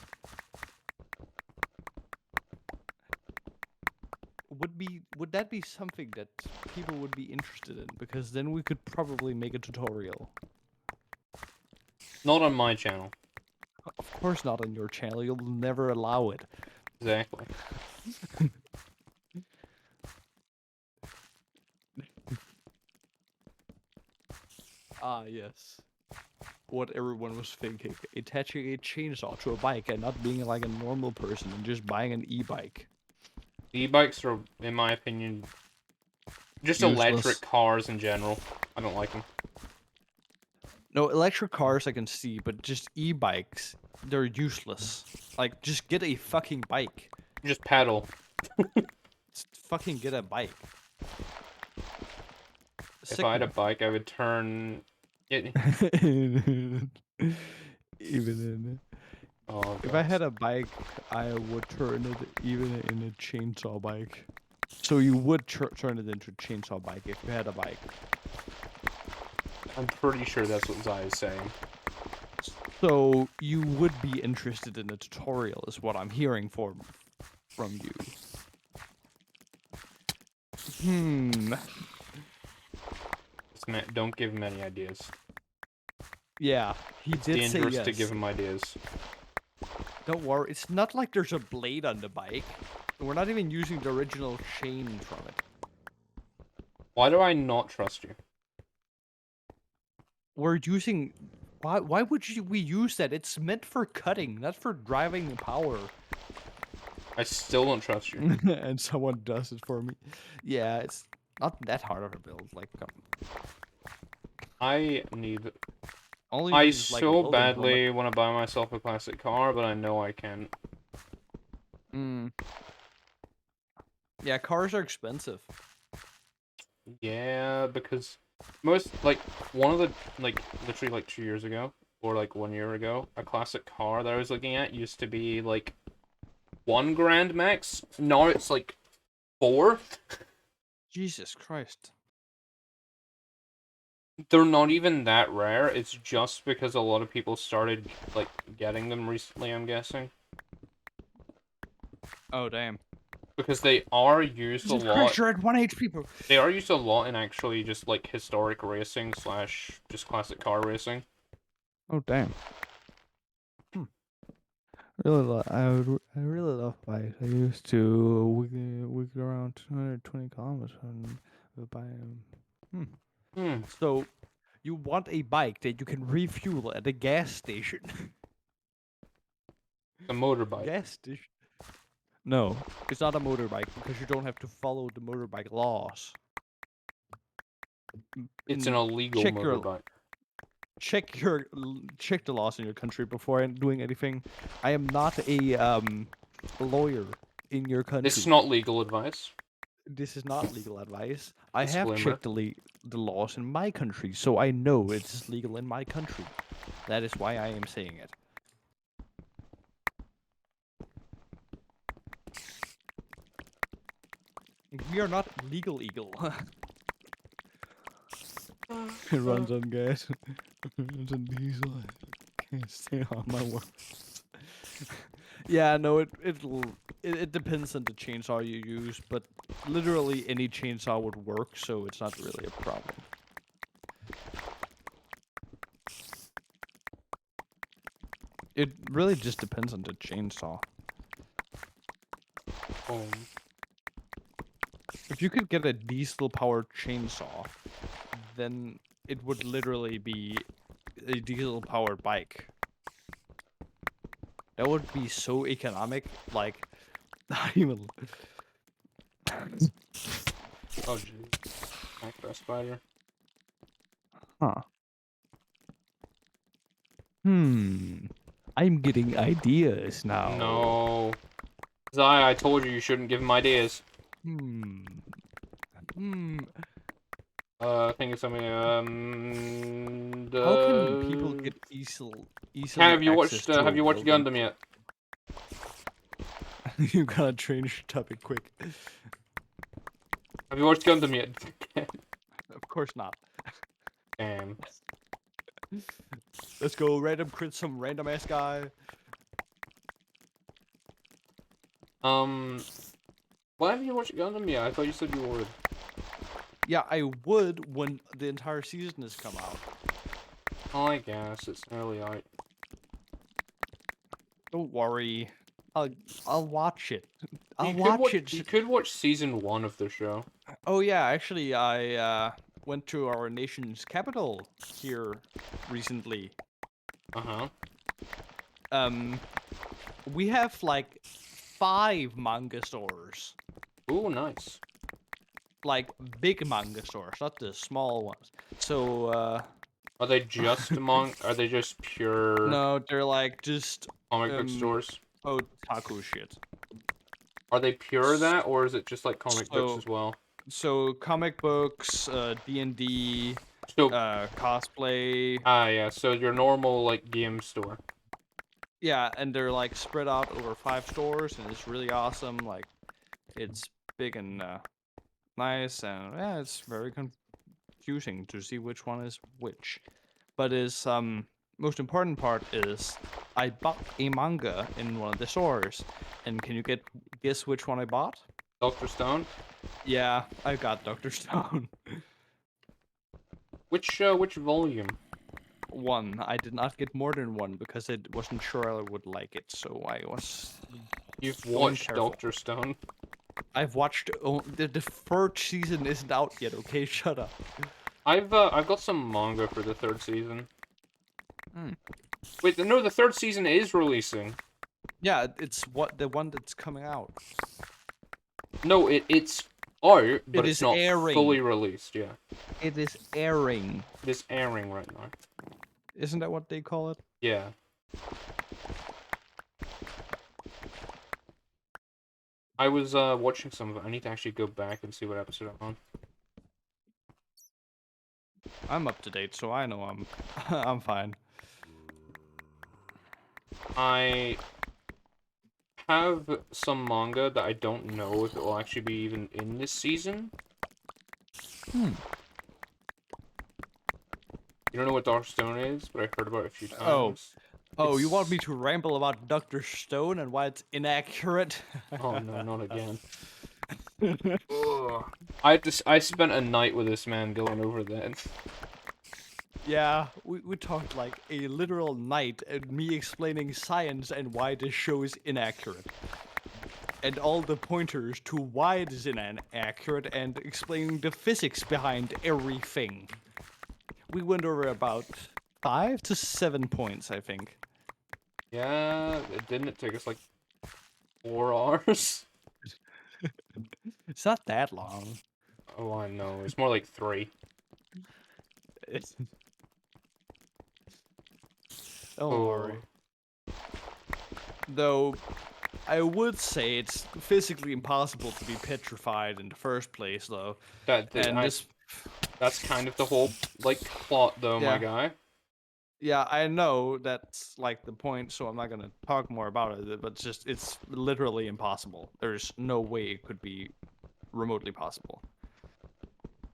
Would that be something that people would be interested in? Because then we could probably make a tutorial. Not on my channel. Of course not on your channel. You'll never allow it. Exactly. Ah, yes. What everyone was thinking. Attaching a chainsaw to a bike and not being like a normal person and just buying an e-bike. E-bikes are, in my opinion, just Useless. electric cars in general. I don't like them. No, electric cars I can see, but just e-bikes, they're useless. Like, just get a fucking bike. Just pedal. Just fucking get a bike. If I had a bike, I would turn it. Even in Oh, If I God. had a bike, I would turn it even in a chainsaw bike. So you would turn it into a chainsaw bike if you had a bike. I'm pretty sure that's what Zai is saying. So you would be interested in a tutorial, is what I'm hearing from you. Don't give him any ideas. Yeah, he It's did say dangerous to yes. give him ideas. Don't worry, it's not like there's a blade on the bike. We're not even using the original chain from it. Why do I not trust you? We're using... Why would we use that? It's meant for cutting, not for driving power. I still don't trust you. And someone does it for me. Yeah, it's not that hard of a build. Like, I need... only I needs like a so welding helmet. badly want to buy myself a classic car, but I know I can't. Yeah, cars are expensive. Yeah, because most, like, one of the, like, literally, like, 2 years ago, or, like, 1 year ago, a classic car that I was looking at used to be, like, 1 grand max. Now it's, like, 4. Jesus Christ. They're not even that rare, it's just because a lot of people started, like, getting them recently, I'm guessing. Oh, damn. Because they are used a Jesus lot. Christ, you're at 1 HP, bro. They are used a lot in actually just, like, historic racing slash just classic car racing. Oh, damn. I really love bikes. I used to wiggle around 220 kilometers and buy So, you want a bike that you can refuel at a gas station? A motorbike. Gas station? No, it's not a motorbike because you don't have to follow the motorbike laws. It's an illegal check motorbike. check the laws in your country before doing anything. I am not a lawyer in your country. This is not legal advice. This is not legal advice. I have Disclaimer. checked the laws in my country, so I know it's legal in my country. That is why I am saying it. We are not legal eagle. It runs on gas. It's a diesel. Can't stay on my words. Yeah, no, it depends on the chainsaw you use, but literally any chainsaw would work, so it's not really a problem. It really just depends on the chainsaw. If you could get a diesel-powered chainsaw, then it would literally be a diesel-powered bike. That would be so economic, like, not even... Oh, jeez. Minecraft spider. Huh. I'm getting ideas now. No. Zai, I told you shouldn't give him ideas. I think it's something, How can people get easily have you access watched, to have you watched building? Gundam yet? You gotta change the topic quick. Have you watched Gundam yet? Of course not. Damn. Let's go random crit some random ass guy. Why haven't you watched Gundam yet? I thought you said you would. Yeah, I would when the entire season has come out. Oh, I guess it's early out. Don't worry. I'll watch it. You could watch season 1 of the show. Oh yeah, actually I went to our nation's capital here recently. Uh-huh. We have like 5 manga stores. Ooh, nice. Like big manga stores, not the small ones. So Are they just are they just pure no, they're like just comic book stores? otaku shit. Are they pure that, or is it just like comic books as well? So comic books, D&D, So cosplay. yeah, so your normal like game store. Yeah, and they're like spread out over 5 stores, and it's really awesome. Like, it's big and nice, and yeah, it's very confusing to see which one is which. But is most important part is I bought a manga in one of the stores, and can you guess which one I bought? Dr. Stone? Yeah, I got Doctor Stone. Which volume? One. I did not get more than one because I wasn't sure I would like it, so I was You've going watched careful. Dr. Stone? I've watched the third season isn't out yet. Okay, shut up. I've got some manga for the 3rd season. Hmm. Wait, no, the 3rd season is releasing. Yeah, it's the one that's coming out. No, it's out, but It it's is not airing. fully released, yeah. It is airing. It is airing right now. Isn't that what they call it? Yeah. I was watching some of it. I need to actually go back and see what episode I'm on. I'm up to date, so I know I'm I'm fine. I have some manga that I don't know if it will actually be even in this season. Hmm. You don't know what Dark Stone is, but I've heard about it a few Oh. times. Oh, you want It's- me to ramble about Dr. Stone and why it's inaccurate? Oh no, not again. Ugh. I spent a night with this man going over that. Yeah, we talked like a literal night and me explaining science and why this show is inaccurate. And all the pointers to why it is inaccurate and explaining the physics behind everything. We went over about 5 to 7 points, I think. Yeah, didn't it take us like 4 hours? It's not that long. Oh, I know. It's more like 3. It's... Don't Oh. worry. Though, I would say it's physically impossible to be petrified in the first place, though. That's kind of the whole, like, plot, though, my Yeah. guy. Yeah, I know that's like the point, so I'm not gonna talk more about it. But it's literally impossible. There's no way it could be remotely possible.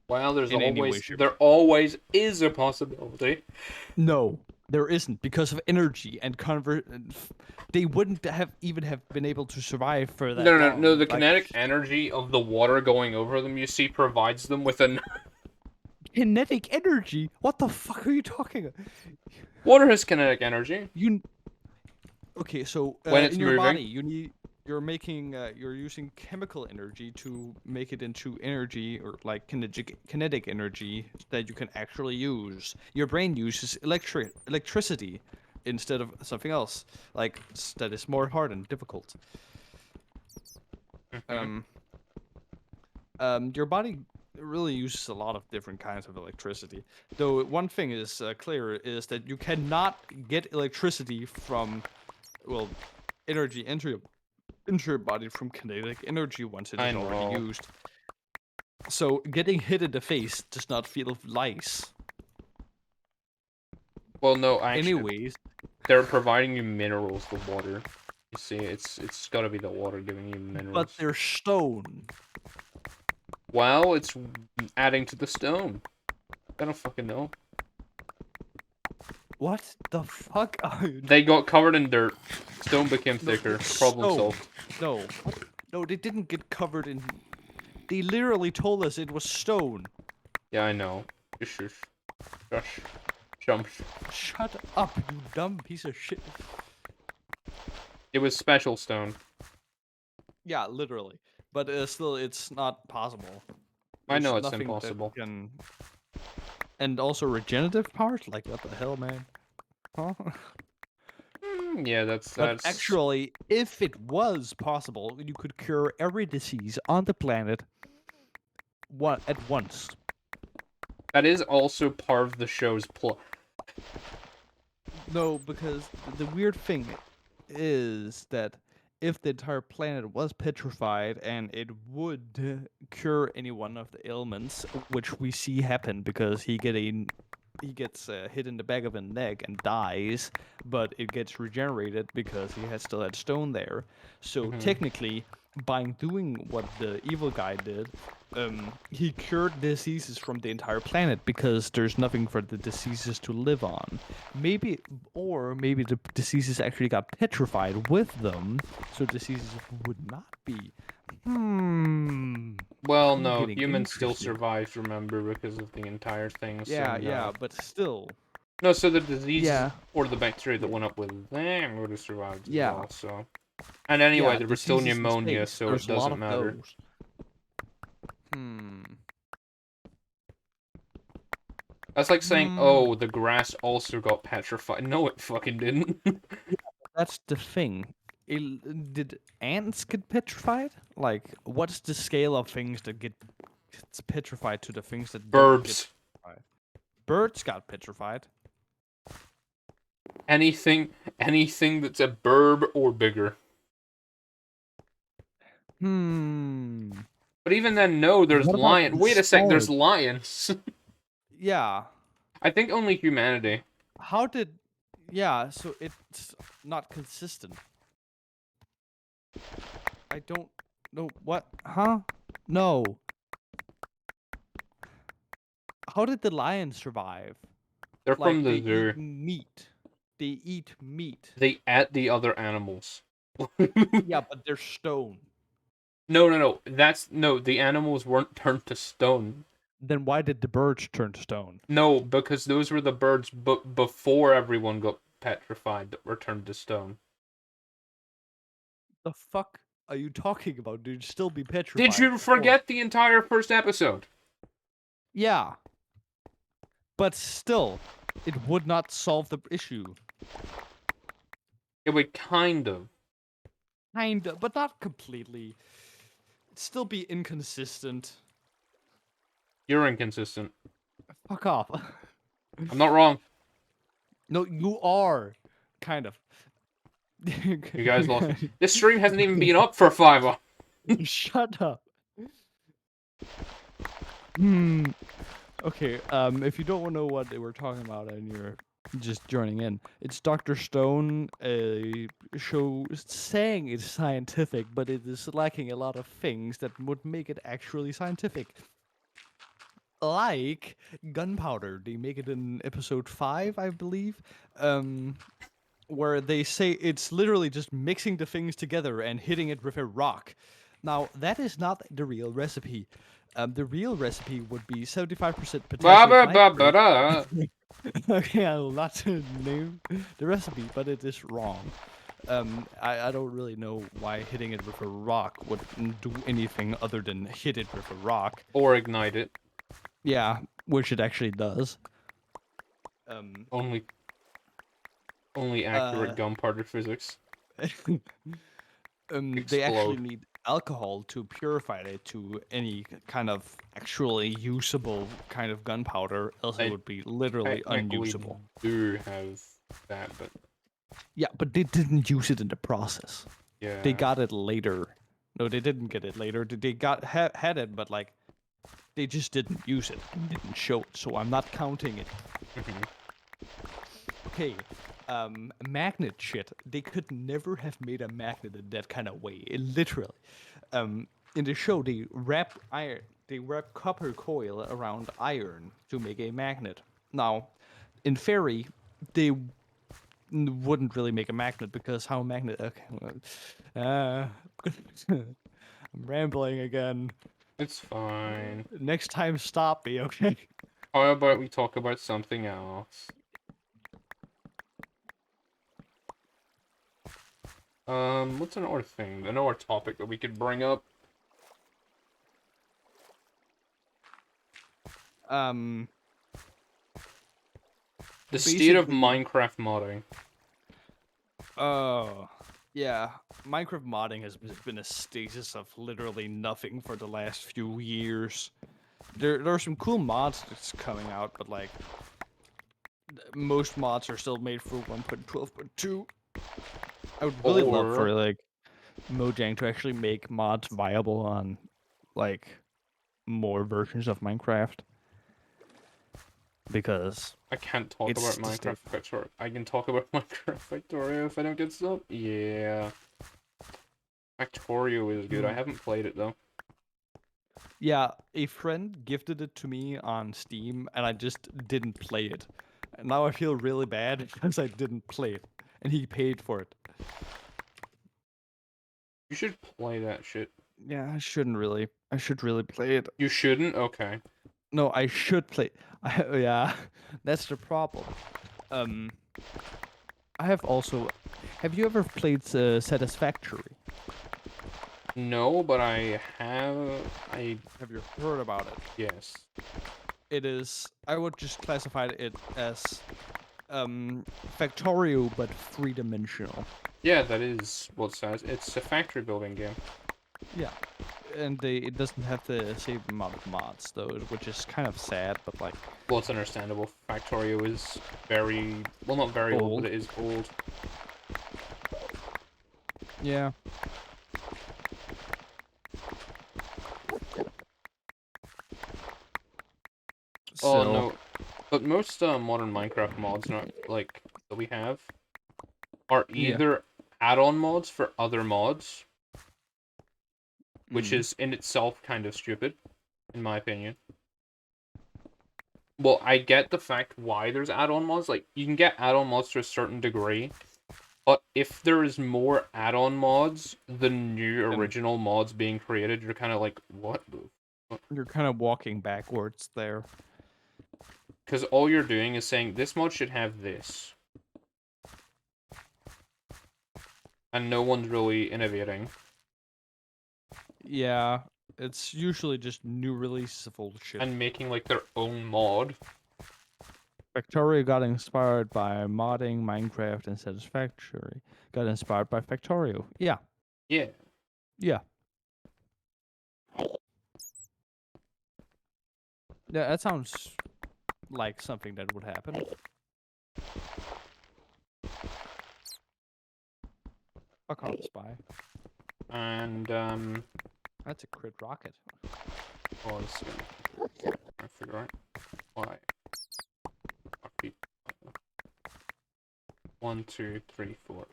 Well, In any way, shape, there always is a possibility. No, there isn't because of energy and They wouldn't have been able to survive for that long. No, the Like, kinetic energy of the water going over them, you see, provides them with an... kinetic energy? What the fuck are you talking about? Water has kinetic energy. Okay, so When it's in your moving. body, you're using chemical energy to make it into energy or like kinetic energy that you can actually use. Your brain uses electricity instead of something else, like that is more hard and difficult. Mhm. Your body really uses a lot of different kinds of electricity. Though one thing is clear is that you cannot get electricity from, well, energy into your body from kinetic energy once it I is already know. used. So getting hit in the face does not feel nice. Well, no, actually, Anyways, they're providing you minerals, the water. You see, it's gotta be the water giving you minerals. but they're stone. Well, it's adding to the stone. I don't fucking know. What the fuck are you? They got covered in dirt. Stone became thicker. Problem Stone. solved. No, no, they didn't get covered in. They literally told us it was stone. Yeah, I know. Shush. Shush. Jump. Shut up, you dumb piece of shit. It was special stone. Yeah, literally. But still, it's not possible. I know There's it's nothing that impossible. can... And also regenerative part? Like, what the hell, man? Huh? Yeah, that's... But actually, if it was possible, you could cure every disease on the planet at once. That is also part of the show's plot. No, because the weird thing is that if the entire planet was petrified and it would cure any one of the ailments, which we see happen because he get a he gets hit in the back of the neck and dies, but it gets regenerated because he has still had stone there. So technically, by doing what the evil guy did, he cured diseases from the entire planet because there's nothing for the diseases to live on. Maybe, or maybe the diseases actually got petrified with them, so diseases would not be. Well, I'm no, getting humans still interested. survived, remember, because of the entire thing, so Yeah, no. yeah, but still. No, so the diseases Yeah, or the bacteria that went up with them would have survived as yeah, well, so. And anyway, yeah. there was still Diseases in pneumonia, space. so it There's a lot doesn't of matter. those. Hmm. That's like saying, Hmm. oh, the grass also got petrified. No, it fucking didn't. That's the thing. Did ants get petrified? Like, what's the scale of things that get petrified to the things that don't get Burbs. petrified? Birds got petrified. Anything that's a burb or bigger. Hmm. But even then, no, there's What about lion. the Wait a sec, there's stars? lions. Yeah. I think only humanity. How did? Yeah. So it's not consistent. I don't know what. Huh? No. How did the lions survive? They're from Like the they eat zoo. meat. They eat meat. They ate the other animals. Yeah, but they're stone. No. No, the animals weren't turned to stone. Then why did the birds turn to stone? No, because those were the birds before everyone got petrified that were turned to stone. The fuck are you talking about? They'd still be Did petrified. you Or forget the entire first episode? yeah, but still, it would not solve the issue. It would kind of. Kinda, but not completely. It'd still be inconsistent. You're inconsistent. Fuck off. I'm not wrong. No, you are. Kind of. You guys lost me. This stream hasn't even been up for 5 hours. Shut up. Hmm. Okay. If you don't know what they were talking about and you're just joining in, it's Dr. Stone, a show saying it's scientific, but it is lacking a lot of things that would make it actually scientific. Like gunpowder. They make it in episode 5, I believe. Where they say it's literally just mixing the things together and hitting it with a rock. Now, that is not the real recipe. The real recipe would be 75% Ba potassium ba ba ba nitrate. da. Okay, I will not name the recipe, but it is wrong. I don't really know why hitting it with a rock would do anything other than hit it with a rock. Or ignite it. Yeah, which it actually does. Only accurate Uh, gunpowder physics. they actually Explode. need alcohol to purify it to any kind of actually usable kind of gunpowder, else it I would be literally technically unusable. do have that, but Yeah, but they didn't use it in the process. yeah. They got it later. No, they didn't get it later. They got had it, but like they just didn't use it and didn't show it. So I'm not counting it. Okay, magnet shit. They could never have made a magnet in that kind of way. Literally, in the show they wrap iron. They wrap copper coil around iron to make a magnet. Now, in theory, they wouldn't really make a magnet because how a magnet. Okay, I'm rambling again. It's fine. Next time, stop me, okay? How about we talk about something else? What's another thing? Another topic that we could bring up? Um, The state of basically, Minecraft modding. oh, yeah. Minecraft modding has been a stasis of literally nothing for the last few years. There are some cool mods that's coming out, but like most mods are still made for 1.12.2. I would really love for Or like Mojang to actually make mods viable on like more versions of Minecraft. because I can't talk it's about the Minecraft staple. Factorio. I can talk about Minecraft Factorio if I don't get stuff. Yeah. Factorio is good. I Hmm. haven't played it though. Yeah, a friend gifted it to me on Steam, and I just didn't play it. And now I feel really bad because I didn't play it, and he paid for it. You should play that shit. Yeah, I shouldn't really. I should really play it. You shouldn't? Okay. No, I should play. Yeah, that's the problem. Um, I have also. Have you ever played Satisfactory? No, but I have. Have you heard about it? Yes. It is. I would just classify it as Factorio, but three-dimensional. Yeah, that is what it says. It's a factory building game. Yeah, and it doesn't have the same amount of mods though, which is kind of sad. But like Well, it's understandable. Factorio is very, well, not very old, but old. it is old. Yeah. Oh So. no, but most modern Minecraft mods, not like that we have, are Yeah. either add-on mods for other mods, which Mm. is in itself kind of stupid, in my opinion. Well, I get the fact why there's add-on mods. Like, you can get add-on mods to a certain degree, but if there is more add-on mods than new And original mods being created, you're kind of like, what the fuck? you're kind of walking backwards there. Because all you're doing is saying, this mod should have this. And no one's really innovating. Yeah, it's usually just new releases of old shit. And making, like, their own mod. Factorio got inspired by modding Minecraft and Satisfactory. Got inspired by Factorio. Yeah. Yeah. Yeah. Yeah, that sounds like something that would happen. Fuck off, spy. And, That's a crit rocket. oh, let's see. I figure out why. Okay. 1, 2, 3, 4.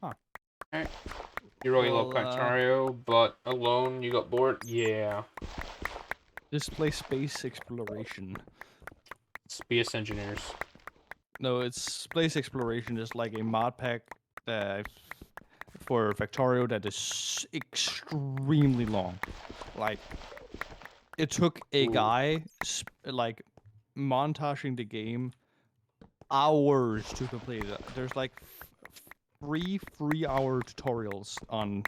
Huh. Okay. You really love Well, Factorio, but alone you got bored? Yeah. just play space exploration. Space engineers. No, it's space exploration is like a mod pack that for Factorio that is extremely long. Like, it took a Ooh. guy like montaging the game hours to complete it. There's like 3 3-hour tutorials on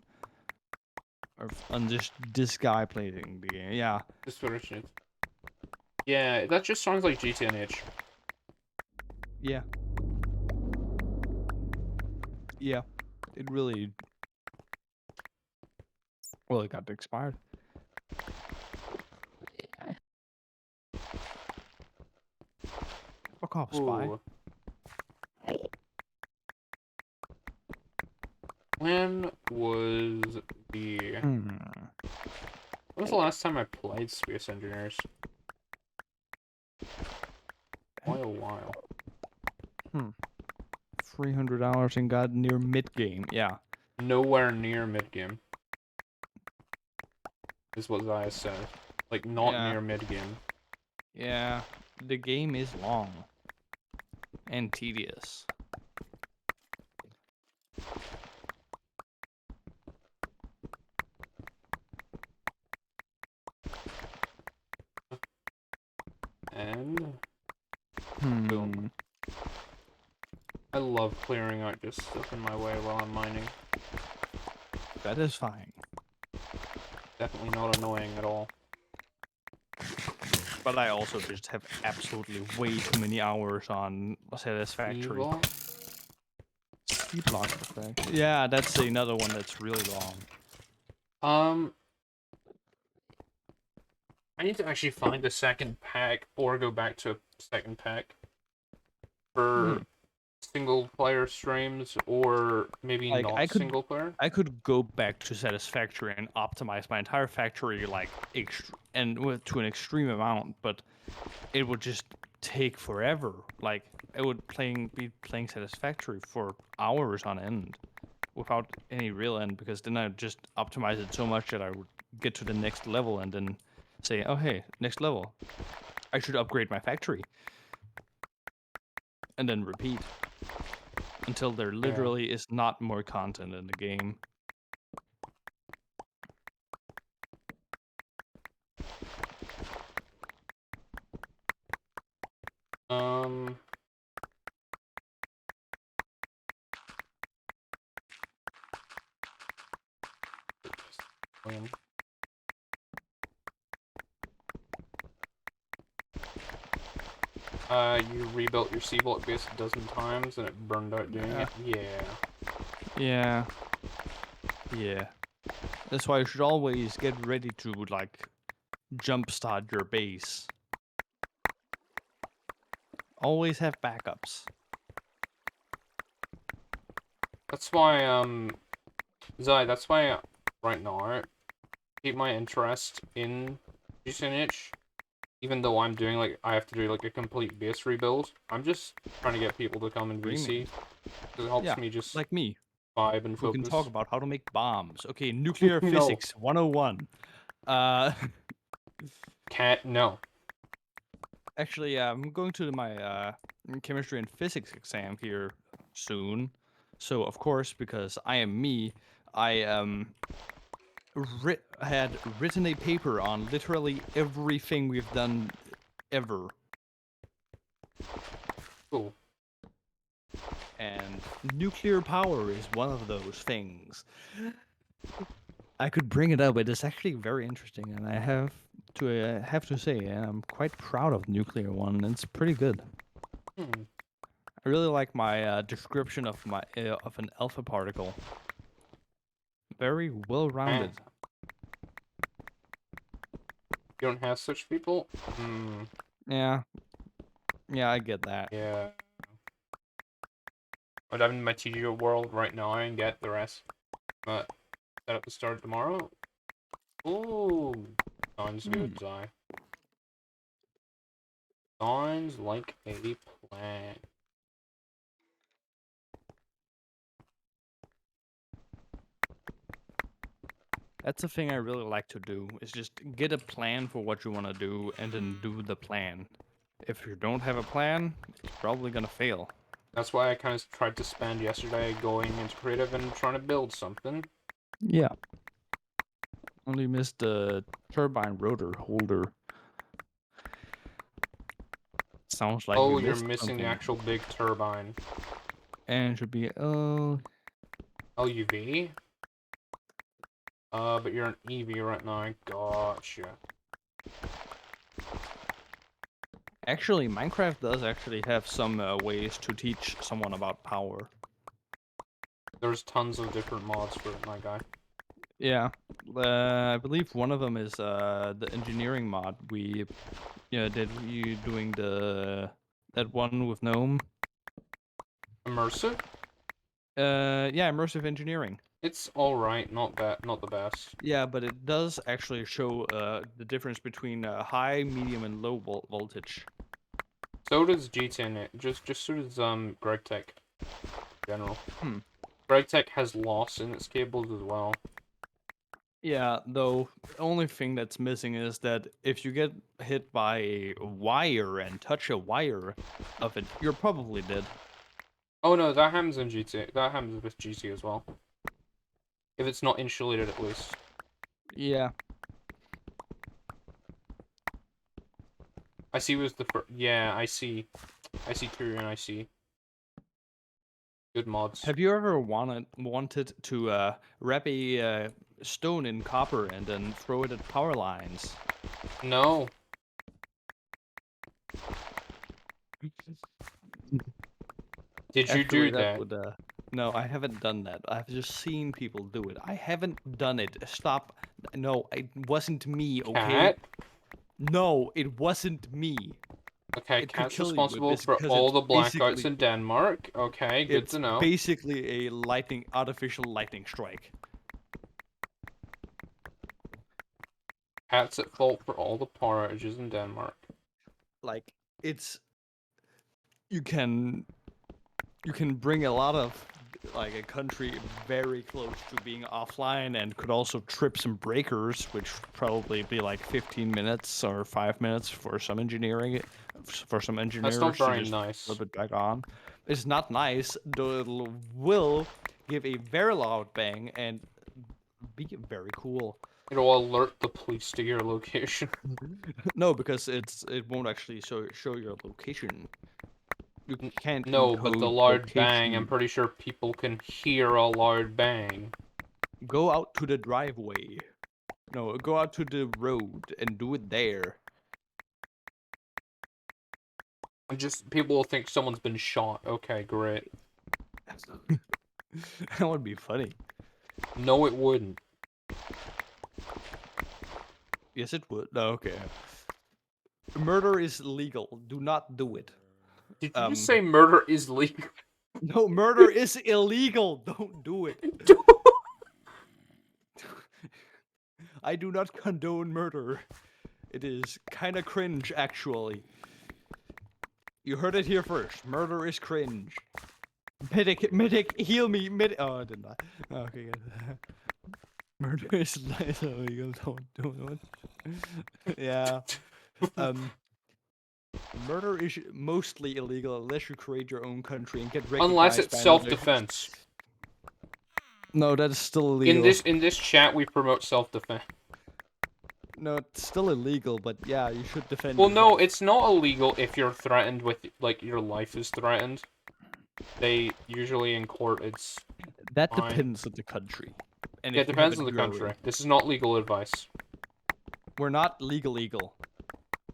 just this guy playing the game. Yeah. This originates. Yeah, that just sounds like GTNH. Yeah. Yeah. It really. Well, it got expired. Fuck off, spy. Ooh. When was the... Hmm. When was the last time I played Space Engineers? Quite a while. $300 and got near mid game. Yeah. Nowhere near mid-game. Is what Zaya said. Like, not Yeah. near mid-game. Yeah. The game is long and tedious. And... Hmm. Boom. I love clearing out just stuff in my way while I'm mining. That is fine. Definitely not annoying at all. But I also just have absolutely way too many hours on Satisfactory. Evil? Ski block effect. Yeah, that's another one that's really long. I need to actually find a second pack or go back to a second pack for single player. player streams or maybe Like not single player. I could go back to Satisfactory and optimize my entire factory like to an extreme amount, but it would just take forever. Like I would be playing Satisfactory for hours on end without any real end, because then I'd just optimize it so much that I would get to the next level and then say, oh hey, next level. I should upgrade my factory. And then repeat until there literally is not more content in the game. Um. You rebuilt your C-block base a dozen times and it burned out doing it? Yeah. Yeah. That's why you should always get ready to, like, jumpstart your base. Always have backups. That's why, Zai, that's why right now I keep my interest in GTNH. Even though I'm doing, like, I have to do, like, a complete base rebuild. I'm just trying to get people to come in VC. Because it helps me just like me, vibe and who focus. can talk about how to make bombs. Okay, nuclear No. physics 101. No. Actually, I'm going to my chemistry and physics exam here soon. So, of course, because I am me, I had written a paper on literally everything we've done ever. Cool. And nuclear power is one of those things. I could bring it up, but it's actually very interesting, and I have to say, I'm quite proud of the nuclear one. It's pretty good. I really like my description of an alpha particle. Very well rounded. You don't have such people? Yeah. Yeah, I get that. Yeah. But I'm in my TGO world right now and get the rest. But set up the start tomorrow. Ooh. Sounds good, Zai. Sounds like a plan. That's the thing I really like to do, is just get a plan for what you want to do and then do the plan. If you don't have a plan, it's probably gonna fail. That's why I kind of tried to spend yesterday going into creative and trying to build something. Yeah. Only missed the turbine rotor holder. Sounds like Oh, you you're missed missing something. the actual big turbine. And it should be LUV? But you're an EV right now. Gotcha. Actually, Minecraft does actually have some ways to teach someone about power. There's tons of different mods for it, my guy. Yeah, I believe one of them is the engineering mod we did. You doing that one with Gnome? Immersive? Yeah, immersive engineering. It's alright, not bad, not the best. Yeah, but it does actually show the difference between high, medium, and low voltage. So does GTNH. Just so does GregTech in general. Hmm. GregTech has loss in its cables as well. Yeah, though the only thing that's missing is that if you get hit by a wire and touch a wire of it, you're probably dead. Oh no, that happens in GT. That happens with GT as well. If it's not insulated, at least. Yeah. I see was the first. Yeah, I see. I see Tyrion. I see. Good mods. Have you ever wanted to wrap a stone in copper and then throw it at power lines? No. Did you do that? Would, no, I haven't done that. I've just seen people do it. I haven't done it. Stop. No, it wasn't me, okay? Cat? No, it wasn't me. Okay, It could cat's kill you responsible for because all it's the blackouts in Denmark. Okay, good to know. basically a artificial lightning strike. Cat's at fault for all the power outages in Denmark. Like you can bring a lot of like a country very close to being offline, and could also trip some breakers, which would probably be like 15 minutes or 5 minutes for some engineering, for some engineers That's not to very just nice. flip it back on. It's not nice, though it will give a very loud bang and be very cool. It'll alert the police to your location. No, because it won't actually show your location. You can't No, but the encode loud bang, I'm location. pretty sure people can hear a loud bang. Go out to the driveway. No, go out to the road and do it there. And just people will think someone's been shot. Okay, great. That would be funny. No, it wouldn't. Yes, it would. No, okay. Murder is legal. Do not do it. Did you just say murder is legal? No, murder is illegal. Don't do it. I do not condone murder. It is kind of cringe, actually. You heard it here first. Murder is cringe. Medic, heal me. Oh, I did not. Okay, good. Murder is illegal. Don't do it. Yeah. Murder is mostly illegal unless you create your own country and get recognized. Unless it's by self-defense. No, that is still illegal. In this chat, we promote self-defense. No, it's still illegal, but yeah, you should defend Well, yourself. no, it's not illegal if you're threatened with, like, your life is threatened. They usually in court, it's That fine. depends on the country. And yeah, it depends on the country. This is not legal advice. We're not legal.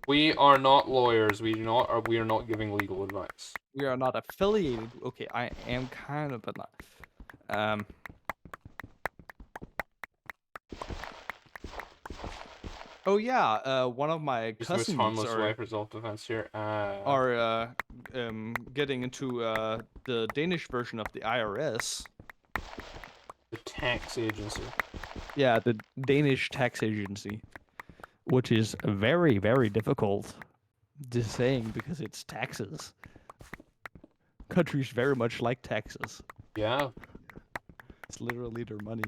We are not lawyers. We are not giving legal advice. We are not affiliated. Okay, I am kind of, but not. Oh yeah, one of my Use the most cousins harmless way for self-defense here. are getting into the Danish version of the IRS. The tax agency. Yeah, the Danish tax agency, which is very, very difficult. Just saying, because it's taxes. Countries very much like taxes. Yeah. It's literally their money.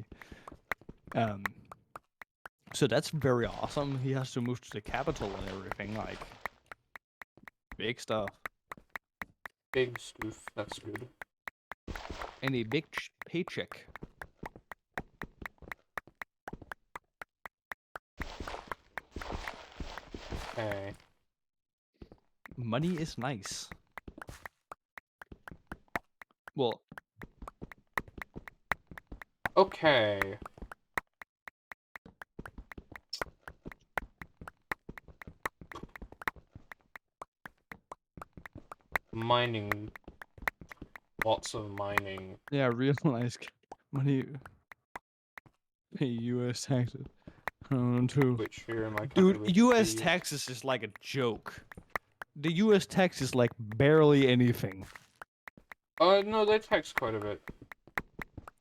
So that's very awesome. He has to move to the capital and everything, like big stuff. Big stuff. That's good. And a big paycheck. Okay. Money is nice. Well. Okay. Mining. Lots of mining. Yeah, realize money. Pay U.S. taxes. Too. Which here in my Dude, country U.S. taxes is like a joke. The U.S. tax is like barely anything. No, they tax quite a bit.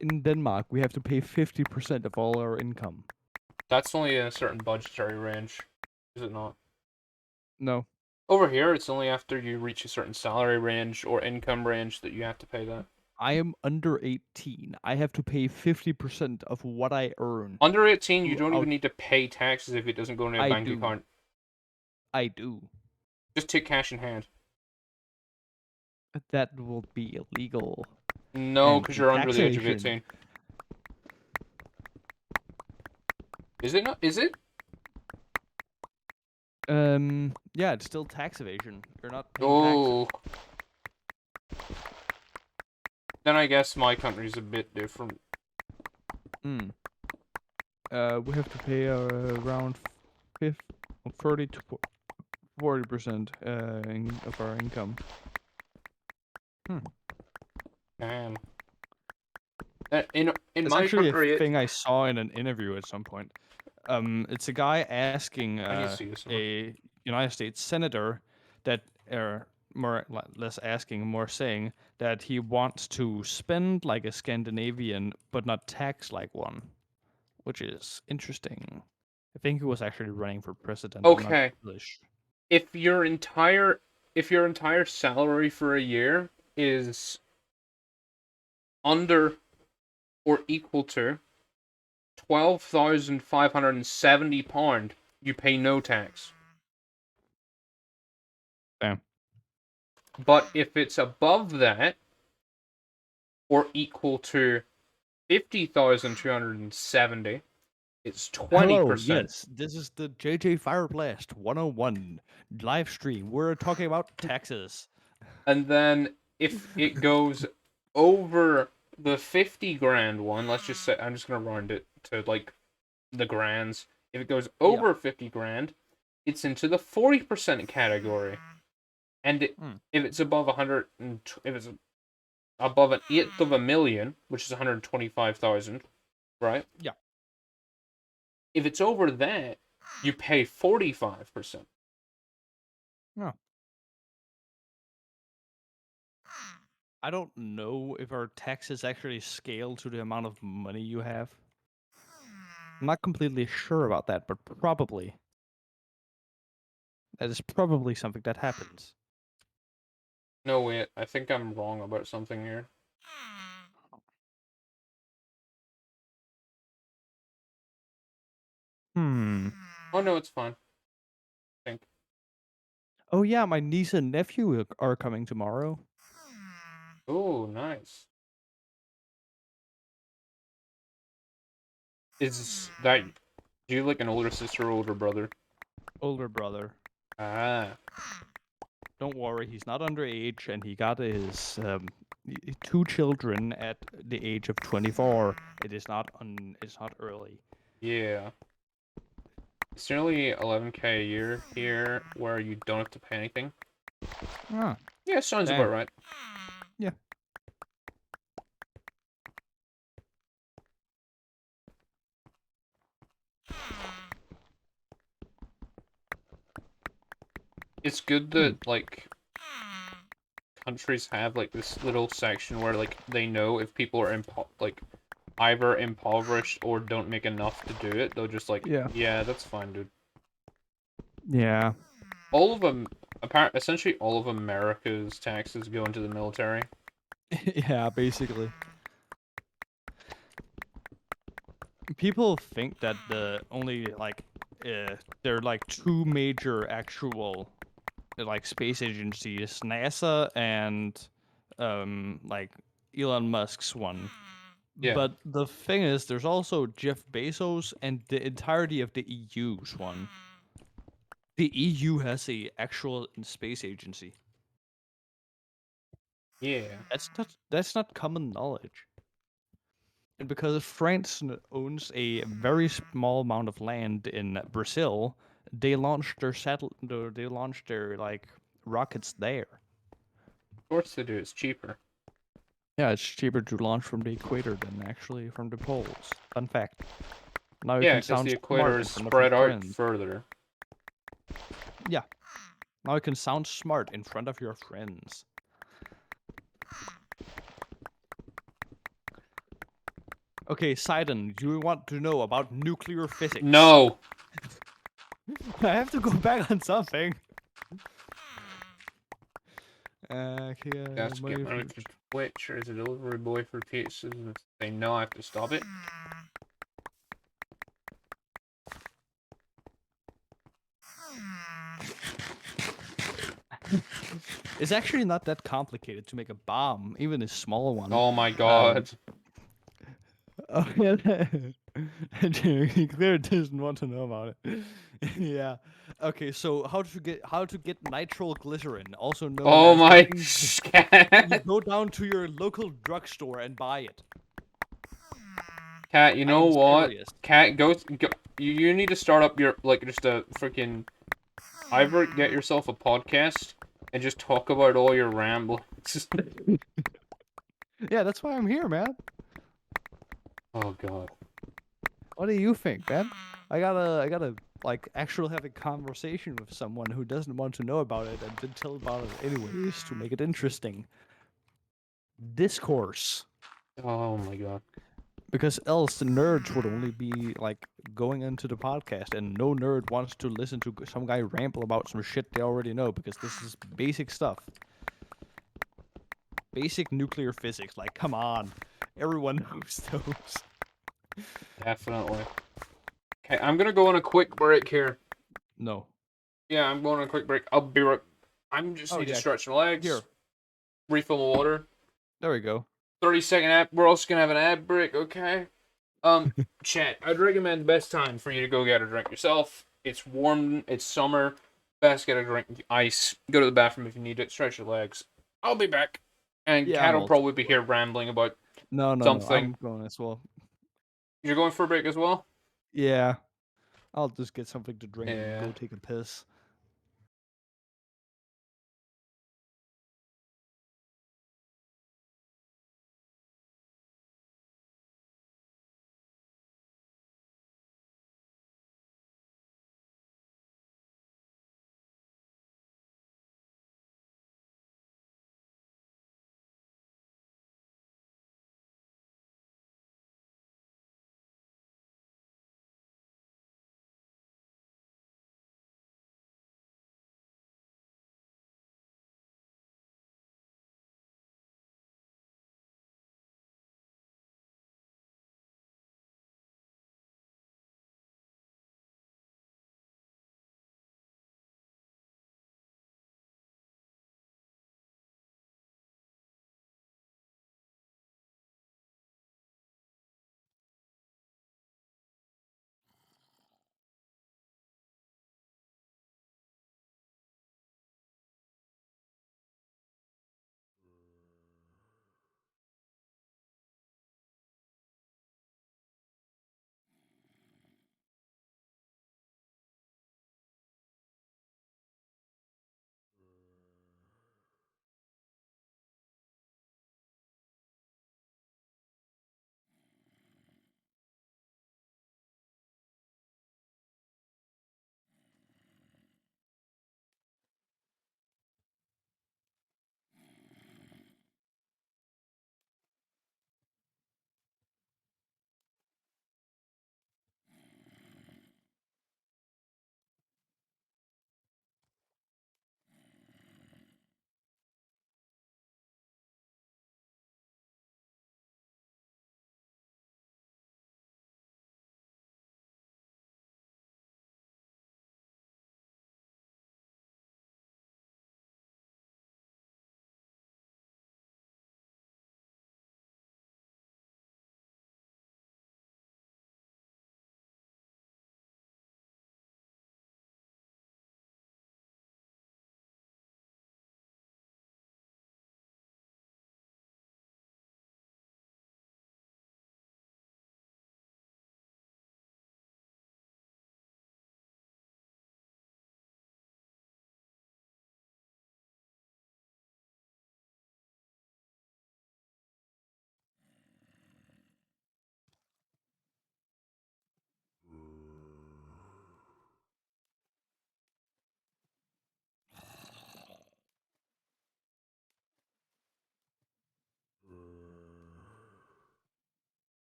In Denmark, we have to pay 50% of all our income. That's only in a certain budgetary range, is it not? No. Over here, it's only after you reach a certain salary range or income range that you have to pay that. I am under 18. I have to pay 50% of what I earn. Under 18, you don't even need to pay taxes if it doesn't go in a bank account. I do. Just take cash in hand. That will be illegal. No, because you're under the age of 18. Is it not? Is it? Yeah, it's still tax evasion. You're not paying taxes. Then I guess my country's a bit different. We have to pay around 30 to 40% of our income. Man. In it's my actually country, a thing I saw in an interview at some point. It's a guy asking a United States senator that more less asking, more saying that he wants to spend like a Scandinavian, but not tax like one, which is interesting. I think he was actually running for president. I'm not Okay, really sure. if your entire salary for a year is under or equal to £12,570, you pay no tax. Damn. But if it's above that or equal to 50,270, it's Hello, 20%. yes, this is the JJ Fireblast 101 live stream. We're talking about taxes. And then if it goes over the 50 grand one, let's just say, I'm just gonna round it to like the grands. If it goes Yeah. over 50 grand, it's into the 40% category. And Hmm. if it's above 100, if it's above an eighth of a million, which is 125,000, right? Yeah. If it's over that, you pay 45%. Oh. I don't know if our taxes actually scale to the amount of money you have. I'm not completely sure about that, but probably. That is probably something that happens. No, wait, I think I'm wrong about something here. Hmm. Oh, no, it's fine. I think. Oh yeah, my niece and nephew are coming tomorrow. Oh, nice. Is that, do you like an older sister or older brother? Older brother. Ah, Don't worry, he's not underage, and he got his 2 children at the age of 24. It's not early. yeah. It's nearly 11K a year here where you don't have to pay anything. Ah, Yeah, sounds about damn. right. Yeah. It's good Hmm. that, like, countries have, like, this little section where, like, they know if people are, like, either impoverished or don't make enough to do it. They'll just, like, Yeah. yeah, that's fine, dude. Yeah. All of them, essentially all of America's taxes go into the military. Yeah, basically. People think that the only there are like two major actual like space agencies, NASA and like Elon Musk's one. Yeah, But the thing is, there's also Jeff Bezos and the entirety of the EU's one. The EU has a actual space agency. yeah. That's not common knowledge. And because France owns a very small amount of land in Brazil, they launched their like rockets there. Of course they do. It's cheaper. Yeah, it's cheaper to launch from the equator than actually from the poles. Fun fact. Now you Yeah, can because sound the equator smart in is front of your spread out friends. further. Yeah. Now you can sound smart in front of your friends. Okay, Sidon, do you want to know about nuclear physics? No. I have to go back on something. That's get Money money for... for Twitch, or is a delivery boy for pizzas and say no, I have to stop it. It's actually not that complicated to make a bomb, even a small one. Oh my Um, god. oh yeah, Claire doesn't want to know about it. Yeah. Okay, so how to get nitroglycerin, also known Oh as the my thing you cat. go down to your local drugstore and buy it. Cat, you I know am what? serious. Cat, go. You need to start up your like just a freaking. Either get yourself a podcast and just talk about all your ramblings. Yeah, that's why I'm here, man. Oh god. What do you think, man? I gotta like actually have a conversation with someone who doesn't want to know about it and then tell about it anyways to make it interesting. Discourse. Oh my god. Because else the nerds would only be like going into the podcast, and no nerd wants to listen to some guy ramble about some shit they already know because this is basic stuff. Basic nuclear physics. Like, come on. Everyone knows those. Definitely. Okay, I'm gonna go on a quick break here. No. Yeah, I'm going on a quick break. I'll be right. I'm just Oh, need to yeah. stretch my legs, Here. refill my water. There we go. 30-second ad. We're also gonna have an ad break, okay? Chat. I'd recommend the best time for you to go get a drink yourself. It's warm. It's summer. Best get a drink. Ice. Go to the bathroom if you need it. Stretch your legs. I'll be back. And Yeah, Kat I'm will also. probably be here rambling about No. something. I'm going as well. You're going for a break as well? Yeah. I'll just get something to drink and Yeah. go take a piss.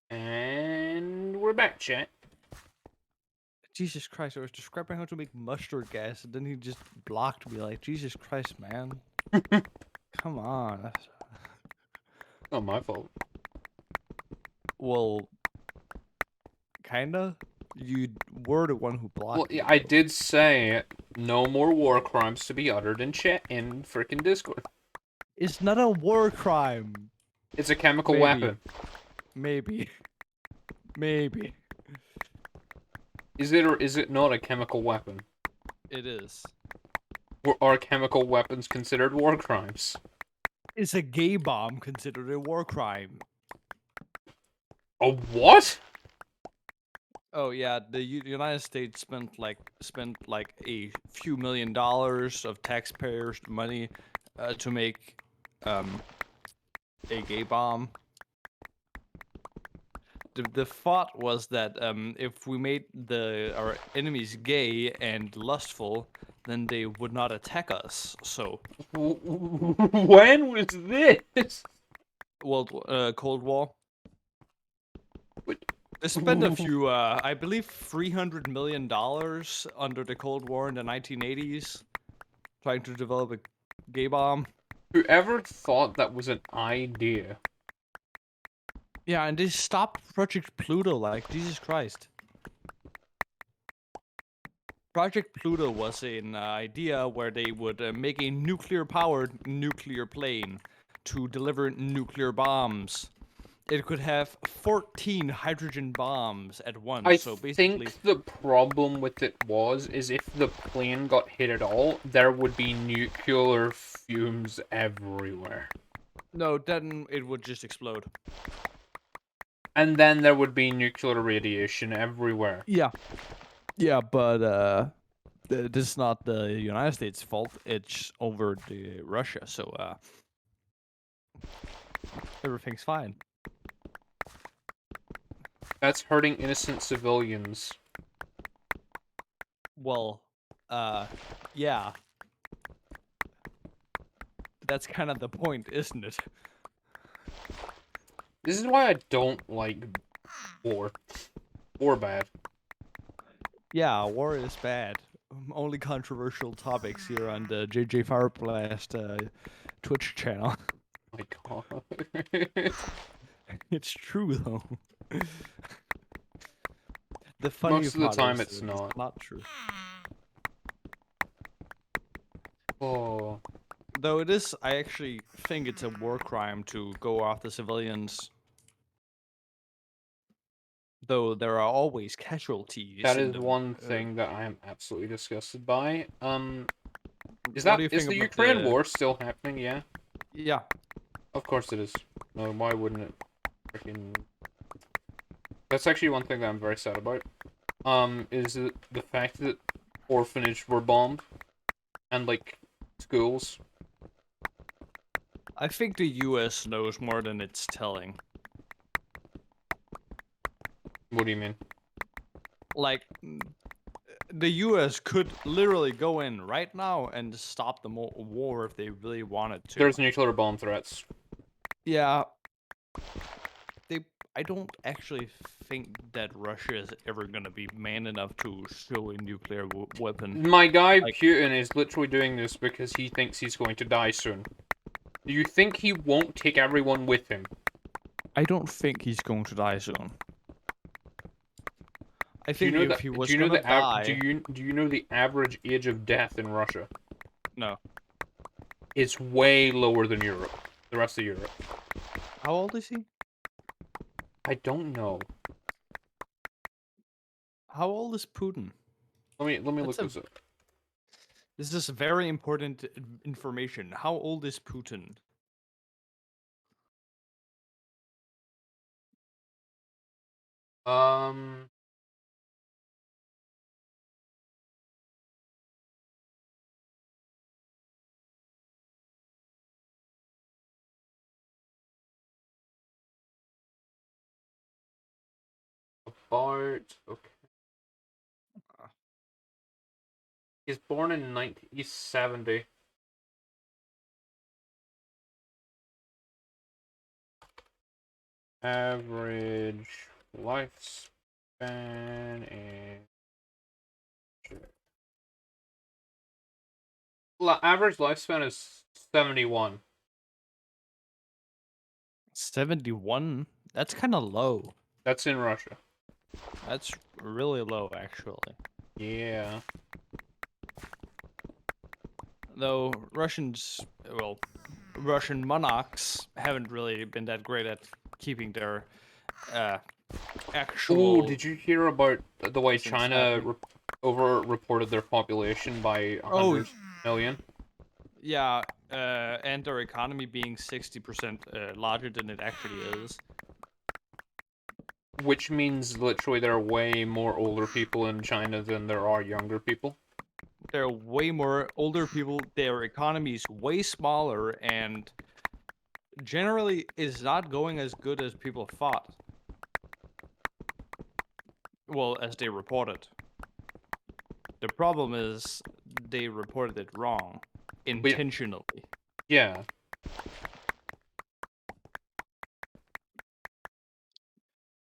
And we're back, chat. Jesus Christ, I was describing how to make mustard gas, and then he just blocked me like, Jesus Christ, man. Come on. Not my fault. Well, kinda. You were the one who blocked Well, me, yeah, I though. did say no more war crimes to be uttered in chat in freaking Discord. It's not a war crime. It's a chemical Maybe. weapon. Maybe. Maybe. Is it or is it not a chemical weapon? It is. Are chemical weapons considered war crimes? Is a gay bomb considered a war crime? A what? Oh yeah, the United States spent like a few $1,000,000 of taxpayers' money to make um, a gay bomb. The thought was that if we made our enemies gay and lustful, then they would not attack us. So, When was this? Cold War. What? They spent a few, I believe, $300 million under the Cold War in the 1980s, trying to develop a gay bomb. Whoever thought that was an idea? Yeah, and they stopped Project Pluto. Like Jesus Christ. Project Pluto was an idea where they would make a nuclear-powered nuclear plane to deliver nuclear bombs. It could have 14 hydrogen bombs at once. I So basically, think the problem with it is if the plane got hit at all, there would be nuclear fumes everywhere. no, then it would just explode. And then there would be nuclear radiation everywhere. Yeah, yeah, but this is not the United States' fault. It's over the Russia. So everything's fine. That's hurting innocent civilians. Well, yeah. That's kind of the point, isn't it? This is why I don't like war. War bad. Yeah, war is bad. Only controversial topics here on the JJ Fireblast Twitch channel. My god. It's true though. The funny Most of the part time is it's that it's not. not true. Oh. Though it is, I actually think it's a war crime to go after civilians. Though there are always casualties That in is the. one thing that I am absolutely disgusted by. What do you Is think the about Ukraine the? war still happening? Yeah. Yeah, Of course it is. No, why wouldn't it? Freaking. That's actually one thing that I'm very sad about. Is the fact that orphanage were bombed and like schools. I think the U.S. knows more than it's telling. What do you mean? Like, the U.S. could literally go in right now and stop the war if they really wanted to. There's nuclear bomb threats. Yeah, they. I don't actually think that Russia is ever gonna be man enough to show a nuclear weapon. My guy Like, Putin is literally doing this because he thinks he's going to die soon. Do you think he won't take everyone with him? I don't think he's going to die soon. I Do you think know if that? he Do was you know gonna the die, do you know the average age of death in Russia? no. It's way lower than Europe. The rest of Europe. How old is he? I don't know. How old is Putin? Let me That's look a. this up. This is very important information. How old is Putin? Um, about okay. He's born in 1970. Average lifespan and average lifespan is 71. 71? That's kind of low. That's in Russia. That's really low, actually. Yeah. Though Russian monarchs haven't really been that great at keeping their Oh, actual did you hear about the way citizens China happy. over-reported their population by Oh, 100 million? yeah, and their economy being 60% larger than it actually is. Which means literally there are way more older people in China than there are younger people. There are way more older people, their economy is way smaller, and generally is not going as good as people thought. Well, as they reported. The problem is they reported it wrong, But intentionally. yeah,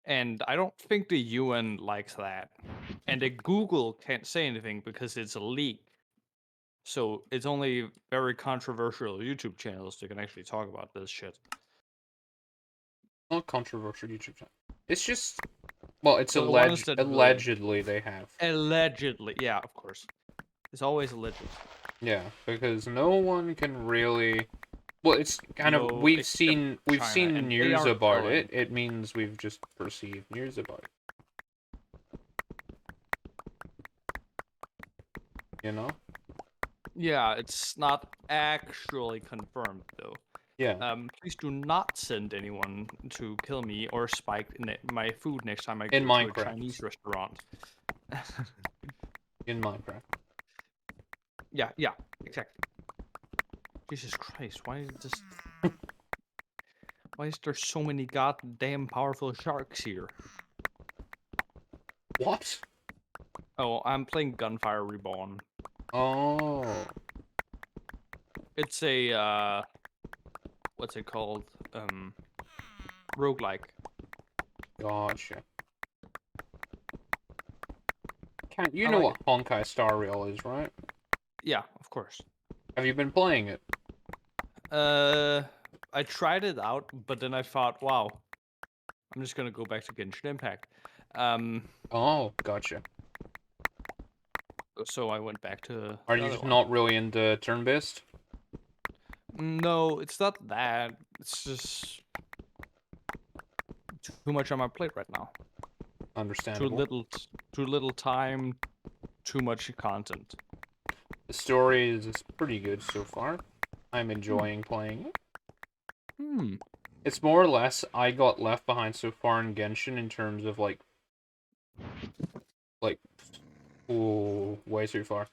And I don't think the UN likes that. And the Google can't say anything because it's a leak. So it's only very controversial YouTube channels that can actually talk about this shit. not controversial YouTube channel. It's just, well, it's The ones that really allegedly they have. allegedly, yeah, of course, it's always alleged. Yeah, because no one can really. Well, it's kind of No, except we've China, seen and they news aren't about telling. it. It means we've just perceived news about it. You know? Yeah, it's not actually confirmed though. Yeah. Please do not send anyone to kill me or spike my food next time I In go to a Minecraft. Chinese restaurant. In Minecraft. Yeah, exactly. Jesus Christ, why is there so many goddamn powerful sharks here? What? Oh, I'm playing Gunfire Reborn. Oh. It's a what's it called? Roguelike. Gotcha. You I know like what it. Honkai Star Rail is, right? Yeah, of course. Have you been playing it? Uh, I tried it out, but then I thought, wow, I'm just gonna go back to Genshin Impact. Um, Oh, gotcha. so I went back to Are the you other just one. not really into turn-based? No, it's not that. It's just too much on my plate right now. Too Understandable. little, too little time, too much content. The story is pretty good so far. I'm Hmm. enjoying playing it. Hmm. It's more or less I got left behind so far in Genshin in terms of like ooh, way too far.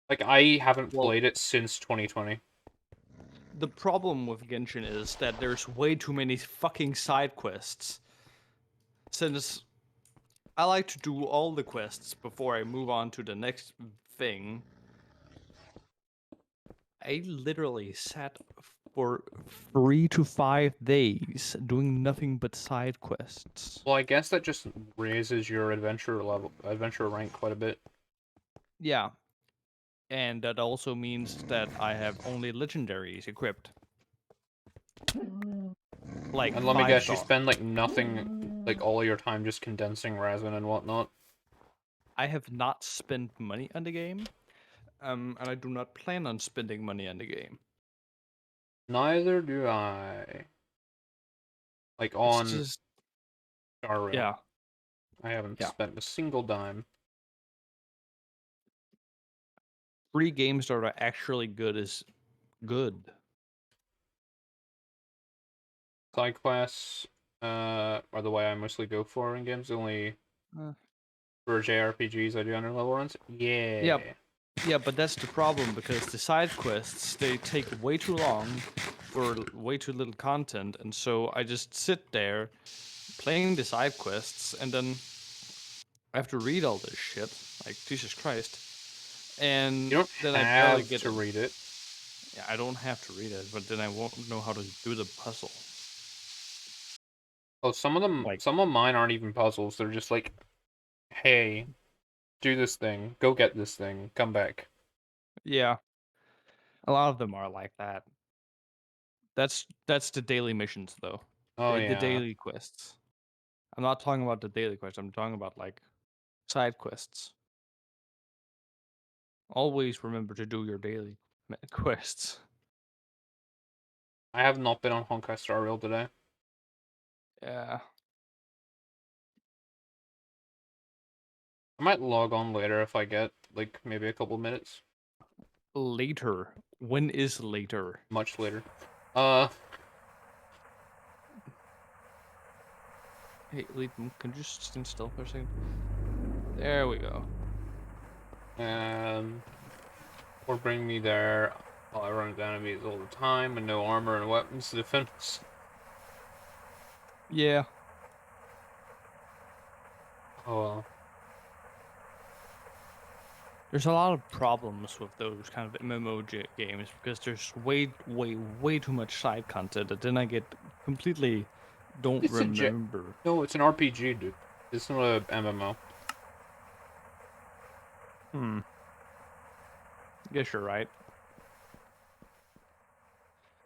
Like I haven't Well, played it since 2020. the problem with Genshin is that there's way too many fucking side quests. Since I like to do all the quests before I move on to the next thing, I literally sat for 3 to 5 days doing nothing but side quests. Well, I guess that just raises your adventure rank quite a bit. Yeah, and that also means that I have only legendaries equipped. Like And let me 5 guess, you star. spend like nothing, like all your time just condensing resin and whatnot. I have not spent money on the game, and I do not plan on spending money on the game. Neither do I. Like It's on just, Star Rail, yeah, I haven't yeah. spent a single dime. Free games that are actually good is good. Side quests, are the way I mostly go for in games. Only Uh, for JRPGs I do under level runs. yeah, Yeah. yeah, but that's the problem because the side quests they take way too long for way too little content, and so I just sit there playing the side quests, and then I have to read all this shit. Like Jesus Christ, and You don't then I barely have get to it. read it. Yeah, I don't have to read it, but then I won't know how to do the puzzle. Oh, Like, some of mine aren't even puzzles. They're just like, hey, do this thing, go get this thing, come back. yeah, a lot of them are like that. That's the daily missions though. Oh The yeah. daily quests. I'm not talking about the daily quests. I'm talking about like side quests. Always remember to do your daily quests. I have not been on Honkai Star Rail today. Yeah. I might log on later if I get like maybe a couple minutes. Later. When is later? Much later. Uh, Hey, Leighton, can you just stand still for a second? There we go. or bring me there. I run into enemies all the time with no armor and weapons to defend us. Yeah. Oh well. There's a lot of problems with those kind of MMO games because there's way too much side content that then I get completely don't It's a remember. no, it's an RPG, dude. It's not a MMO. Hmm. Guess you're right.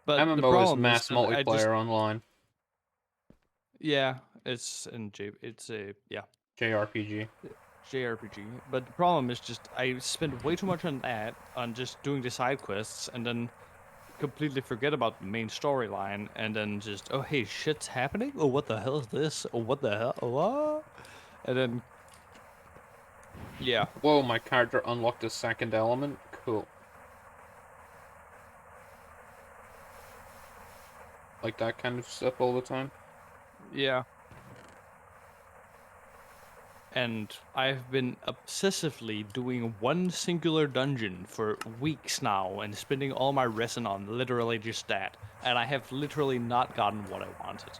But the MMO is problem is mass that I just multiplayer online. yeah, it's a yeah, JRPG. JRPG. But the problem is just I spend way too much on that on just doing the side quests and then completely forget about the main storyline and then just oh hey shit's happening, oh what the hell is this, oh what the hell, oh, what, and then yeah. Whoa, my character unlocked a second element. Cool. Like that kind of stuff all the time. Yeah. And I've been obsessively doing one singular dungeon for weeks now and spending all my resin on literally just that. And I have literally not gotten what I wanted.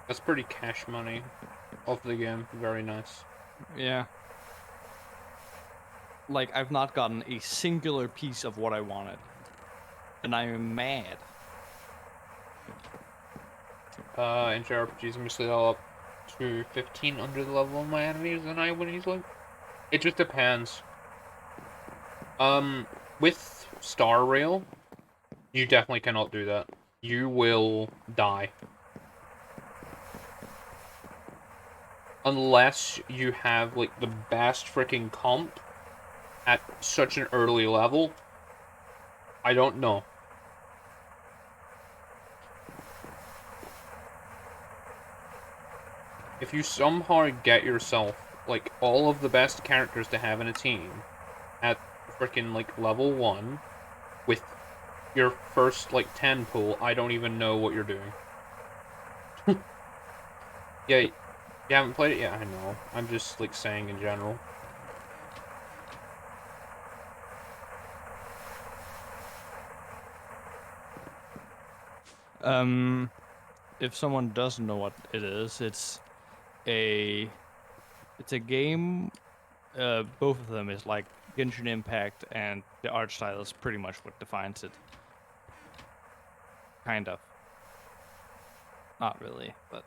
That's pretty cash money off the game. Very nice. Yeah. Like, I've not gotten a singular piece of what I wanted. And I am mad. In JRPGs, I'm usually all up to 15 under the level of my enemies than I would easily. It just depends. With Star Rail, you definitely cannot do that. You will die. Unless you have, like, the best freaking comp at such an early level. I don't know. If you somehow get yourself, like, all of the best characters to have in a team at freaking, like, level 1 with your first, like, 10 pool, I don't even know what you're doing. Yeah, you haven't played it yet? I know. I'm just, like, saying in general. If someone doesn't know what it is, a it's a game. Both of them is like Genshin Impact, and the art style is pretty much what defines it. Kind of. Not really, but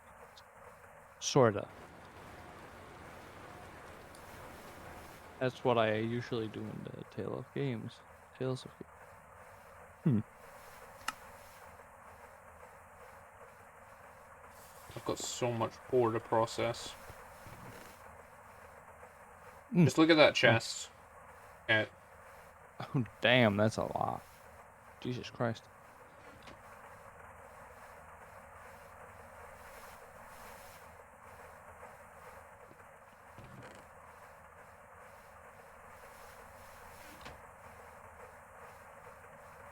sorta. That's what I usually do in the Tale of Games. Tales of Games. I've got so much ore to process. Hmm. Just look at that chest. At Oh, damn, that's a lot. Jesus Christ.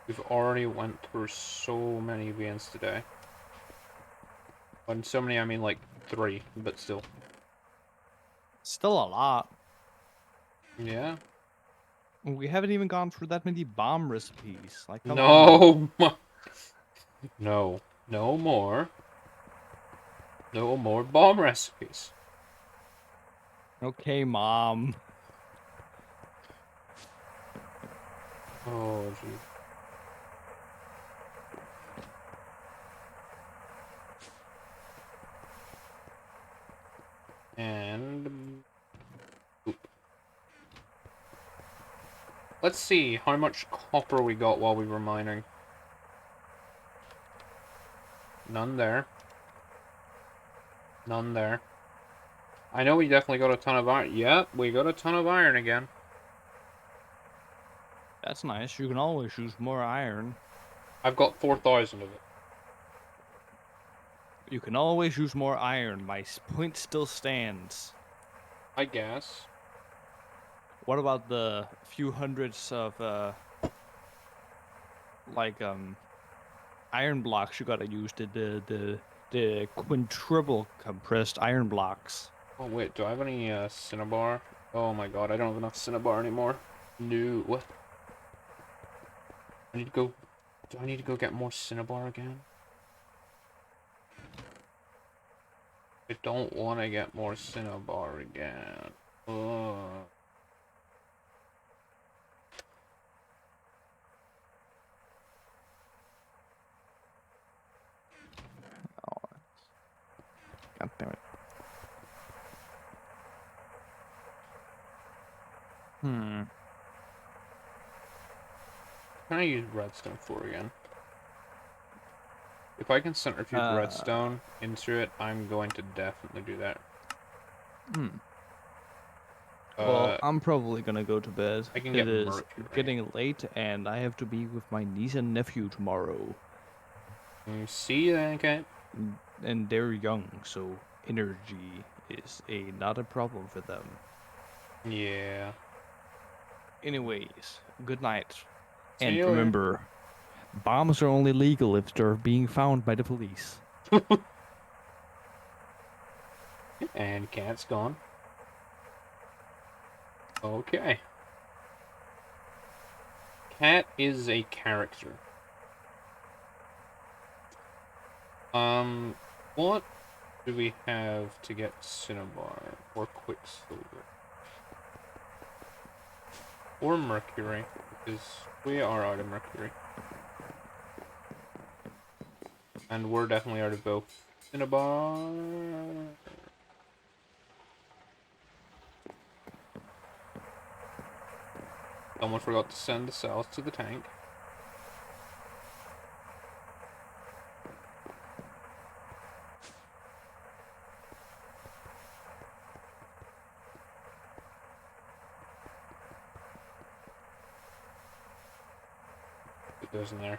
we've already went through so many events today. When so many, I mean like 3, but still. Still a lot. Yeah. We haven't even gone through that many bomb recipes. Like, come on. No. No. No more. No more bomb recipes. Okay, Mom. Oh, gee. Let's see how much copper we got while we were mining. None there. None there. I know we definitely got a ton of iron. Yep, we got a ton of iron again. That's nice. You can always use more iron. I've got 4,000 of it. You can always use more iron. My point still stands. I guess. What about the few hundreds of like iron blocks you gotta use? The quintuple compressed iron blocks. Oh wait, do I have any cinnabar? Oh my god, I don't have enough cinnabar anymore. No. What? I need to go. Do I need to go get more cinnabar again? I don't want to get more cinnabar again. Ugh. God damn it. Hmm. Can I use redstone for again? If I can centrifuge redstone into it, I'm going to definitely do that. Well, I'm probably gonna go to bed. I can It get is mercury. getting late, and I have to be with my niece and nephew tomorrow. See you then, okay? And they're young, so energy is not a problem for them. Yeah. Anyways, good night. See And you later. remember, bombs are only legal if they're being found by the police. And cat's gone. Okay. Cat is a character. What do we have to get cinnabar or quicksilver? Or mercury, because we are out of mercury. And we're definitely out of both. Cinnabar. Someone forgot to send the cells to the tank. It goes in there.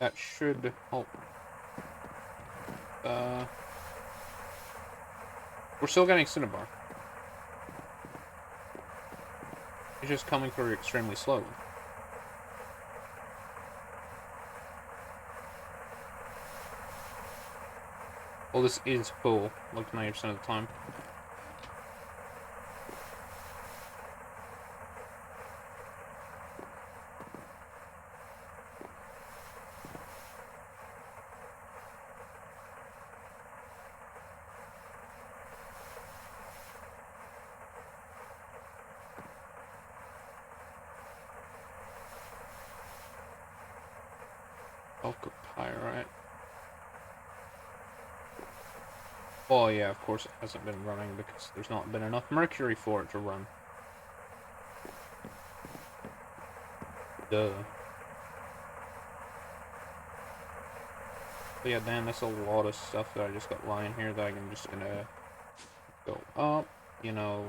That should help. We're still getting cinnabar. It's just coming through extremely slowly. Well, this is full, like 90% of the time. Pyrite. Oh yeah, of course it hasn't been running because there's not been enough mercury for it to run. Duh. But yeah, damn, that's a lot of stuff that I just got lying here that I'm just gonna go up, you know,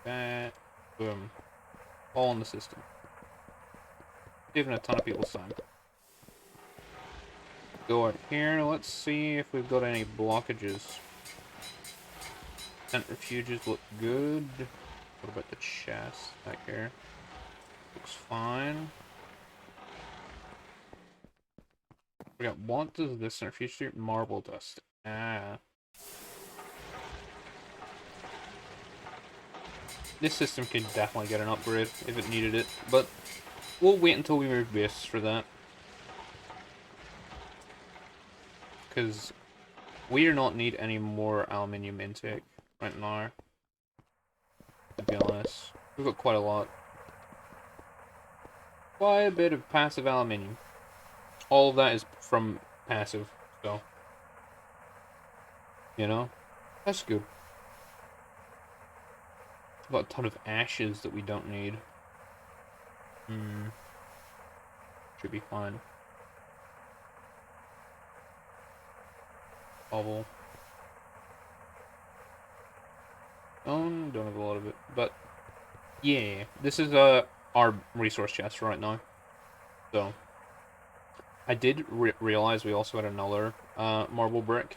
that, boom, all in the system. Saving a ton of people's time. Go out here, let's see if we've got any blockages. Centrifuges look good. What about the chest back here? Looks fine. We got, what does this centrifuge do? Marble dust. Ah. This system could definitely get an upgrade if it needed it, but we'll wait until we move base for that. Because we do not need any more aluminium intake right now. To be honest, we've got quite a lot. Quite a bit of passive aluminium. all of that is from passive, so you know, that's good. Got a ton of ashes that we don't need. Should be fine. Bubble. Don't have a lot of it, but yeah, this is our resource chest right now. So I did realize we also had another marble brick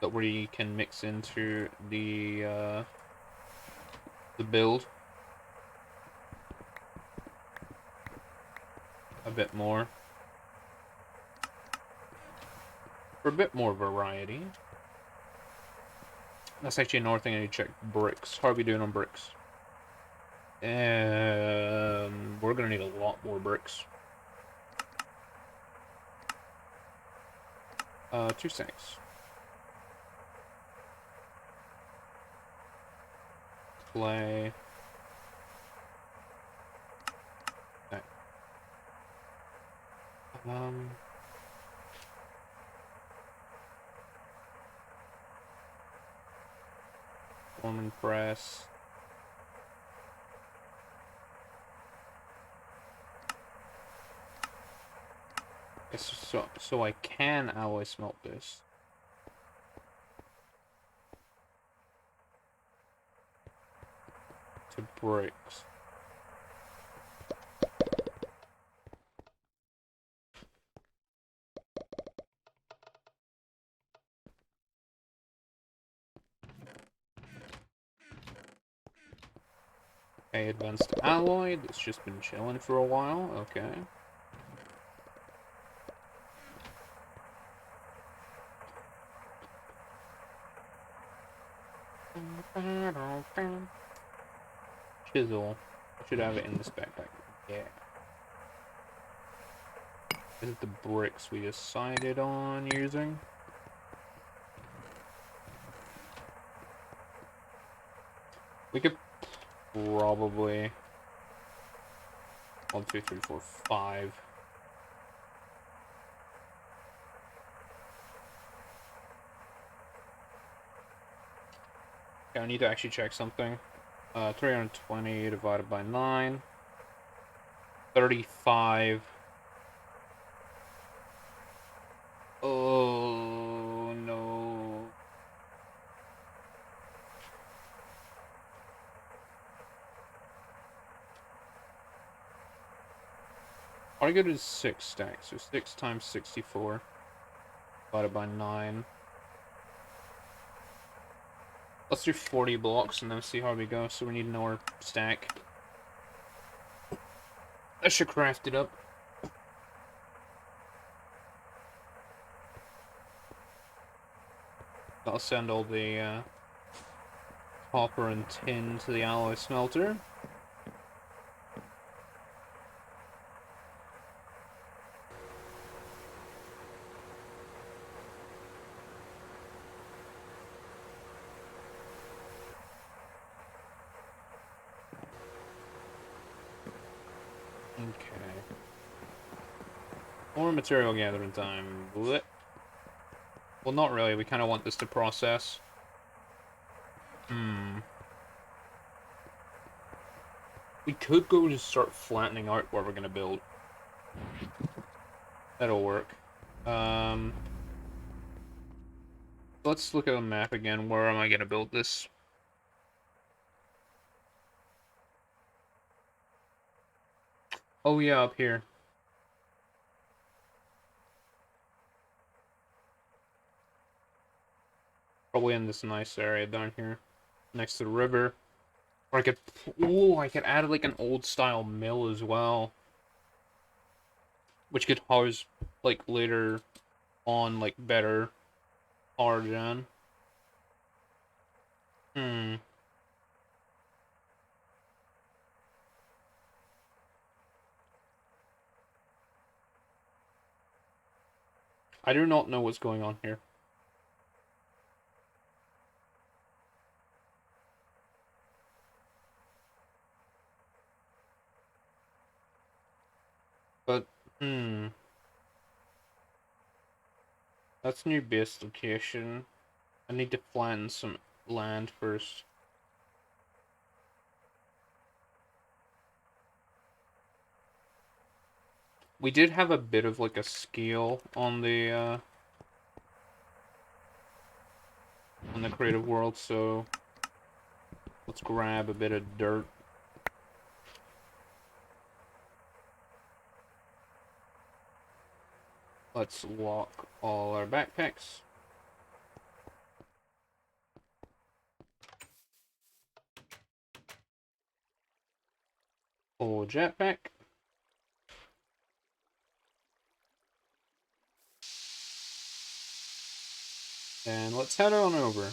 that we can mix into the build a bit more for a bit more variety. That's actually another thing I need to check. Bricks. How are we doing on bricks? We're gonna need a lot more bricks. 2 stacks. Clay. Okay. Foreman press. So I can alloy smelt this. To bricks. Okay, advanced alloy. That's just been chilling for a while. Okay. Chisel. I should have it in this backpack. Yeah. Is it the bricks we decided on using? We could probably 1, 2, 3, 4, 5. Okay, I need to actually check something. 320 divided by 9. 35. Oh, no. All I get is 6 stacks, so 6 times 64 divided by 9. Let's do 40 blocks and then see how we go. So we need another stack. I should craft it up. I'll send all the copper and tin to the alloy smelter. Okay. More material gathering time. Blech. Well, not really. We kind of want this to process. We could go just start flattening out where we're going to build. That'll work. Let's look at the map again. Where am I going to build this? Oh, yeah, up here. Probably in this nice area down here. Next to the river. Or I could... Ooh, I could add, like, an old-style mill as well. Which could house, like, later on, like, better power gen. I do not know what's going on here. But, That's new base location. I need to flatten some land first. We did have a bit of like a scale on the creative world, so let's grab a bit of dirt. Let's lock all our backpacks. Full jetpack. And let's head on over.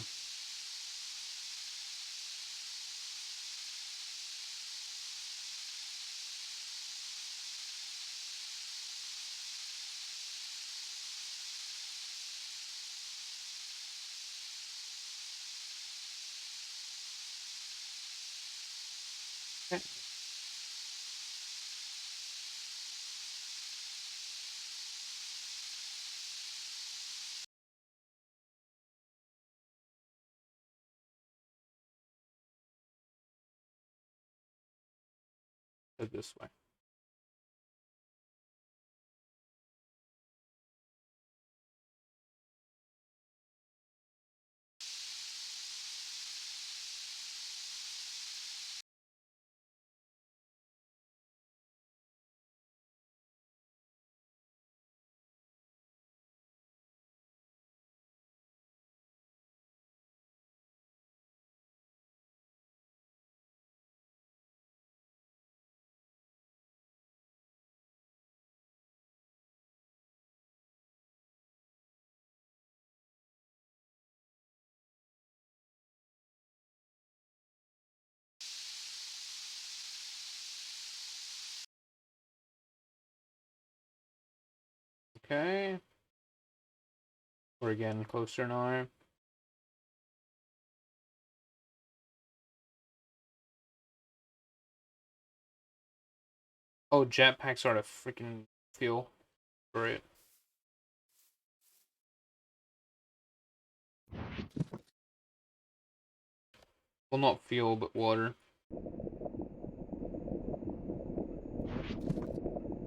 Okay. Head this way. Okay. We're getting closer now. Oh, jetpacks are the freaking fuel for it. Well, not fuel, but water.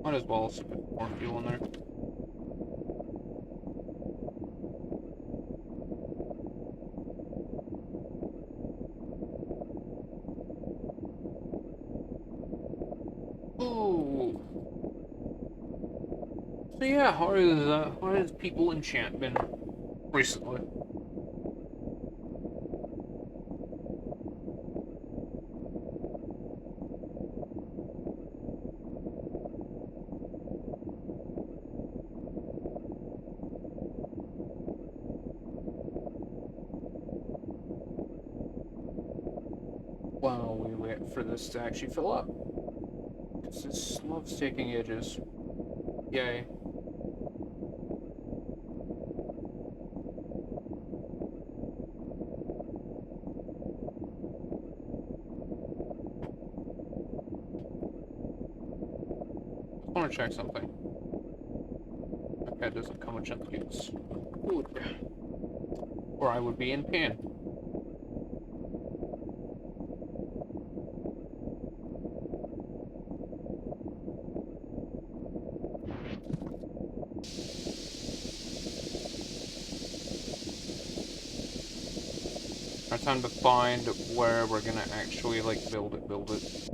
Might as well also put more fuel in there. Ooh. So yeah, how has people enchant been recently? While we wait for this to actually fill up, because this loves taking ages. Yay. Just want to check something. Okay, it doesn't come with chunk cubes. Good. Or I would be in pain. Our time to find where we're gonna actually like build it.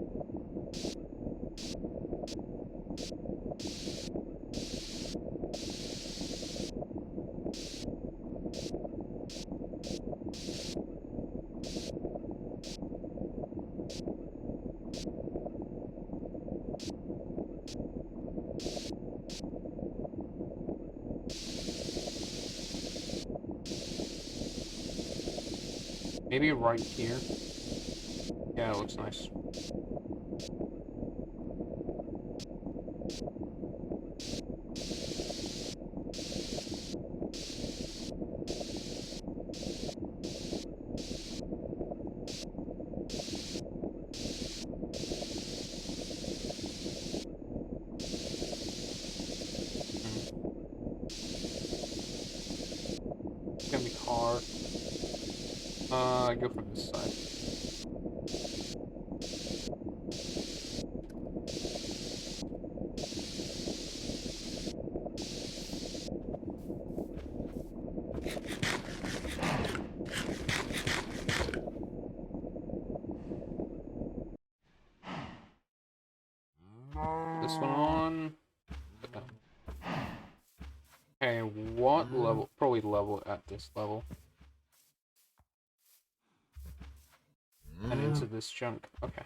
Maybe right here. Yeah, it looks nice. Go from this side. This one on. Okay, what level? Probably level at this level. And into this chunk. Okay.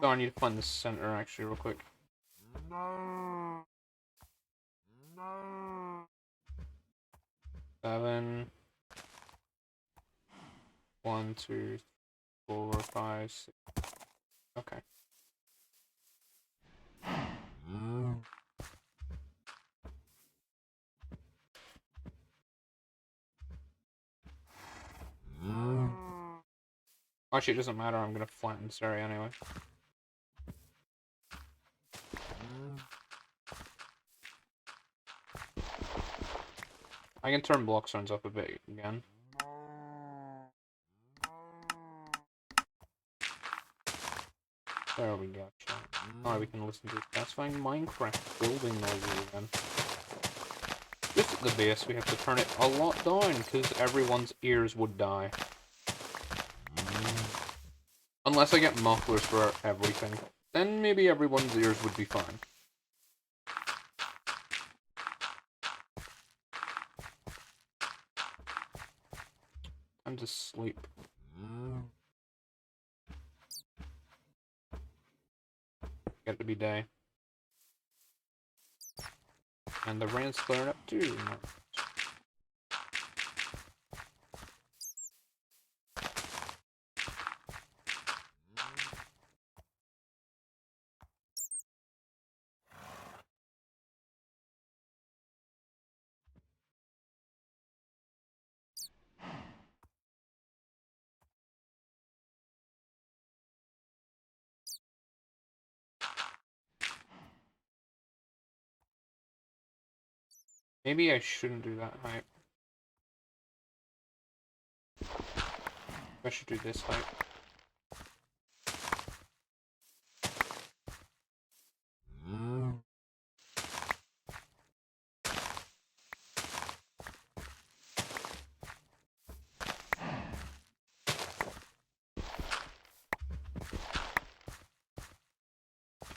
So I need to find the center actually real quick. 7. 1, 2, 4, 5, 6. Okay. Actually, it doesn't matter. I'm gonna flatten this area anyway. I can turn block zones up a bit again. There we go. Alright, we can listen to satisfying Minecraft building noises again. Just at the base, we have to turn it a lot down, because everyone's ears would die. Unless I get mufflers for everything. Then maybe everyone's ears would be fine. Time to sleep. Get to be day. And the rain's clearing up too. Maybe I shouldn't do that height. I should do this height.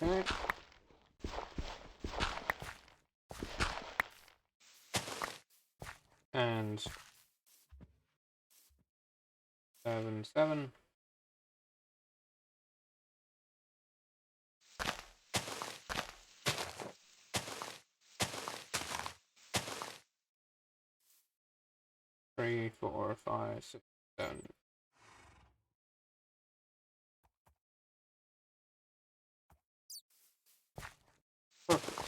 Okay. And 7, 7. Three, 4, 5, 6, 7. Perfect.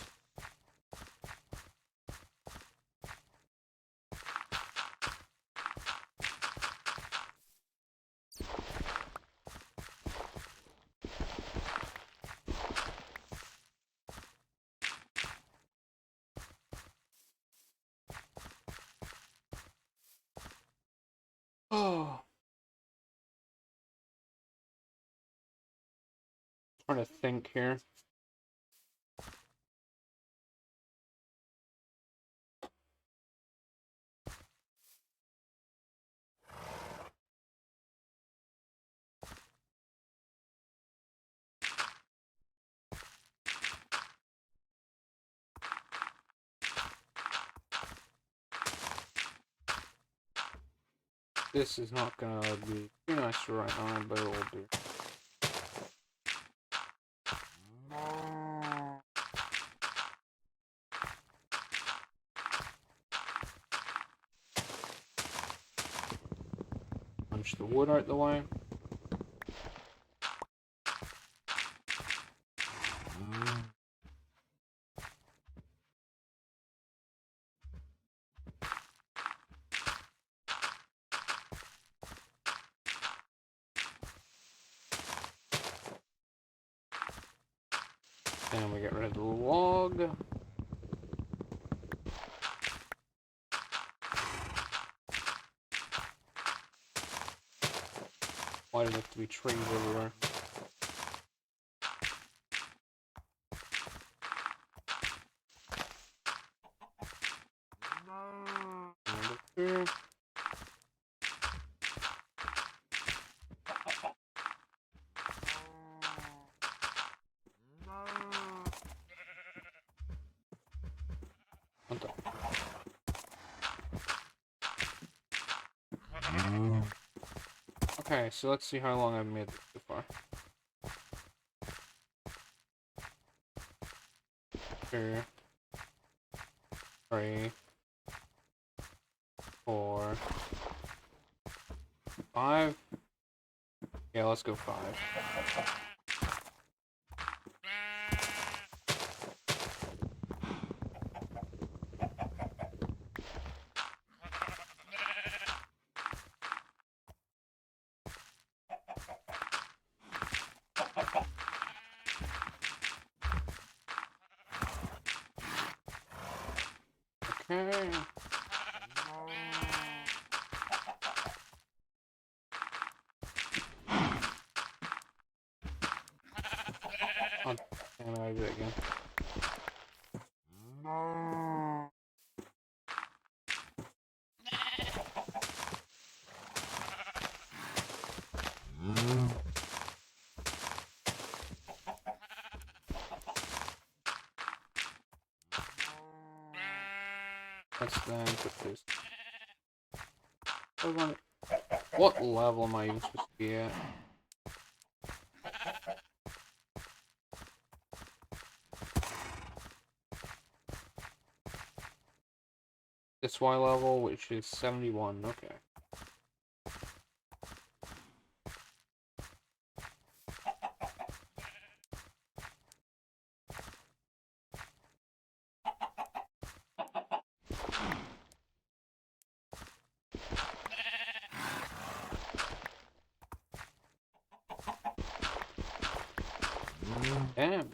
Oh. Trying to think here. This is not gonna be too nice to write on, but it will do. Punch the wood out the way. And we get rid of the log. Why does it have to be trees everywhere? Number two. What the? Okay, so let's see how long I've made this so far. 2, 3, 4, 5. Yeah, let's go 5. Okay. Oh, damn it, I did it again. Let's then put this. What level am I even supposed to be at? This Y level, which is 71. Okay. Damn.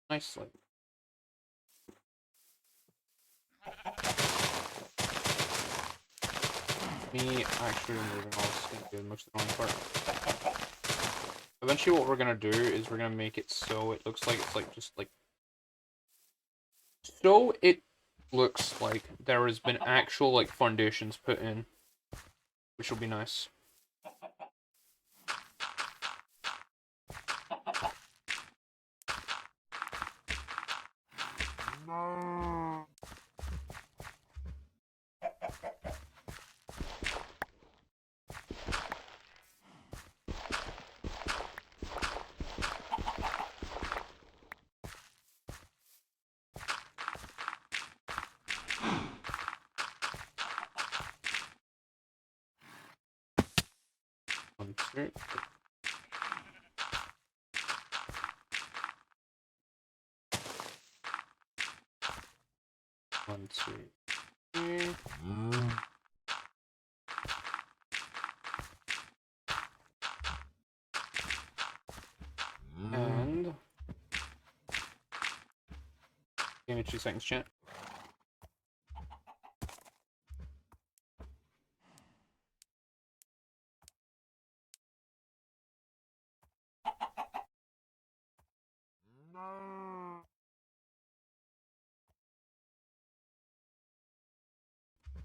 Nicely. Me actually removing all this is gonna be the most annoying part. Eventually what we're gonna do is we're gonna make it so it looks like it's like just like so it looks like there has been actual like foundations put in. Which will be nice. One, two. One, two, three. And give me 2 seconds, chat.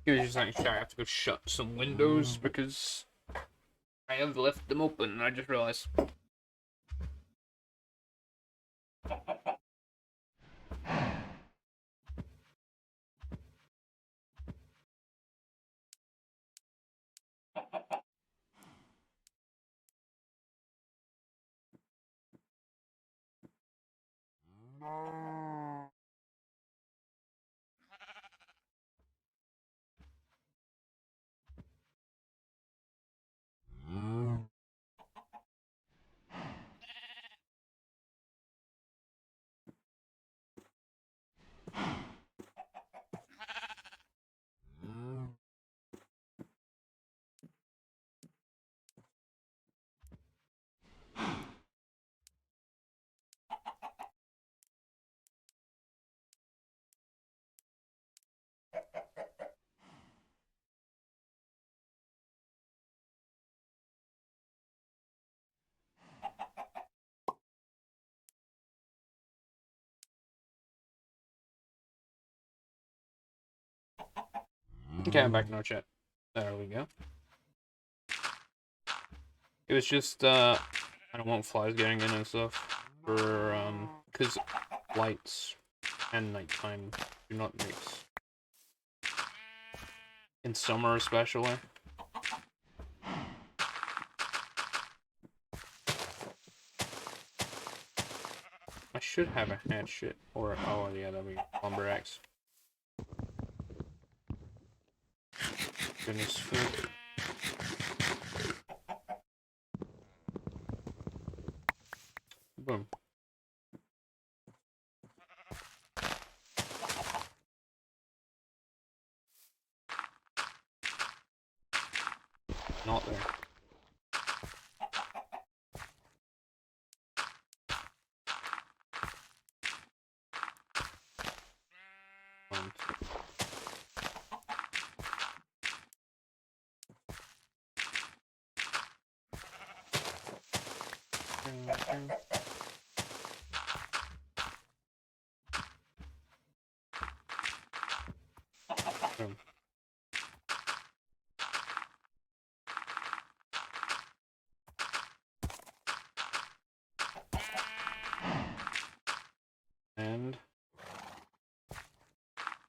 Give me 2 seconds, chat. I have to go shut some windows because I have left them open and I just realized. Okay, I'm back in our chat. There we go. It was just, I don't want flies getting in and stuff. Because lights and nighttime do not mix. In summer especially. I should have a hatchet, or, oh yeah, that'll be lumber axe. Goodness food. Boom. Not there. Um, boom. And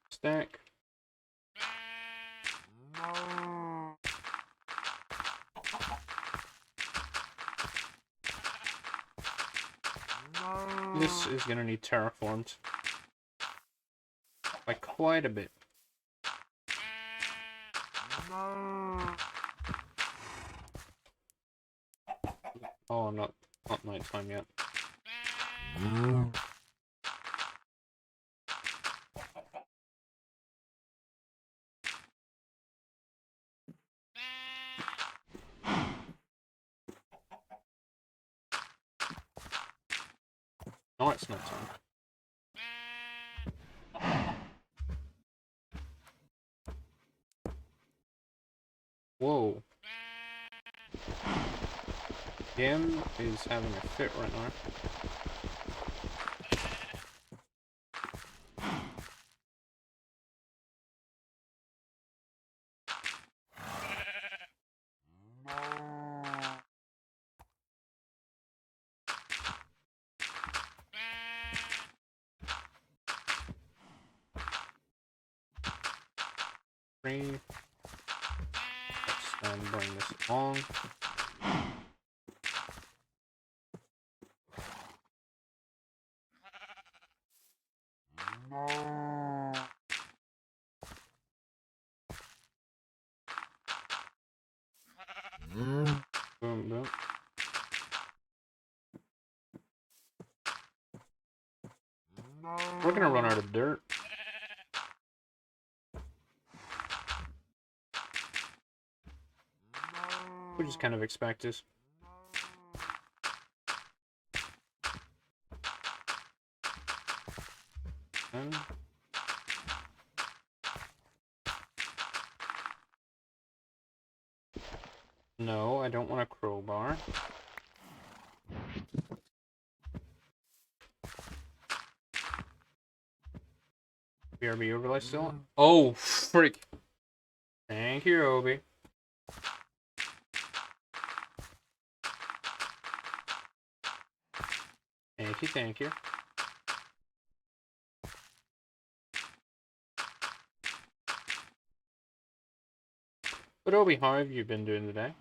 stack. This is gonna need terraformed. By quite a bit. Oh, not nighttime yet. No, it's nighttime. Whoa. Gim is having a fit right now. Three. Let's then bring this along. Boom, boom. We're gonna run out of dirt. Which is kind of expected. And no, I don't want a crowbar. BRB overlay still? Oh, freak. Thank you, Obi. Thank you, thank you. But Obi, how have you been doing today?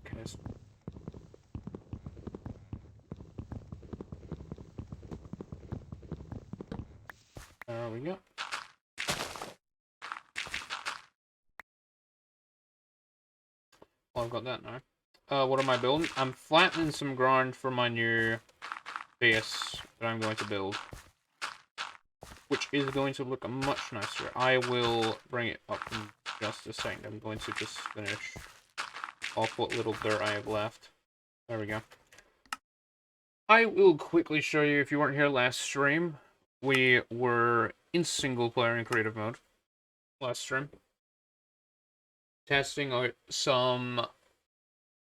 Okay. There we go. Well, I've got that now. What am I building? I'm flattening some ground for my new base that I'm going to build. Which is going to look much nicer. I will bring it up in just a second. I'm going to just finish off what little dirt I have left. There we go. I will quickly show you, if you weren't here last stream, we were in single player in creative mode last stream. Testing out some,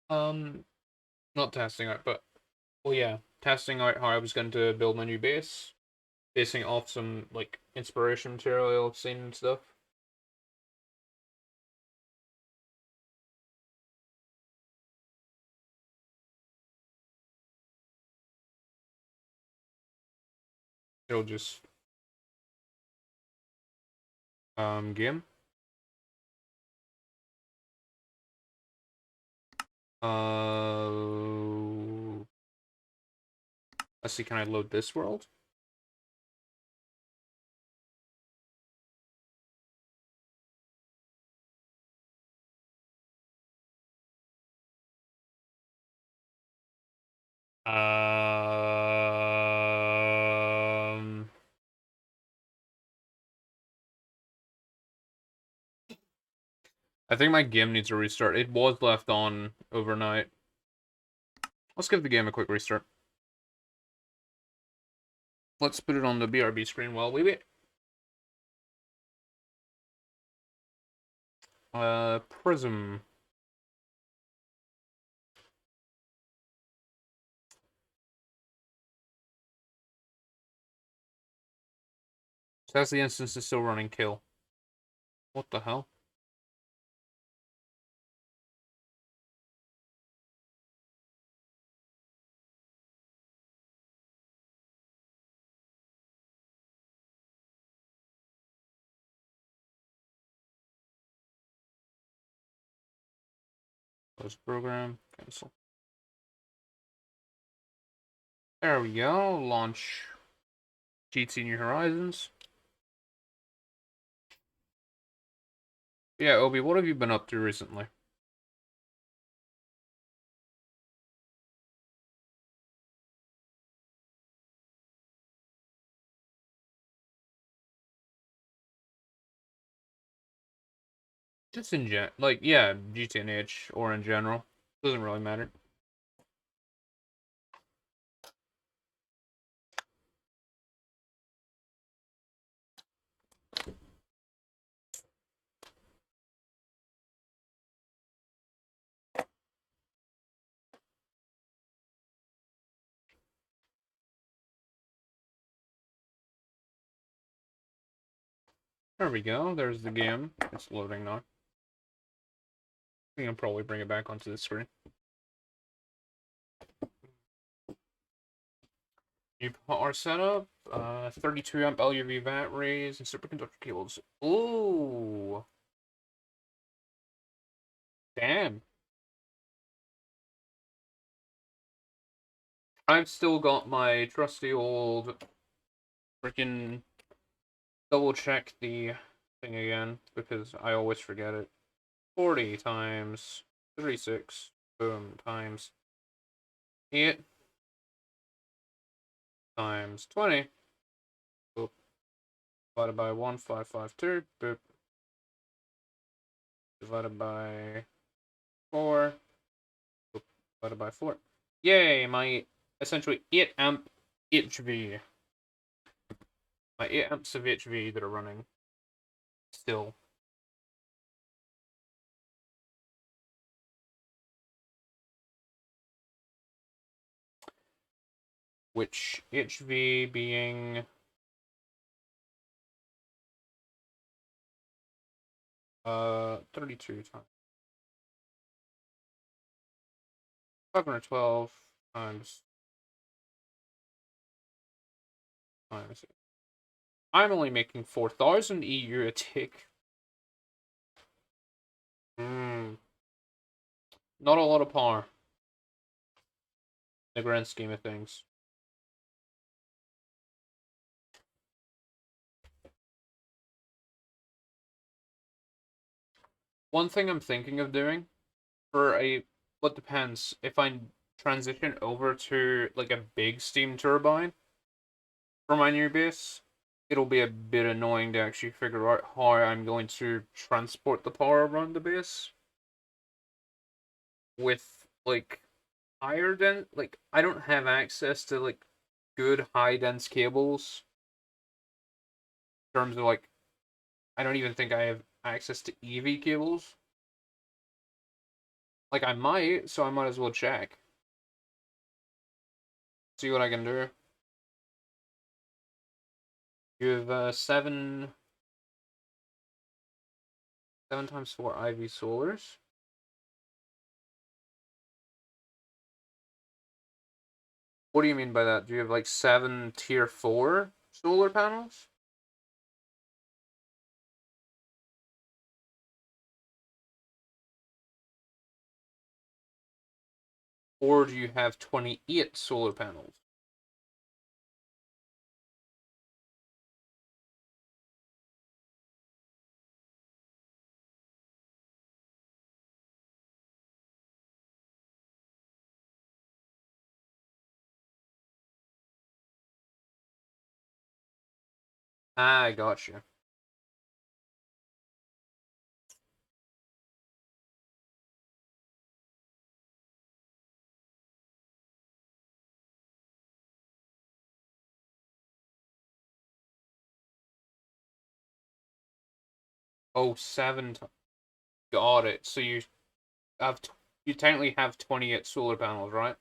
not testing out, but, well yeah, testing out how I was going to build my new base, basing off some like inspiration material I've seen and stuff. It'll just game. Let's see, can I load this world? I think my game needs a restart. It was left on overnight. Let's give the game a quick restart. Let's put it on the BRB screen while we wait. Prism. Says the instance is still running kill. What the hell? Close program. Cancel. There we go. Launch GT New Horizons. Yeah, Obi, what have you been up to recently? Just in like, yeah, GTNH or in general. Doesn't really matter. There we go. There's the game. It's loading now. We can probably bring it back onto the screen. New power setup. 32 amp LUV batteries and superconductor cables. Ooh. Damn. I've still got my trusty old freaking double check the thing again because I always forget it. 40 times 36, boom, times 8 times 20, boop, divided by 1552, boop, divided by 4, boop, divided by 4. Yay, my essentially 8 amp HV. My 8 amps of HV that are running still. Which HV being 32 times 512 times. I'm only making 4,000 EU a tick. Not a lot of power in the grand scheme of things. One thing I'm thinking of doing for what depends if I transition over to like a big steam turbine for my new base, it'll be a bit annoying to actually figure out how I'm going to transport the power around the base with like higher like I don't have access to like good high dense cables in terms of like I don't even think I have access to EV cables. Like I might, so I might as well check. See what I can do. You have 7 times 4 IV solars. What do you mean by that? Do you have like 7 tier 4 solar panels? Or do you have 28 solar panels? I got you. Oh, 7. Got it. So have you technically have 28 solar panels, right?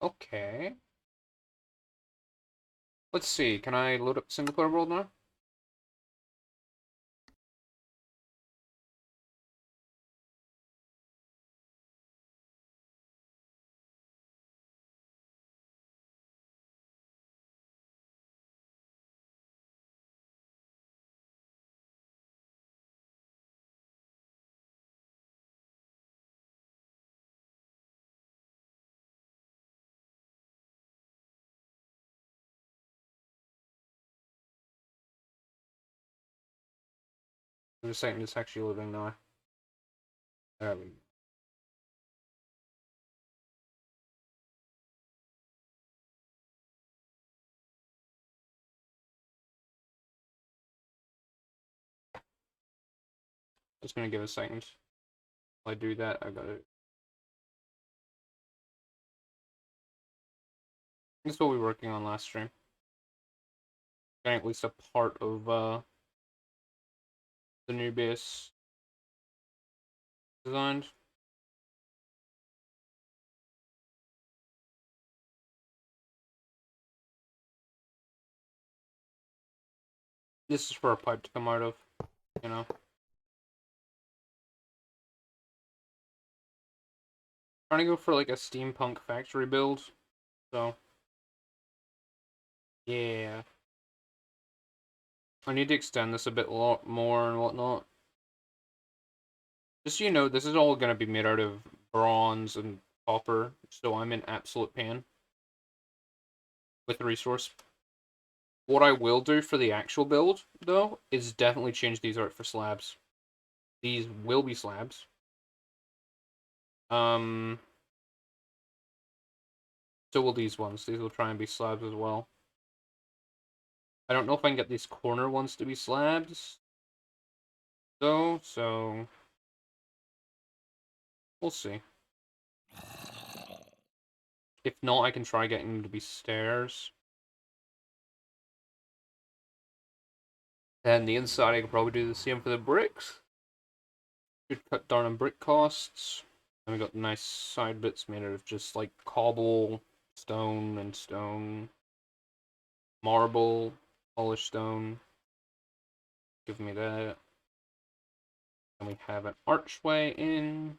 Okay. Let's see. Can I load up single player world now? I'm just saying it's actually loading now. There we go. Just gonna give it a second. While I do that, I gotta. This is what we were working on last stream. Getting at least a part of the new base designed. This is for a pipe to come out of, you know. Trying to go for like a steampunk factory build, so yeah. I need to extend this a bit more and whatnot. Just so you know, this is all gonna be made out of bronze and copper, so I'm in absolute pain with the resource. What I will do for the actual build, though, is definitely change these out for slabs. These will be slabs. So will these ones. These will try and be slabs as well. I don't know if I can get these corner ones to be slabs, though, so we'll see. If not, I can try getting them to be stairs. And the inside, I can probably do the same for the bricks. Should cut down on brick costs. And we got nice side bits made out of just like cobble, stone, and stone. Marble, polished stone. Give me that. And we have an archway in.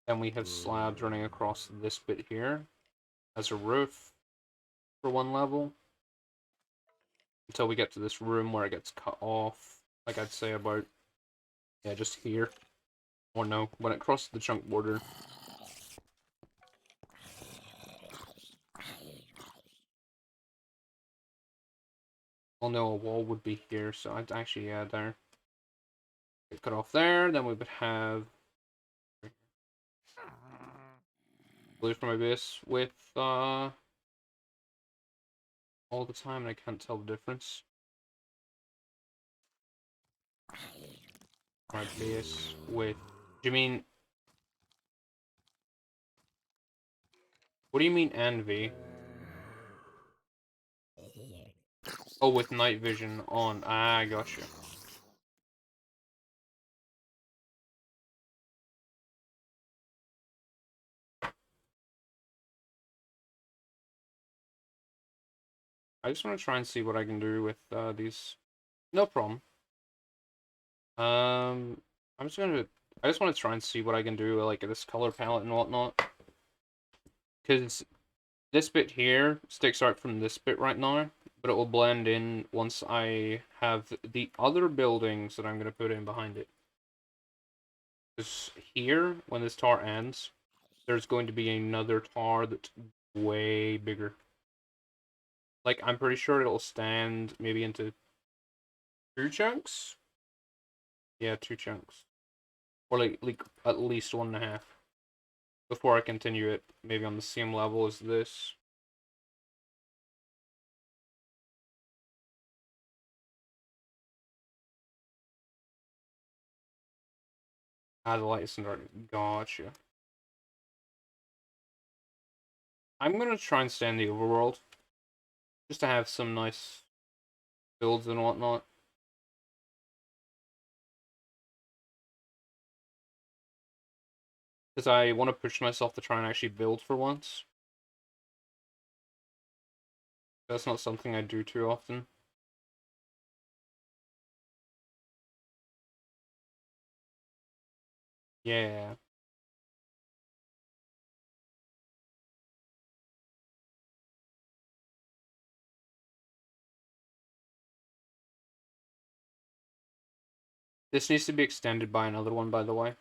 And we have slabs running across this bit here as a roof for one level. Until we get to this room where it gets cut off. Like I'd say about, yeah, just here. Or no, when it crosses the chunk border. Well, no, a wall would be here, so I'd actually, yeah, there. Get cut off there, then we would have blue for my base with all the time and I can't tell the difference. My base with... Do you mean... What do you mean envy? Oh, with night vision on. Ah, gotcha. I just want to try and see what I can do with these. No problem. I'm just gonna. I just want to try and see what I can do with, like, this color palette and whatnot. Because this bit here sticks out from this bit right now, but it will blend in once I have the other buildings that I'm gonna put in behind it. Because here, when this tower ends, there's going to be another tower that's way bigger. Like, I'm pretty sure it'll stand maybe into 2 chunks? Yeah, 2 chunks. Or like at least 1.5. Before I continue it, maybe on the same level as this. Ah, the light isn't already. Gotcha. I'm gonna try and stay in the overworld. Just to have some nice builds and whatnot. Because I want to push myself to try and actually build for once. That's not something I do too often. Yeah. This needs to be extended by another one, by the way.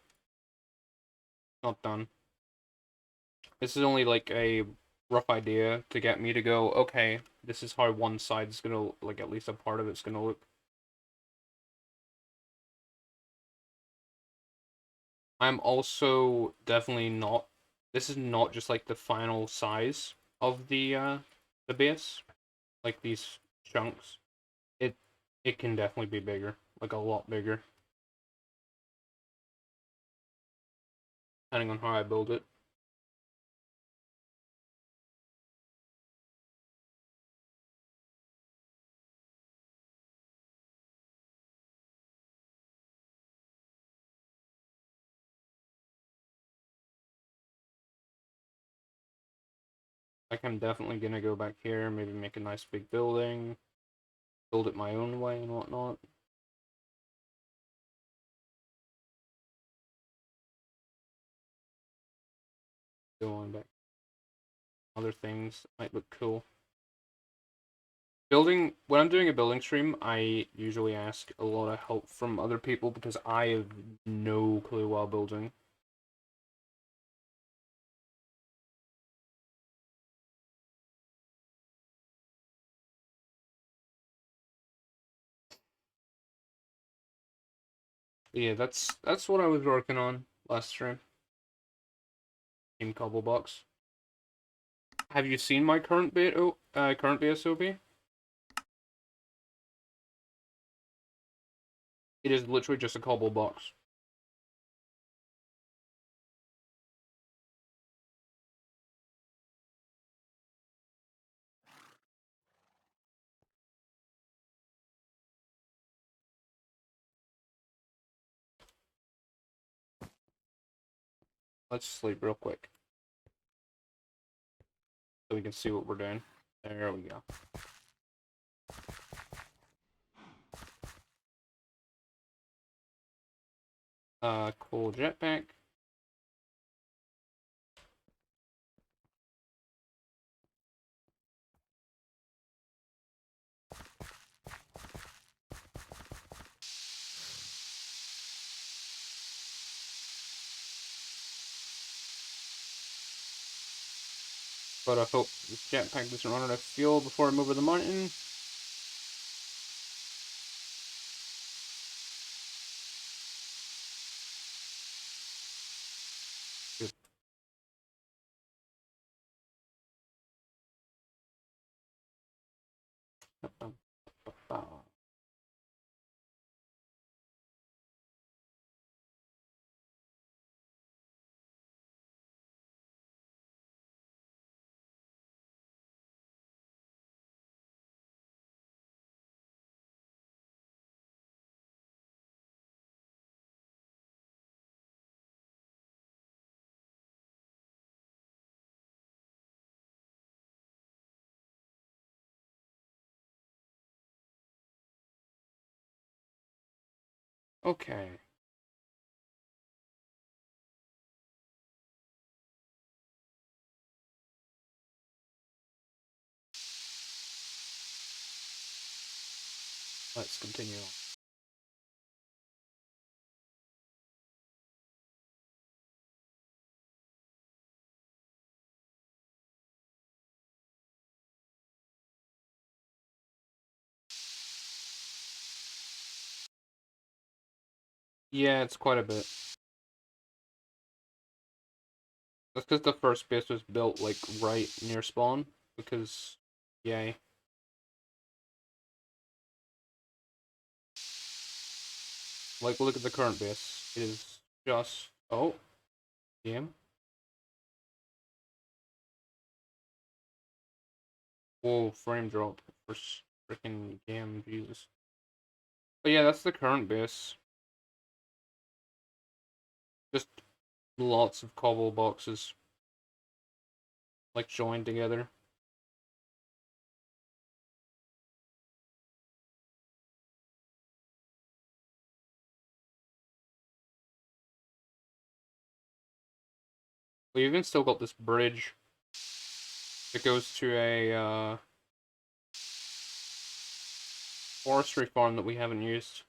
Not done. This is only like a rough idea to get me to go, okay, this is how one side's gonna, like, at least a part of it's gonna look. I'm also definitely not, this is not just like the final size of the base, like these chunks. It it can definitely be bigger, like a lot bigger, depending on how I build it. Like, I'm definitely gonna go back here, maybe make a nice big building, build it my own way and whatnot. Go on back. Other things that might look cool. Building, when I'm doing a building stream, I usually ask a lot of help from other people because I have no clue while building. Yeah, that's what I was working on last stream in Cobblebox. Have you seen my current current BSOP? It is literally just a cobble box. Let's sleep real quick so we can see what we're doing. There we go. Cool jetpack. But I hope this jetpack doesn't run out of fuel before I move over the mountain. Good. Okay. Let's continue on. Yeah, it's quite a bit. That's because the first base was built, like, right near spawn. Because, yay. Like, look at the current base. It is just... Oh. Game. Whoa, frame drop for freaking game, Jesus. But yeah, that's the current base. Just lots of cobble boxes. Like, joined together. We even still got this bridge that goes to a forestry farm that we haven't used.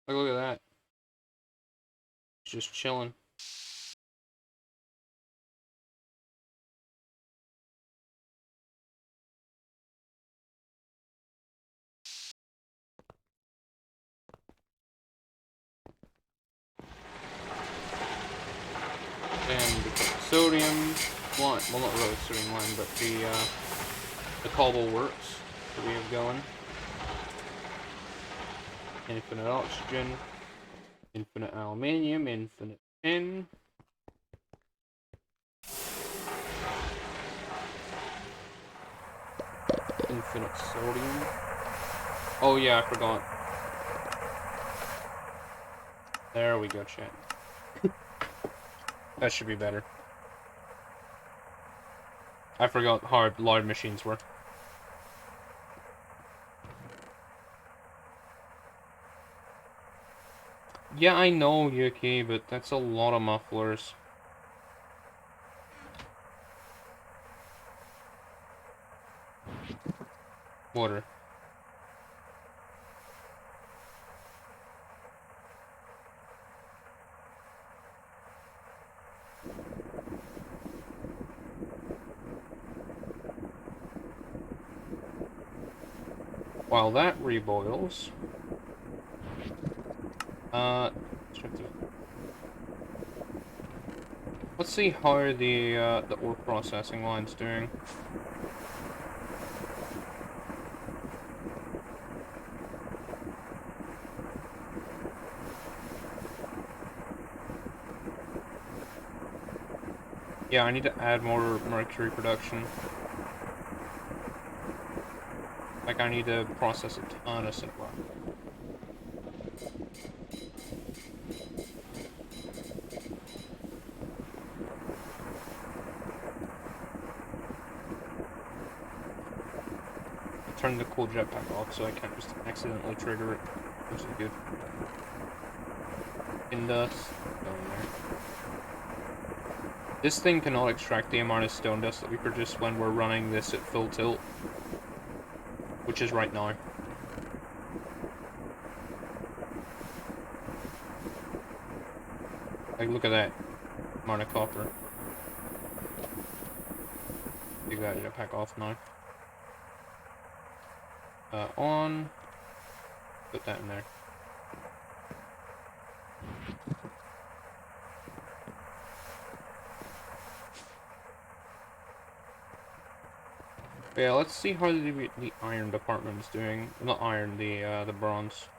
Like, look at that. It's just chilling. And the sodium line, well, not really sodium line, but the cobble works that we have going. Infinite oxygen, infinite aluminium, infinite tin. Infinite sodium. Oh yeah, I forgot. There we go, chat. That should be better. I forgot how loud machines were. Yeah, I know, Yuki, but that's a lot of mufflers. Water. While that reboils, let's see how the ore processing line's doing. Yeah, I need to add more mercury production. Like, I need to process a ton of silver. Turn the cool jetpack off so I can't just accidentally trigger it, which is good. In dust, going there. This thing cannot extract the amount of stone dust that we produce when we're running this at full tilt, which is right now. Like, look at that amount of copper. Take that jetpack off now. On. Put that in there. But yeah, let's see how the iron department is doing. Not iron, the bronze.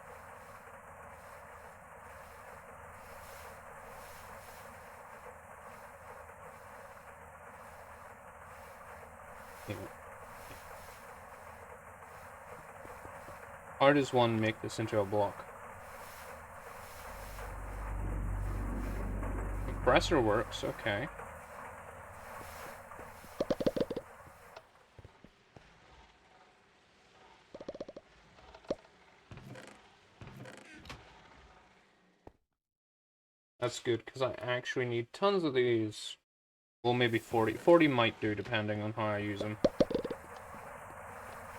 Yeah. How does one make this into a block? Compressor works, okay. That's good, because I actually need tons of these. Well, maybe 40. 40 might do, depending on how I use them.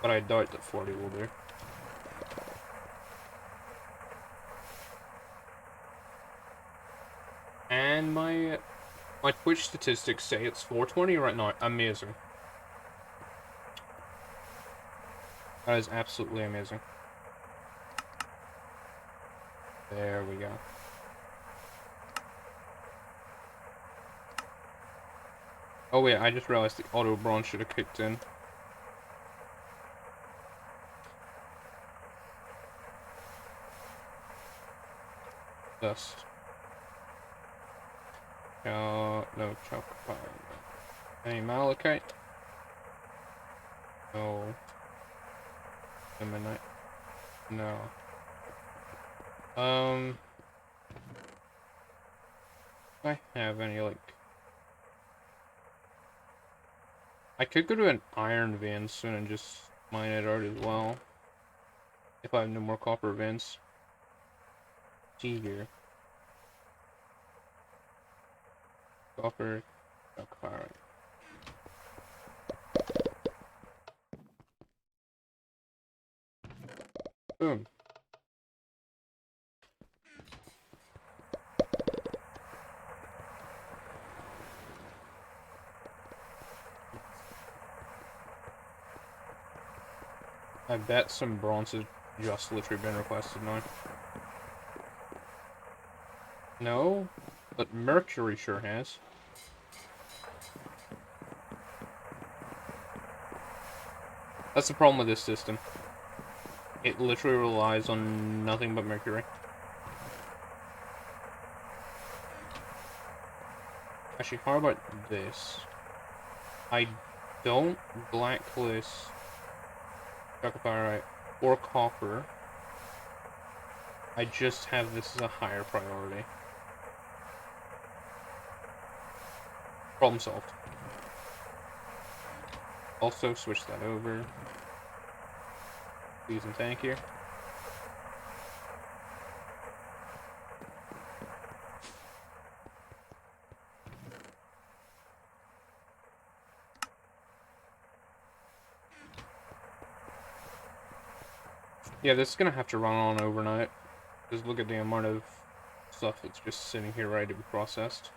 But I doubt that 40 will do. And my Twitch statistics say it's 420 right now. Amazing. That is absolutely amazing. There we go. Oh wait, I just realized the auto bronze should have kicked in. Dust. No chocolate pie. Any malachite? No. Midnight? No. Do I have any, like... I could go to an iron vein soon and just mine it out as well. If I have no more copper veins. See here. Copper. Alright. Boom. I bet some bronze has just literally been requested now. No, but mercury sure has. That's the problem with this system. It literally relies on nothing but mercury. Actually, how about this? I don't blacklist chocopyrite or copper. I just have this as a higher priority. Problem solved. Also, switch that over. Please and thank you. Yeah, this is gonna have to run on overnight. Just look at the amount of stuff that's just sitting here ready to be processed.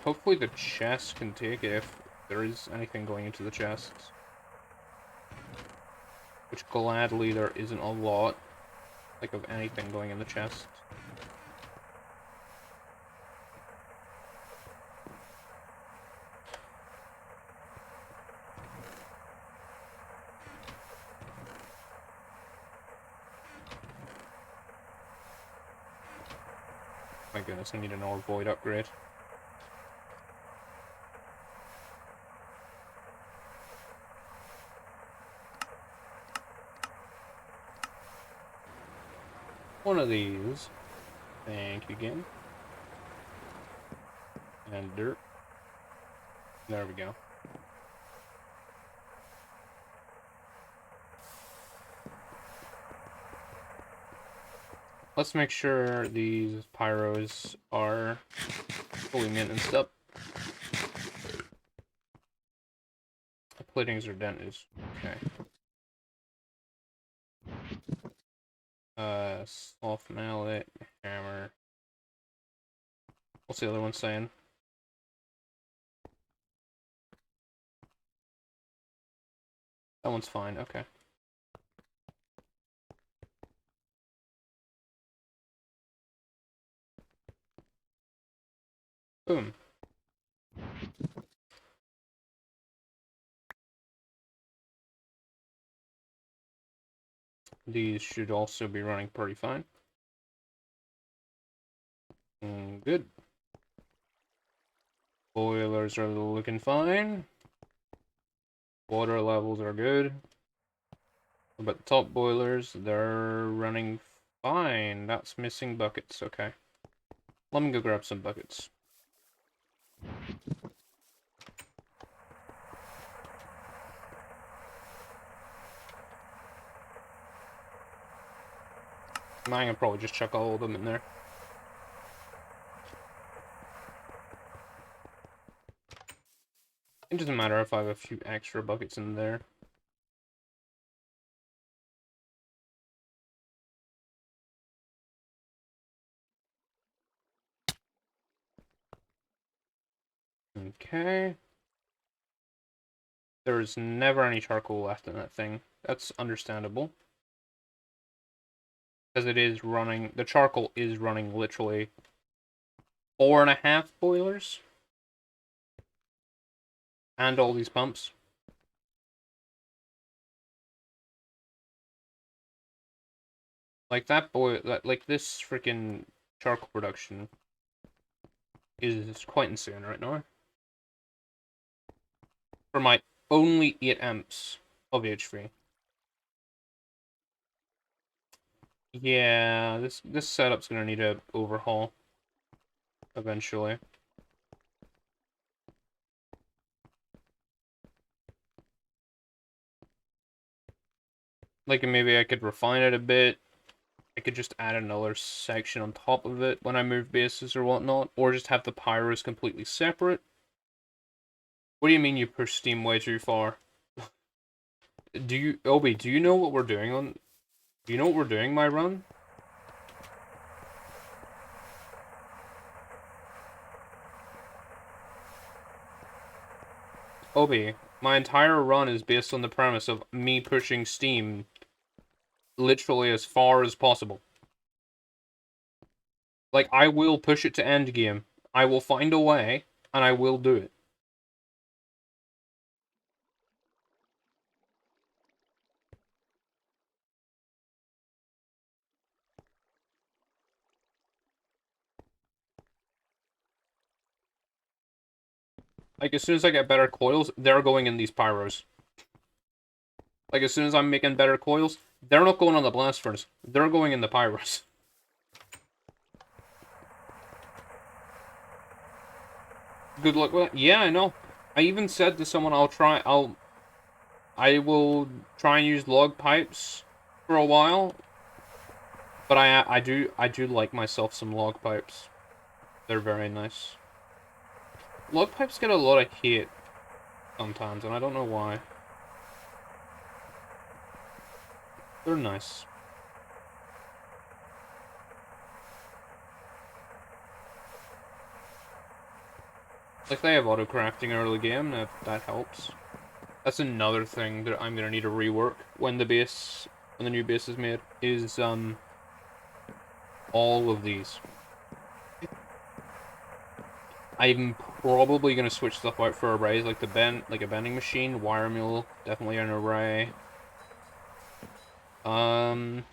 Hopefully the chest can take it if there is anything going into the chests. Which gladly there isn't a lot, like, of anything going in the chest. My goodness, I need an ore void upgrade. One of these. Thank you again. And dirt. There we go. Let's make sure these pyros are fully maintenanced up. The platings are dented. Okay. Soft mallet, hammer. What's the other one saying? That one's fine, okay. Boom. These should also be running pretty fine. Good. Boilers are looking fine. Water levels are good. But the top boilers, they're running fine. That's missing buckets, okay. Let me go grab some buckets. I can probably just chuck all of them in there. It doesn't matter if I have a few extra buckets in there. Okay. There's never any charcoal left in that thing. That's understandable. Because it is running, the charcoal is running literally 4.5 boilers. And all these pumps. Like like this freaking charcoal production is quite insane right now. For my only 8 amps of HP. Yeah, this setup's gonna need a overhaul eventually. Like maybe I could refine it a bit. I could just add another section on top of it when I move bases or whatnot, or just have the pyros completely separate. What do you mean you push steam way too far? Obi, do you know what we're doing on... Do you know what we're doing, my run? Obi, my entire run is based on the premise of me pushing steam literally as far as possible. Like, I will push it to end game. I will find a way, and I will do it. Like, as soon as I get better coils, they're going in these pyros. Like, as soon as I'm making better coils, they're not going on the blast furnace. They're going in the pyros. Good luck with that. Yeah, I know. I even said to someone I will try and use log pipes for a while. But I do like myself some log pipes. They're very nice. Log pipes get a lot of hate sometimes, and I don't know why. They're nice. Like, they have auto-crafting early game, that helps. That's another thing that I'm gonna need to rework when the new base is made, is, all of these. I'm probably gonna switch stuff out for arrays, like a bending machine, wire mill, definitely an array. I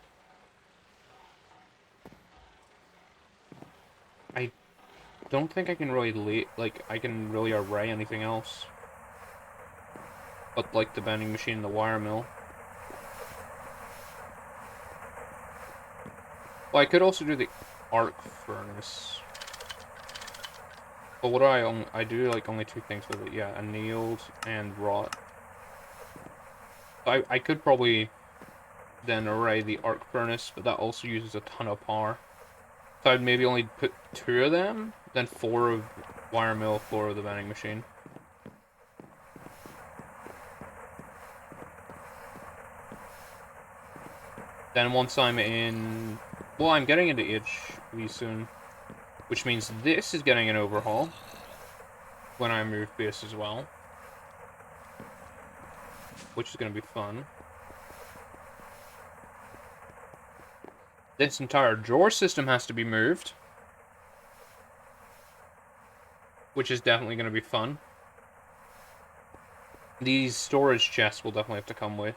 don't think I can really I can really array anything else. But like the bending machine and the wire mill. Well, I could also do the arc furnace. But what do I do like only 2 things with it. Yeah, annealed and wrought. I could probably then array the arc furnace, but that also uses a ton of power. So I'd maybe only put 2 of them, then 4 of wire mill, 4 of the bending machine. Then once I'm in... Well, I'm getting into HV soon. Which means this is getting an overhaul. When I move base as well. Which is going to be fun. This entire drawer system has to be moved. Which is definitely going to be fun. These storage chests will definitely have to come with.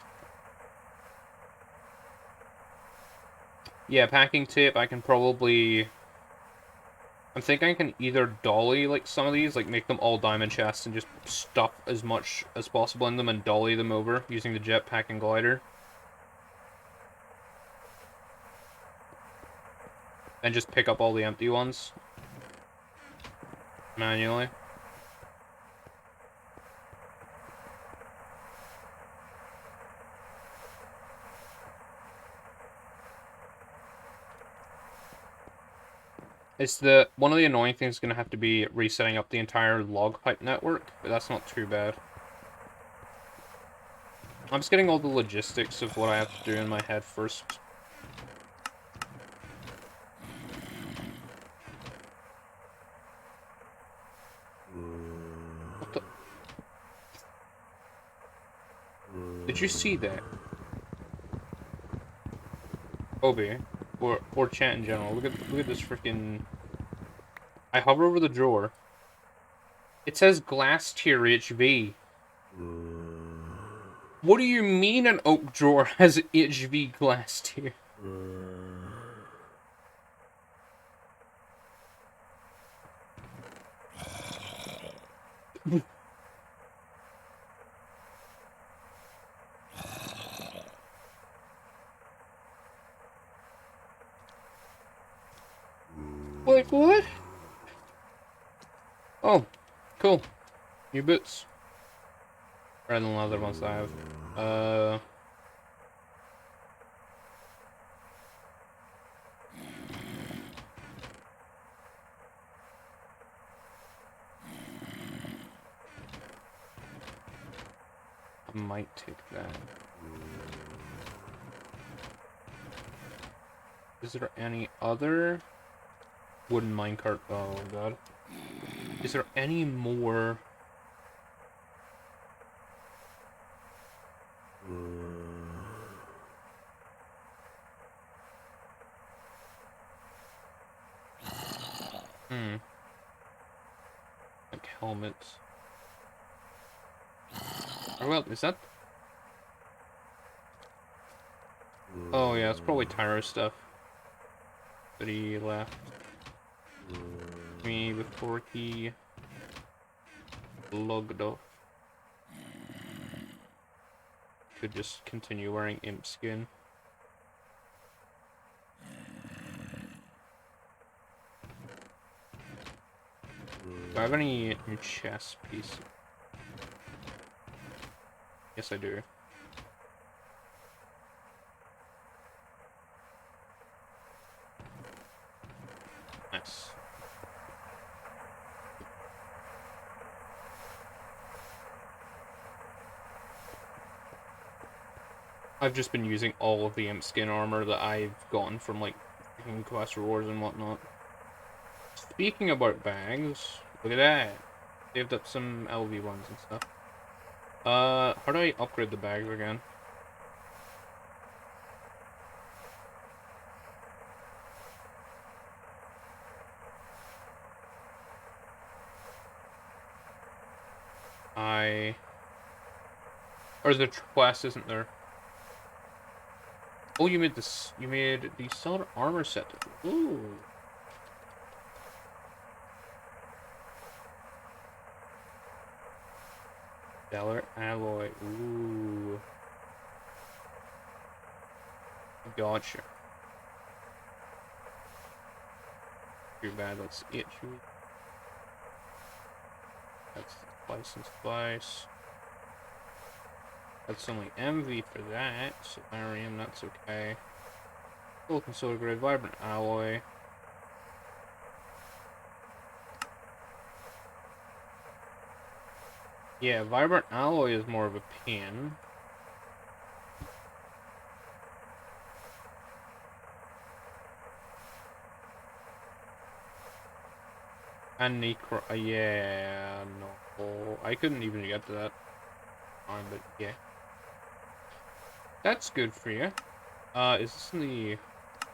Yeah, packing tape, I can probably... I'm thinking I can either dolly, like, some of these, like, make them all diamond chests and just stuff as much as possible in them and dolly them over using the jetpack and glider. And just pick up all the empty ones. Manually. It's one of the annoying things is going to have to be resetting up the entire log pipe network, but that's not too bad. I'm just getting all the logistics of what I have to do in my head first. What the? Did you see that? Obi, or chat in general. Look at this freaking. I hover over the drawer. It says glass tier HV. What do you mean an oak drawer has HV glass tier? Like what? Oh, cool. New boots. Rather than the other ones I have. I might take that. Is there any other wooden minecart? Oh god. Is there any more? Like helmets. Or well, is that? Oh yeah, it's probably Tyro stuff. That he left me before he logged off. Could just continue wearing imp skin. Do I have any chess pieces? Yes, I do. Nice. I've just been using all of the imp skin armor that I've gotten from like freaking quest rewards and whatnot. Speaking about bags, look at that. Saved up some LV ones and stuff. How do I upgrade the bags again? Or the quest isn't there? Oh, you made this. You made the solid armor set. Ooh. Stellar alloy. Ooh. Gotcha. Too bad. That's it. That's splice and splice. That's only MV for that. Solarium, that's okay. Silicon solar grade, vibrant alloy. Yeah, vibrant alloy is more of a pain. And necro. Yeah, no. I couldn't even get to that. But yeah. That's good for you. Is this in the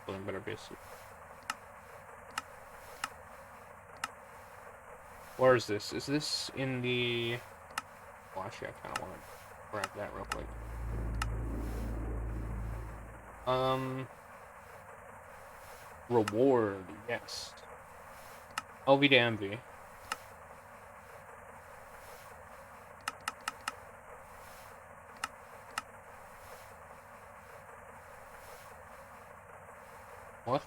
building better basic? Where is this? Is this in the... Well, actually, I kind of want to grab that real quick. Reward, yes. LV to MV. What?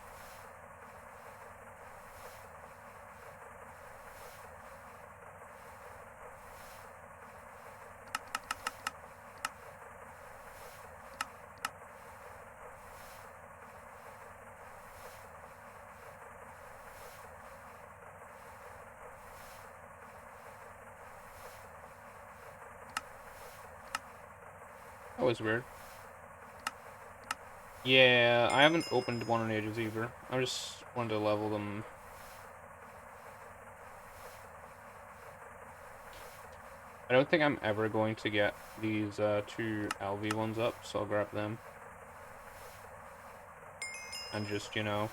That was weird. Yeah, I haven't opened one in ages either. I just wanted to level them. I don't think I'm ever going to get these two LV ones up, so I'll grab them. And just, you know...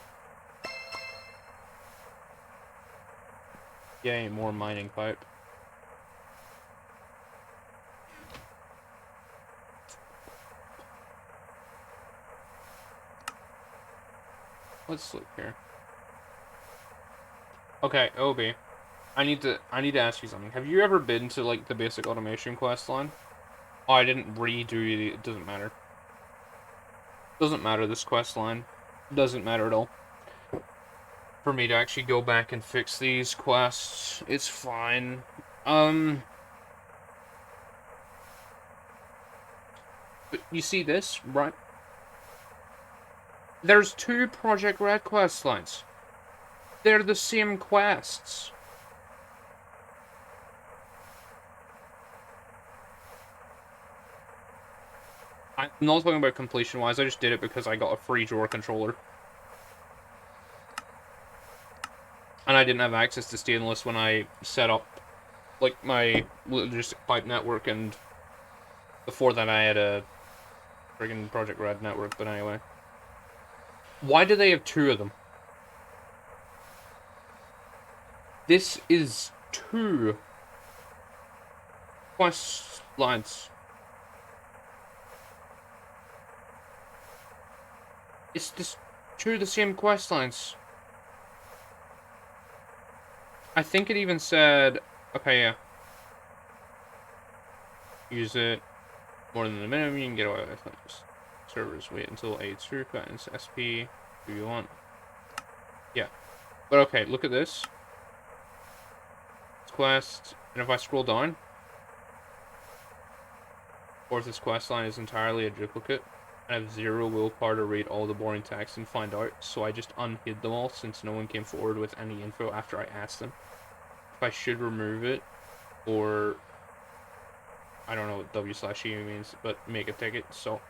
Yay, more mining pipe. Let's look here. Okay, Obi. I need to ask you something. Have you ever been to, like, the basic automation quest line? Oh, I didn't redo it. It doesn't matter. Doesn't matter, this quest line. Doesn't matter at all. For me to actually go back and fix these quests. It's fine. But you see this, right? There's two Project Red quest lines. They're the same quests. I'm not talking about completion-wise, I just did it because I got a free drawer controller. And I didn't have access to Stainless when I set up, like, my logistic pipe network, and before that I had a friggin' Project Red network, but anyway. Why do they have two of them? This is two quest lines. It's just two of the same quest lines. I think it even said, okay, yeah. Use it more than a minute, you can get away with it. Servers, wait until a throughput and SP. Do you want? Yeah. But okay, look at this. Quest, and if I scroll down, of course this quest line is entirely a duplicate. I have zero willpower to read all the boring text and find out, so I just unhid them all since no one came forward with any info after I asked them. If I should remove it, or I don't know what W/E means, but make a ticket, so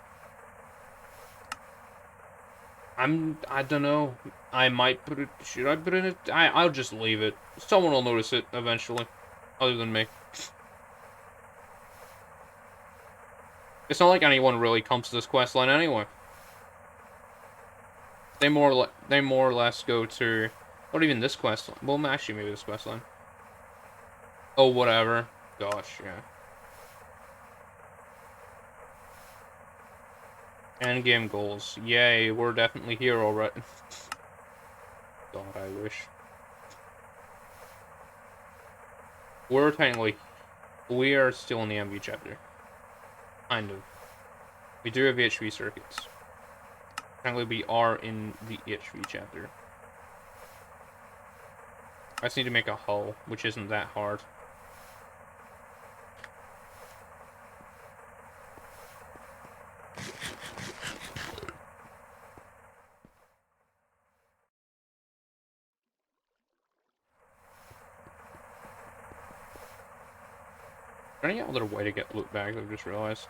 I don't know. I might put it, should I put it in it? I'll just leave it. Someone will notice it eventually, other than me. It's not like anyone really comes to this quest line anyway. They more or less go to, not even this quest line. Well, actually, maybe this quest line. Oh, whatever. Gosh, yeah. Endgame goals. Yay, we're definitely here already. God, I wish. We're technically... We are still in the MV chapter. Kind of. We do have HV circuits. Technically, we are in the HV chapter. I just need to make a hull, which isn't that hard. Is there any other way to get loot bags? I've just realized.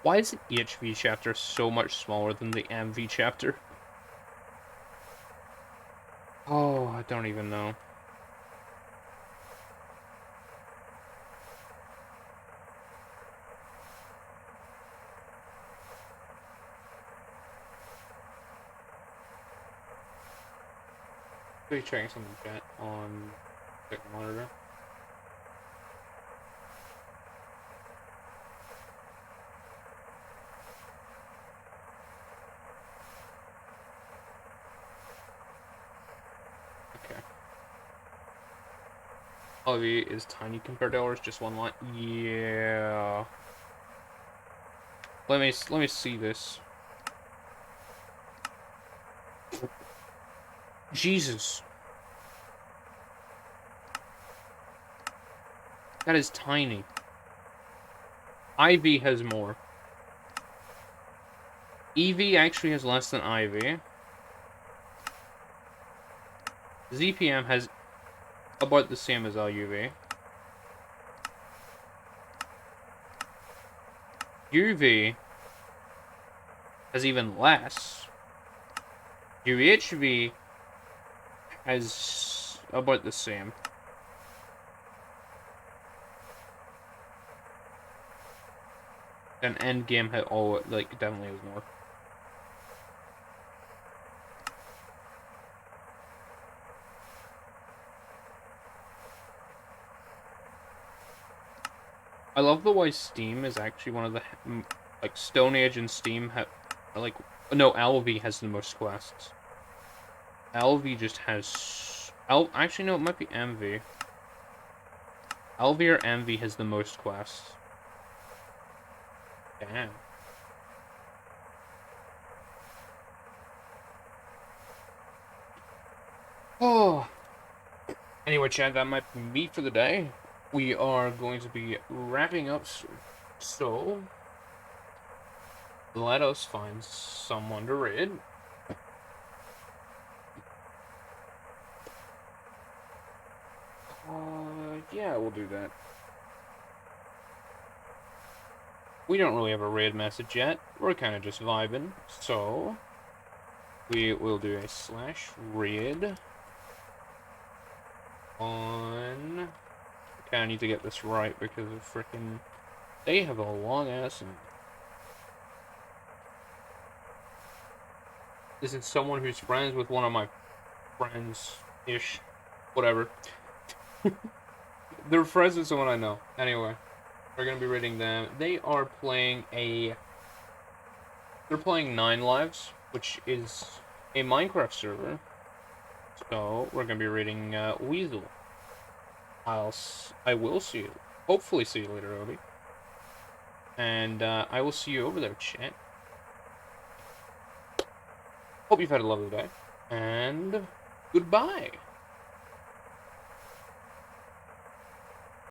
Why is the EHV chapter so much smaller than the MV chapter? Oh, I don't even know. Maybe checking something chat on the monitor. Okay. Olivia is tiny compared to ours, just one line. Yeah. Let me see this. Jesus. That is tiny. IV has more. EV actually has less than IV. ZPM has about the same as LUV. UV has even less. UHV has about the same. And Endgame had definitely has more. I love the way Steam is actually one of the Stone Age and Steam have no, LV has the most quests. LV just has actually no, it might be MV. LV or MV has the most quests. Damn. Oh. Anyway, Chad, that might be me for the day. We are going to be wrapping up soon. So, let us find someone to raid. Yeah, we'll do that. We don't really have a raid message yet. We're kind of just vibing. So, we will do a /raid on... Okay, I need to get this right because of freaking... They have a long ass... This is someone who's friends with one of my friends-ish. Whatever. They're friends with someone I know. Anyway, we're gonna be raiding them. They are playing a... They're playing 9 Lives, which is a Minecraft server. So, we're gonna be raiding Weasel. I will see you. Hopefully see you later, Obi. And I will see you over there, chat. Hope you've had a lovely day. And goodbye.